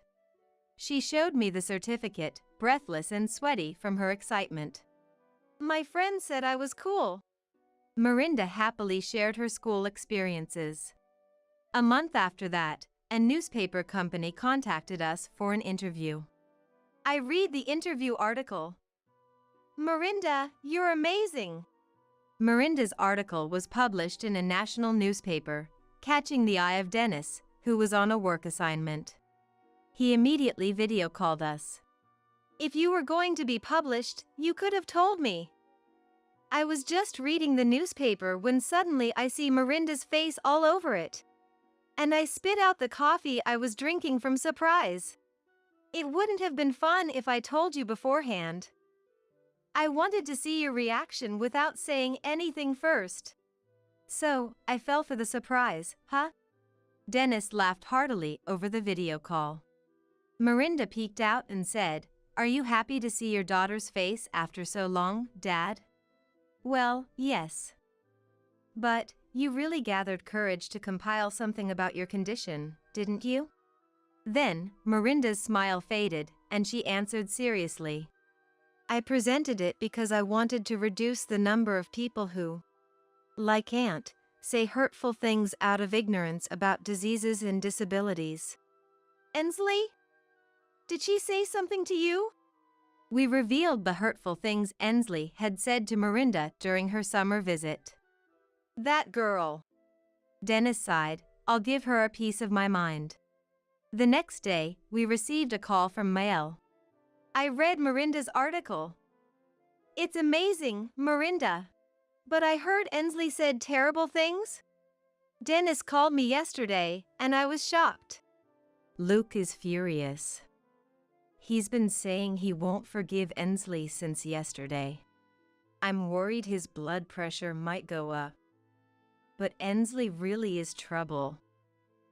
She showed me the certificate, breathless and sweaty from her excitement. My friend said I was cool. Mirinda happily shared her school experiences. A month after that, a newspaper company contacted us for an interview. I read the interview article. Mirinda, you're amazing. Mirinda's article was published in a national newspaper, catching the eye of Dennis, who was on a work assignment. He immediately video called us. If you were going to be published, you could have told me. I was just reading the newspaper when suddenly I see Mirinda's face all over it. And I spit out the coffee I was drinking from surprise. It wouldn't have been fun if I told you beforehand. I wanted to see your reaction without saying anything first. So, I fell for the surprise, huh? Dennis laughed heartily over the video call. Mirinda peeked out and said, "Are you happy to see your daughter's face after so long, Dad?" "Well, yes. But, you really gathered courage to compile something about your condition, didn't you?" Then, Mirinda's smile faded, and she answered seriously. I presented it because I wanted to reduce the number of people who, like Aunt, say hurtful things out of ignorance about diseases and disabilities. Ensley? Did she say something to you? We revealed the hurtful things Ensley had said to Mirinda during her summer visit. That girl. Dennis sighed. I'll give her a piece of my mind. The next day, we received a call from Mael. I read Mirinda's article. It's amazing, Mirinda. But I heard Ensley said terrible things. Dennis called me yesterday, and I was shocked. Luke is furious. He's been saying he won't forgive Ensley since yesterday. I'm worried his blood pressure might go up. But Ensley really is trouble,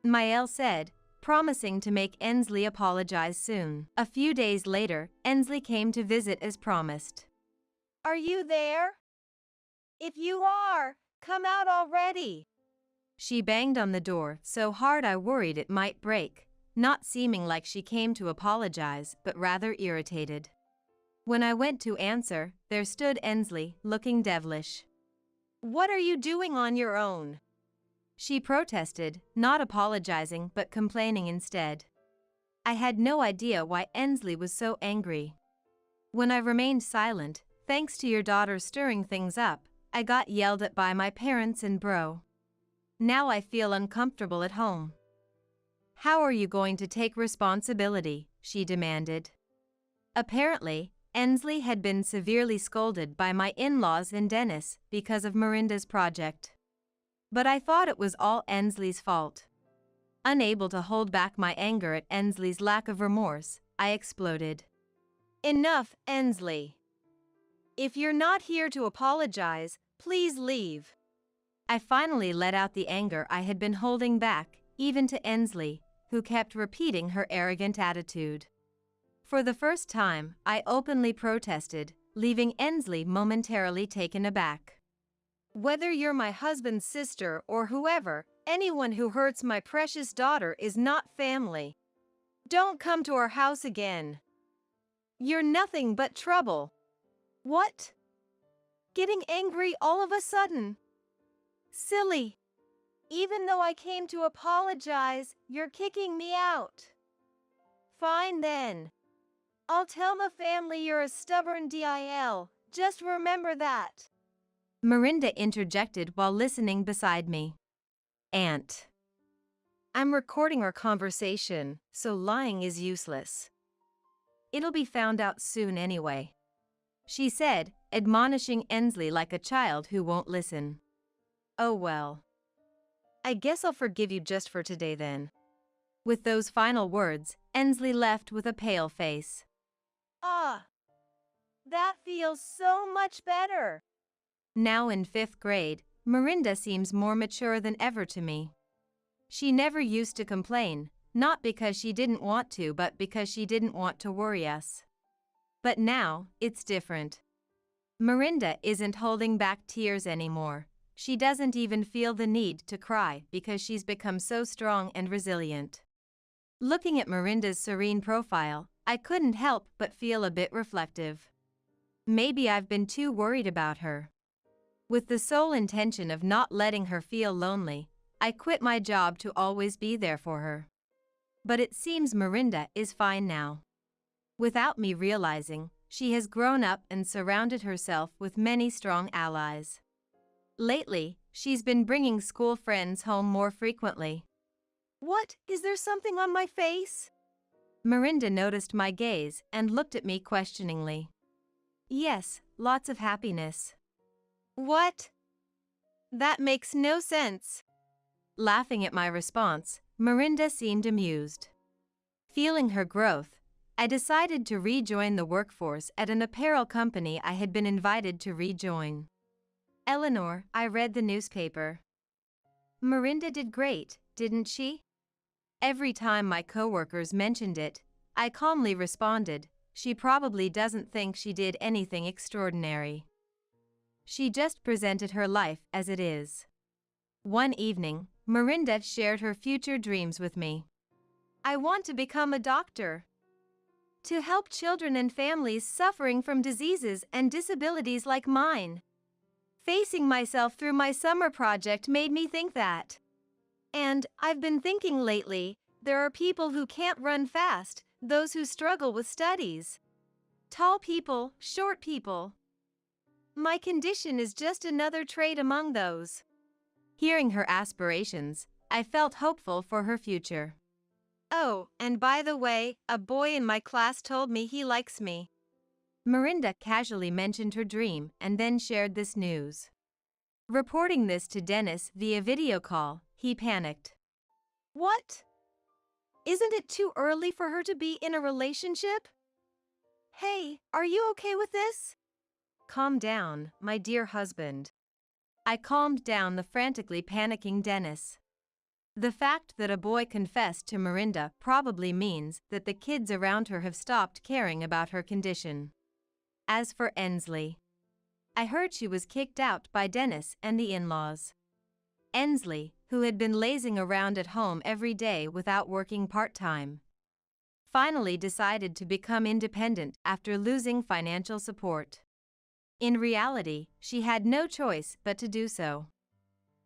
Mael said, promising to make Ensley apologize soon. A few days later, Ensley came to visit as promised. Are you there? If you are, come out already. She banged on the door so hard I worried it might break, not seeming like she came to apologize but rather irritated. When I went to answer, there stood Ensley, looking devilish. What are you doing on your own? She protested, not apologizing but complaining instead. I had no idea why Ensley was so angry. When I remained silent, thanks to your daughter stirring things up, I got yelled at by my parents and bro. Now I feel uncomfortable at home. How are you going to take responsibility? She demanded. Apparently, Ensley had been severely scolded by my in-laws and Dennis because of Mirinda's project. But I thought it was all Ensley's fault. Unable to hold back my anger at Ensley's lack of remorse, I exploded. Enough, Ensley. If you're not here to apologize, please leave. I finally let out the anger I had been holding back, even to Ensley, who kept repeating her arrogant attitude. For the first time, I openly protested, leaving Ensley momentarily taken aback. Whether you're my husband's sister or whoever, anyone who hurts my precious daughter is not family. Don't come to our house again. You're nothing but trouble. What? Getting angry all of a sudden? Silly. Even though I came to apologize, you're kicking me out. Fine then. I'll tell the family you're a stubborn DIL. Just remember that. Miranda interjected while listening beside me. Aunt. I'm recording our conversation, so lying is useless. It'll be found out soon anyway, she said, admonishing Ensley like a child who won't listen. Oh well. I guess I'll forgive you just for today then. With those final words, Ensley left with a pale face. Ah, that feels so much better. Now in 5th grade, Miranda seems more mature than ever to me. She never used to complain, not because she didn't want to but because she didn't want to worry us. But now, it's different. Miranda isn't holding back tears anymore. She doesn't even feel the need to cry because she's become so strong and resilient. Looking at Miranda's serene profile, I couldn't help but feel a bit reflective. Maybe I've been too worried about her. With the sole intention of not letting her feel lonely, I quit my job to always be there for her. But it seems Miranda is fine now. Without me realizing, she has grown up and surrounded herself with many strong allies. Lately, she's been bringing school friends home more frequently. What? Is there something on my face? Miranda noticed my gaze and looked at me questioningly. Yes, lots of happiness. What? That makes no sense. Laughing at my response, Miranda seemed amused. Feeling her growth, I decided to rejoin the workforce at an apparel company I had been invited to rejoin. Eleanor, I read the newspaper. Miranda did great, didn't she? Every time my coworkers mentioned it, I calmly responded, she probably doesn't think she did anything extraordinary. She just presented her life as it is. One evening, Miranda shared her future dreams with me. I want to become a doctor. To help children and families suffering from diseases and disabilities like mine. Facing myself through my summer project made me think that. And I've been thinking lately, there are people who can't run fast, those who struggle with studies. Tall people, short people. My condition is just another trait among those. Hearing her aspirations, I felt hopeful for her future. Oh, and by the way, a boy in my class told me he likes me. Miranda casually mentioned her dream and then shared this news. Reporting this to Dennis via video call, he panicked. What? Isn't it too early for her to be in a relationship? Hey, are you okay with this? Calm down, my dear husband. I calmed down the frantically panicking Dennis. The fact that a boy confessed to Miranda probably means that the kids around her have stopped caring about her condition. As for Ensley, I heard she was kicked out by Dennis and the in-laws. Ensley, who had been lazing around at home every day without working part-time, finally decided to become independent after losing financial support. In reality, she had no choice but to do so.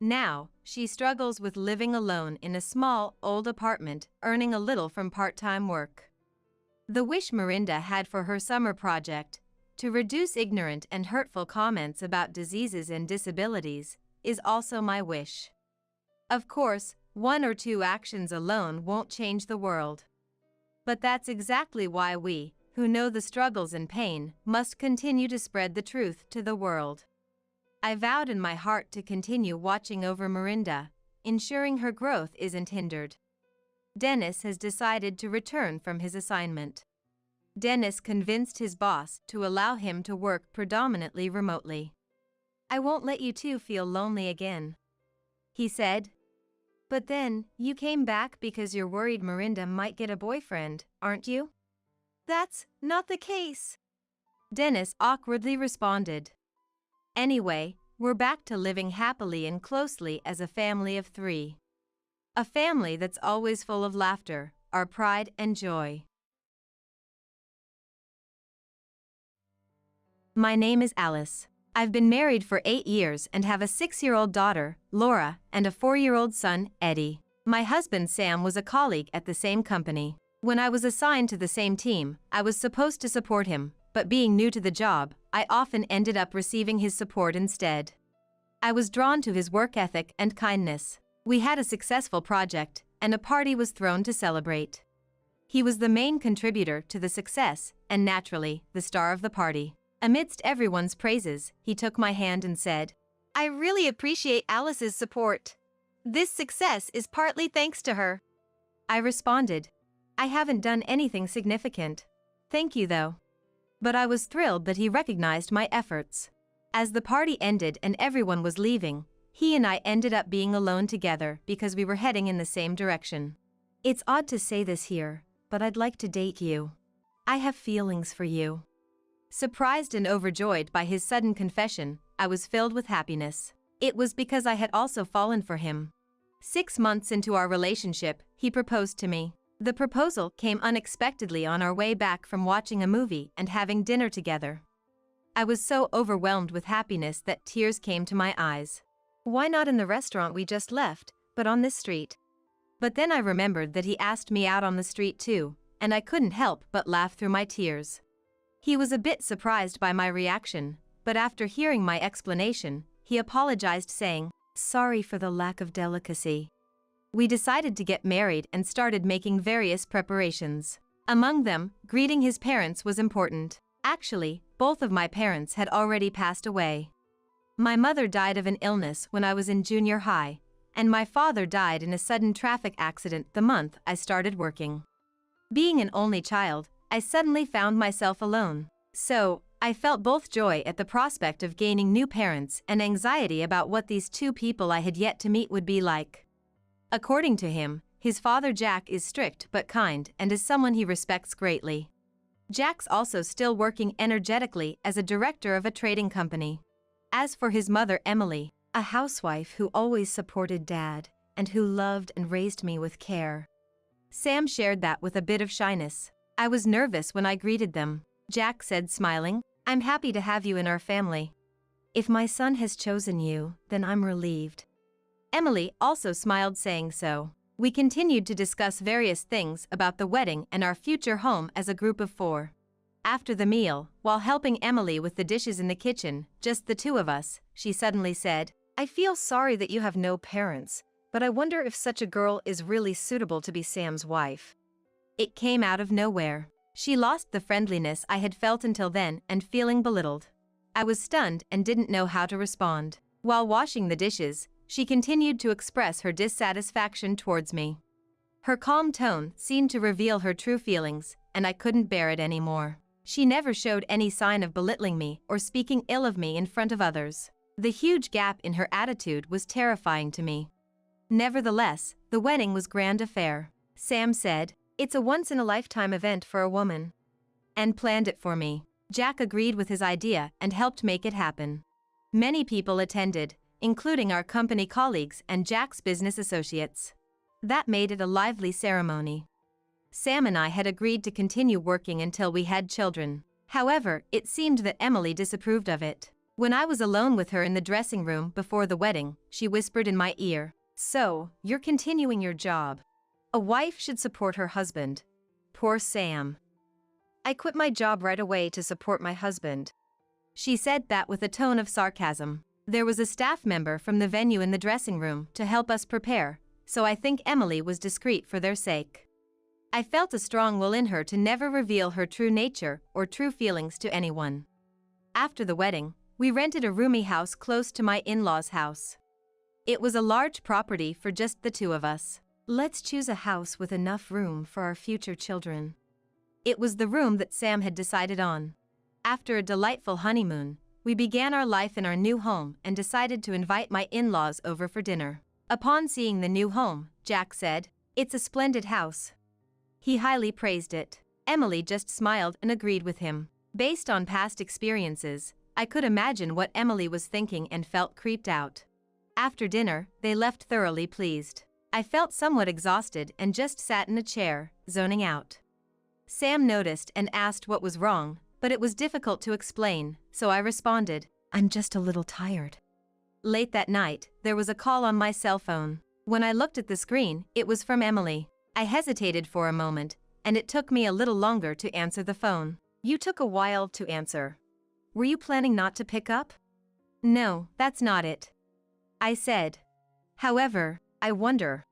Now, she struggles with living alone in a small, old apartment, earning a little from part-time work. The wish Miranda had for her summer project, to reduce ignorant and hurtful comments about diseases and disabilities, is also my wish. Of course, 1 or 2 actions alone won't change the world. But that's exactly why we, who know the struggles and pain, must continue to spread the truth to the world. I vowed in my heart to continue watching over Miranda, ensuring her growth isn't hindered. Dennis has decided to return from his assignment. Dennis convinced his boss to allow him to work predominantly remotely. I won't let you two feel lonely again. he said. But then, you came back because you're worried Miranda might get a boyfriend, aren't you? That's not the case, Dennis awkwardly responded. Anyway, we're back to living happily and closely as a family of 3. A family that's always full of laughter, our pride and joy. My name is Alice. I've been married for 8 years and have a 6-year-old daughter, Laura, and a 4-year-old son, Eddie. My husband Sam was a colleague at the same company. When I was assigned to the same team, I was supposed to support him, but being new to the job, I often ended up receiving his support instead. I was drawn to his work ethic and kindness. We had a successful project, and a party was thrown to celebrate. He was the main contributor to the success, and naturally, the star of the party. Amidst everyone's praises, he took my hand and said, "I really appreciate Alice's support. This success is partly thanks to her." I responded, "I haven't done anything significant. Thank you though." But I was thrilled that he recognized my efforts. As the party ended and everyone was leaving, he and I ended up being alone together because we were heading in the same direction. It's odd to say this here, but I'd like to date you. I have feelings for you. Surprised and overjoyed by his sudden confession, I was filled with happiness. It was because I had also fallen for him. 6 months into our relationship, he proposed to me. The proposal came unexpectedly on our way back from watching a movie and having dinner together. I was so overwhelmed with happiness that tears came to my eyes. Why not in the restaurant we just left, but on this street? But then I remembered that he asked me out on the street too, and I couldn't help but laugh through my tears. He was a bit surprised by my reaction, but after hearing my explanation, he apologized saying, "Sorry for the lack of delicacy." We decided to get married and started making various preparations. Among them, greeting his parents was important. Actually, both of my parents had already passed away. My mother died of an illness when I was in junior high, and my father died in a sudden traffic accident the month I started working. Being an only child, I suddenly found myself alone. So, I felt both joy at the prospect of gaining new parents and anxiety about what these 2 people I had yet to meet would be like. According to him, his father Jack is strict but kind and is someone he respects greatly. Jack's also still working energetically as a director of a trading company. As for his mother Emily, a housewife who always supported Dad and who loved and raised me with care. Sam shared that with a bit of shyness. I was nervous when I greeted them. Jack said smiling, "I'm happy to have you in our family. If my son has chosen you, then I'm relieved." Emily also smiled saying so. We continued to discuss various things about the wedding and our future home as a group of 4. After the meal, while helping Emily with the dishes in the kitchen, just the 2 of us, she suddenly said, "I feel sorry that you have no parents, but I wonder if such a girl is really suitable to be Sam's wife." It came out of nowhere. She lost the friendliness I had felt until then and feeling belittled. I was stunned and didn't know how to respond. While washing the dishes, she continued to express her dissatisfaction towards me. Her calm tone seemed to reveal her true feelings, and I couldn't bear it anymore. She never showed any sign of belittling me or speaking ill of me in front of others. The huge gap in her attitude was terrifying to me. Nevertheless, the wedding was grand affair. Sam said, "It's a once-in-a-lifetime event for a woman," and planned it for me. Jack agreed with his idea and helped make it happen. Many people attended, including our company colleagues and Jack's business associates. That made it a lively ceremony. Sam and I had agreed to continue working until we had children. However, it seemed that Emily disapproved of it. When I was alone with her in the dressing room before the wedding, she whispered in my ear, "So, you're continuing your job. A wife should support her husband." Poor Sam. "I quit my job right away to support my husband." She said that with a tone of sarcasm. There was a staff member from the venue in the dressing room to help us prepare, so I think Emily was discreet for their sake. I felt a strong will in her to never reveal her true nature or true feelings to anyone. After the wedding, we rented a roomy house close to my in-laws' house. It was a large property for just the 2 of us. "Let's choose a house with enough room for our future children." It was the room that Sam had decided on. After a delightful honeymoon, we began our life in our new home and decided to invite my in-laws over for dinner. Upon seeing the new home, Jack said, "It's a splendid house." He highly praised it. Emily just smiled and agreed with him. Based on past experiences, I could imagine what Emily was thinking and felt creeped out. After dinner, they left thoroughly pleased. I felt somewhat exhausted and just sat in a chair, zoning out. Sam noticed and asked what was wrong, but it was difficult to explain, so I responded, "I'm just a little tired." Late that night, there was a call on my cell phone. When I looked at the screen, it was from Emily. I hesitated for a moment, and it took me a little longer to answer the phone. You took a while to answer. Were you planning not to pick up? No, that's not it, I said. However, I wonder.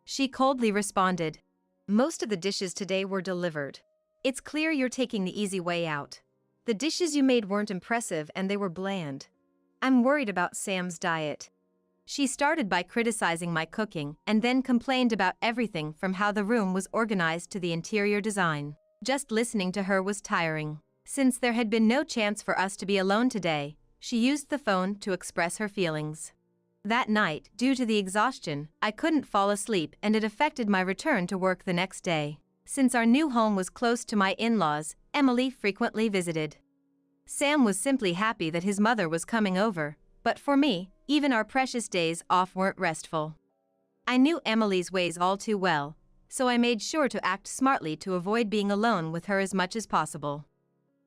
She coldly responded, Most of the dishes today were delivered. It's clear you're taking the easy way out. The dishes you made weren't impressive and they were bland. I'm worried about Sam's diet. She started by criticizing my cooking and then complained about everything from how the room was organized to the interior design. Just listening to her was tiring. Since there had been no chance for us to be alone today, she used the phone to express her feelings. That night, due to the exhaustion, I couldn't fall asleep and it affected my return to work the next day. Since our new home was close to my in-laws, Emily frequently visited. Sam was simply happy that his mother was coming over, but for me, even our precious days off weren't restful. I knew Emily's ways all too well, so I made sure to act smartly to avoid being alone with her as much as possible.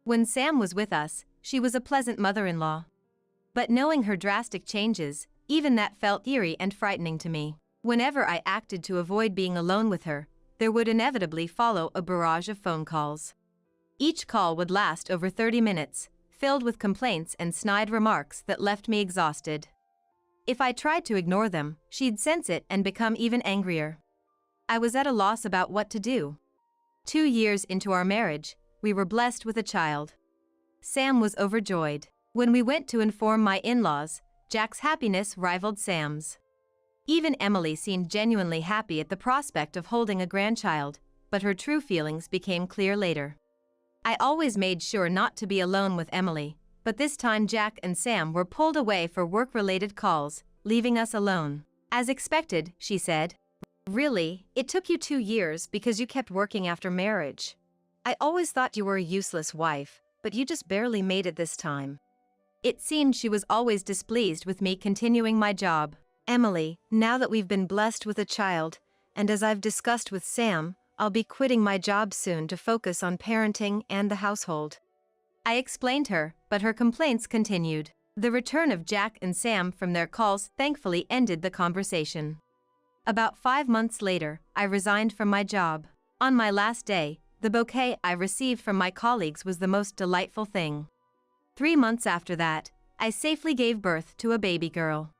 When Sam was with us, she was a pleasant mother-in-law. But knowing her drastic changes, even that felt eerie and frightening to me. Whenever I acted to avoid being alone with her, there would inevitably follow a barrage of phone calls. Each call would last over 30 minutes, filled with complaints and snide remarks that left me exhausted. If I tried to ignore them, she'd sense it and become even angrier. I was at a loss about what to do. 2 years into our marriage, we were blessed with a child. Sam was overjoyed. When we went to inform my in-laws, Jack's happiness rivaled Sam's. Even Emily seemed genuinely happy at the prospect of holding a grandchild, but her true feelings became clear later. I always made sure not to be alone with Emily, but this time Jack and Sam were pulled away for work-related calls, leaving us alone. As expected, she said. Really, it took you 2 years because you kept working after marriage. I always thought you were a useless wife, but you just barely made it this time. It seemed she was always displeased with me continuing my job. Emily, now that we've been blessed with a child, and as I've discussed with Sam, I'll be quitting my job soon to focus on parenting and the household. I explained her, but her complaints continued. The return of Jack and Sam from their calls thankfully ended the conversation. About 5 months later, I resigned from my job. On my last day, the bouquet I received from my colleagues was the most delightful thing. 3 months after that, I safely gave birth to a baby girl.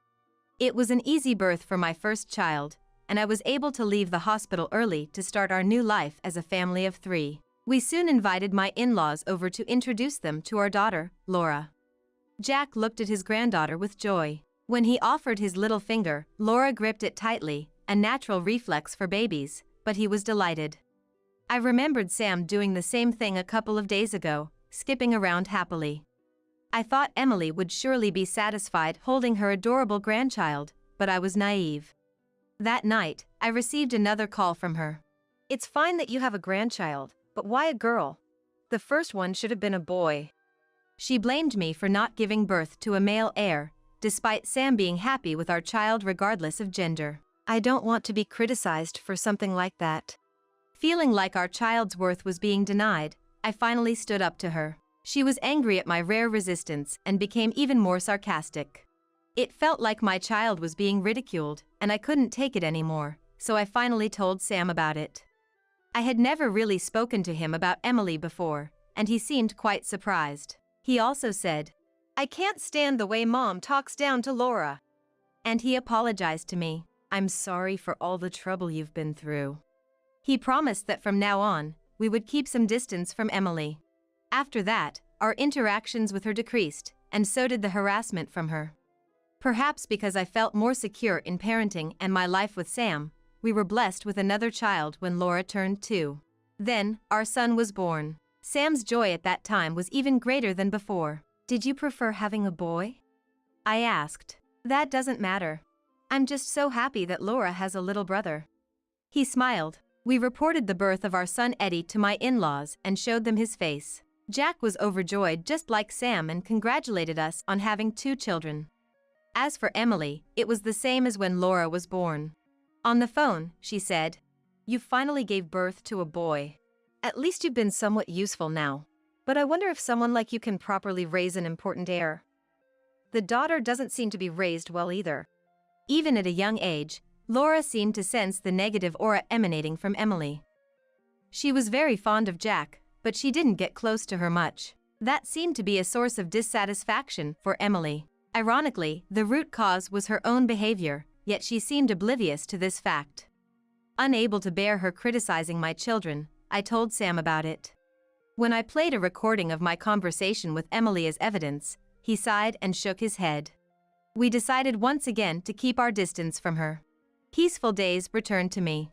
It was an easy birth for my first child, and I was able to leave the hospital early to start our new life as a family of 3. We soon invited my in-laws over to introduce them to our daughter, Laura. Jack looked at his granddaughter with joy. When he offered his little finger, Laura gripped it tightly, a natural reflex for babies, but he was delighted. I remembered Sam doing the same thing a couple of days ago, skipping around happily. I thought Emily would surely be satisfied holding her adorable grandchild, but I was naive. That night, I received another call from her. It's fine that you have a grandchild, but why a girl? The first one should have been a boy. She blamed me for not giving birth to a male heir, despite Sam being happy with our child regardless of gender. I don't want to be criticized for something like that. Feeling like our child's worth was being denied, I finally stood up to her. She was angry at my rare resistance and became even more sarcastic. It felt like my child was being ridiculed, and I couldn't take it anymore, so I finally told Sam about it. I had never really spoken to him about Emily before, and he seemed quite surprised. He also said, "I can't stand the way Mom talks down to Laura." And he apologized to me. "I'm sorry for all the trouble you've been through." He promised that from now on, we would keep some distance from Emily. After that, our interactions with her decreased, and so did the harassment from her. Perhaps because I felt more secure in parenting and my life with Sam, we were blessed with another child when Laura turned 2. Then, our son was born. Sam's joy at that time was even greater than before. "Did you prefer having a boy?" I asked. "That doesn't matter. I'm just so happy that Laura has a little brother." He smiled. We reported the birth of our son Eddie to my in-laws and showed them his face. Jack was overjoyed just like Sam and congratulated us on having 2 children. As for Emily, it was the same as when Laura was born. On the phone, she said, "You finally gave birth to a boy. At least you've been somewhat useful now. But I wonder if someone like you can properly raise an important heir." The daughter doesn't seem to be raised well either. Even at a young age, Laura seemed to sense the negative aura emanating from Emily. She was very fond of Jack, but she didn't get close to her much. That seemed to be a source of dissatisfaction for Emily. Ironically, the root cause was her own behavior, yet she seemed oblivious to this fact. Unable to bear her criticizing my children, I told Sam about it. When I played a recording of my conversation with Emily as evidence, he sighed and shook his head. We decided once again to keep our distance from her. Peaceful days returned to me.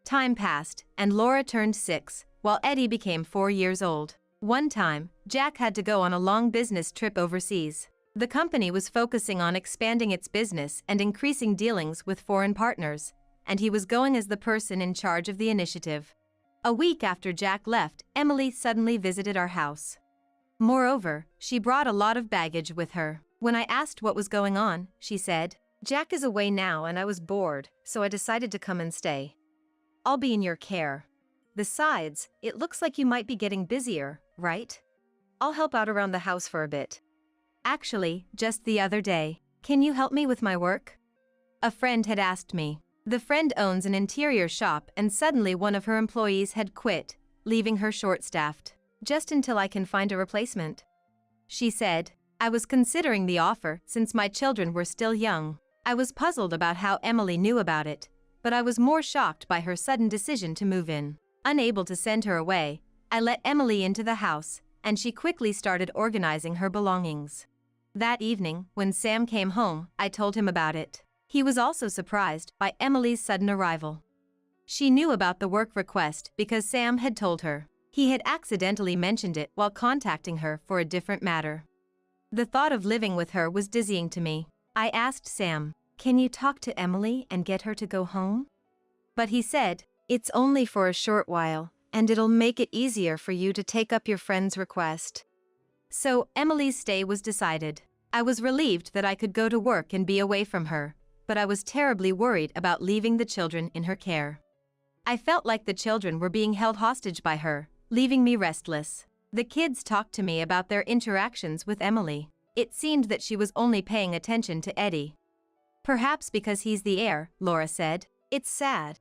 Time passed, and Laura turned 6, while Eddie became 4 years old. One time, Jack had to go on a long business trip overseas. The company was focusing on expanding its business and increasing dealings with foreign partners, and he was going as the person in charge of the initiative. A week after Jack left, Emily suddenly visited our house. Moreover, she brought a lot of baggage with her. When I asked what was going on, she said, "Jack is away now and I was bored, so I decided to come and stay. I'll be in your care. Besides, it looks like you might be getting busier, right? I'll help out around the house for a bit." Actually, just the other day, "Can you help me with my work?" A friend had asked me. The friend owns an interior shop and suddenly one of her employees had quit, leaving her short-staffed. "Just until I can find a replacement," she said. I was considering the offer since my children were still young. I was puzzled about how Emily knew about it, but I was more shocked by her sudden decision to move in. Unable to send her away, I let Emily into the house, and she quickly started organizing her belongings. That evening, when Sam came home, I told him about it. He was also surprised by Emily's sudden arrival. She knew about the work request because Sam had told her. He had accidentally mentioned it while contacting her for a different matter. The thought of living with her was dizzying to me. I asked Sam, "Can you talk to Emily and get her to go home?" But he said, "It's only for a short while, and it'll make it easier for you to take up your friend's request." So, Emily's stay was decided. I was relieved that I could go to work and be away from her, but I was terribly worried about leaving the children in her care. I felt like the children were being held hostage by her, leaving me restless. The kids talked to me about their interactions with Emily. It seemed that she was only paying attention to Eddie. "Perhaps because he's the heir," Laura said. "It's sad."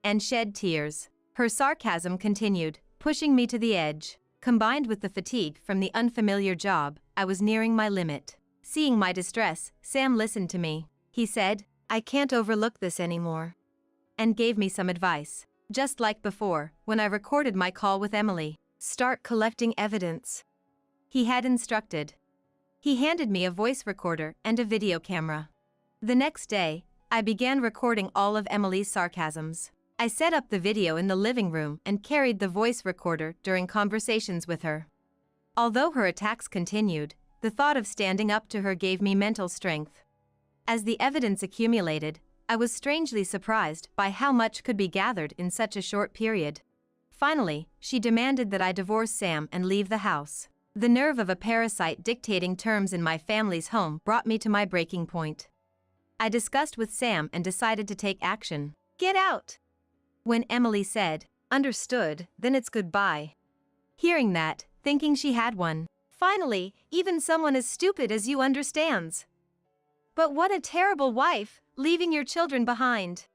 And shed tears. Her sarcasm continued, pushing me to the edge. Combined with the fatigue from the unfamiliar job, I was nearing my limit. Seeing my distress, Sam listened to me. He said, "I can't overlook this anymore," and gave me some advice. Just like before, when I recorded my call with Emily, "Start collecting evidence," he had instructed. He handed me a voice recorder and a video camera. The next day, I began recording all of Emily's sarcasms. I set up the video in the living room and carried the voice recorder during conversations with her. Although her attacks continued, the thought of standing up to her gave me mental strength. As the evidence accumulated, I was strangely surprised by how much could be gathered in such a short period. Finally, she demanded that I divorce Sam and leave the house. The nerve of a parasite dictating terms in my family's home brought me to my breaking point. I discussed with Sam and decided to take action. "Get out!" When Emily said, "Understood, then it's goodbye." Hearing that, thinking she had one. Finally, even someone as stupid as you understands. "But what a terrible wife, leaving your children behind."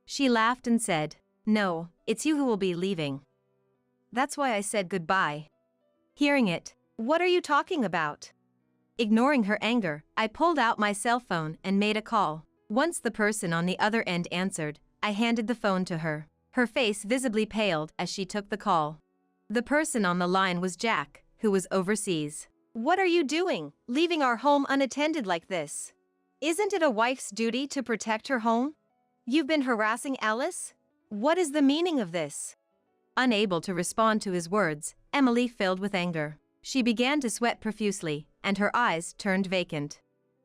She laughed and said, "No, it's you who will be leaving. That's why I said goodbye." Hearing it, "What are you talking about?" Ignoring her anger, I pulled out my cell phone and made a call. Once the person on the other end answered, I handed the phone to her. Her face visibly paled as she took the call. The person on the line was Jack, who was overseas. "What are you doing, leaving our home unattended like this? Isn't it a wife's duty to protect her home? You've been harassing Alice? What is the meaning of this?" Unable to respond to his words, Emily filled with anger. She began to sweat profusely, and her eyes turned vacant.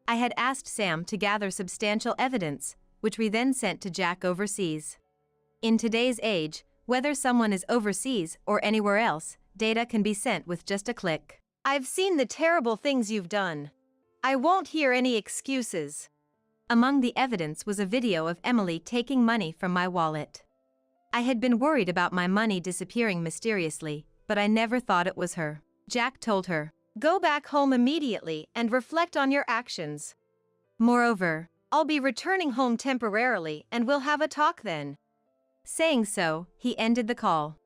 I had asked Sam to gather substantial evidence, which we then sent to Jack overseas. In today's age, whether someone is overseas or anywhere else, data can be sent with just a click. I've seen the terrible things you've done. I won't hear any excuses. Among the evidence was a video of Emily taking money from my wallet. I had been worried about my money disappearing mysteriously, but I never thought it was her. Jack told her, "Go back home immediately and reflect on your actions. "Moreover, I'll be returning home temporarily and we'll have a talk then." Saying so, he ended the call.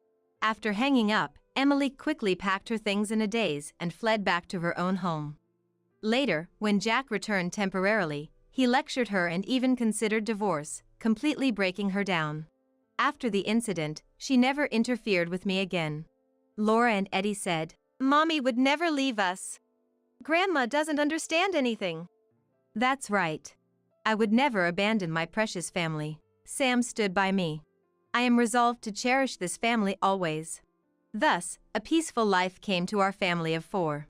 After hanging up, Emily quickly packed her things in a daze and fled back to her own home. Later, when Jack returned temporarily, he lectured her and even considered divorce, completely breaking her down. After the incident, she never interfered with me again. Laura and Eddie said, "Mommy would never leave us. Grandma doesn't understand anything." "That's right. I would never abandon my precious family. Sam stood by me. I am resolved to cherish this family always." Thus, a peaceful life came to our family of 4.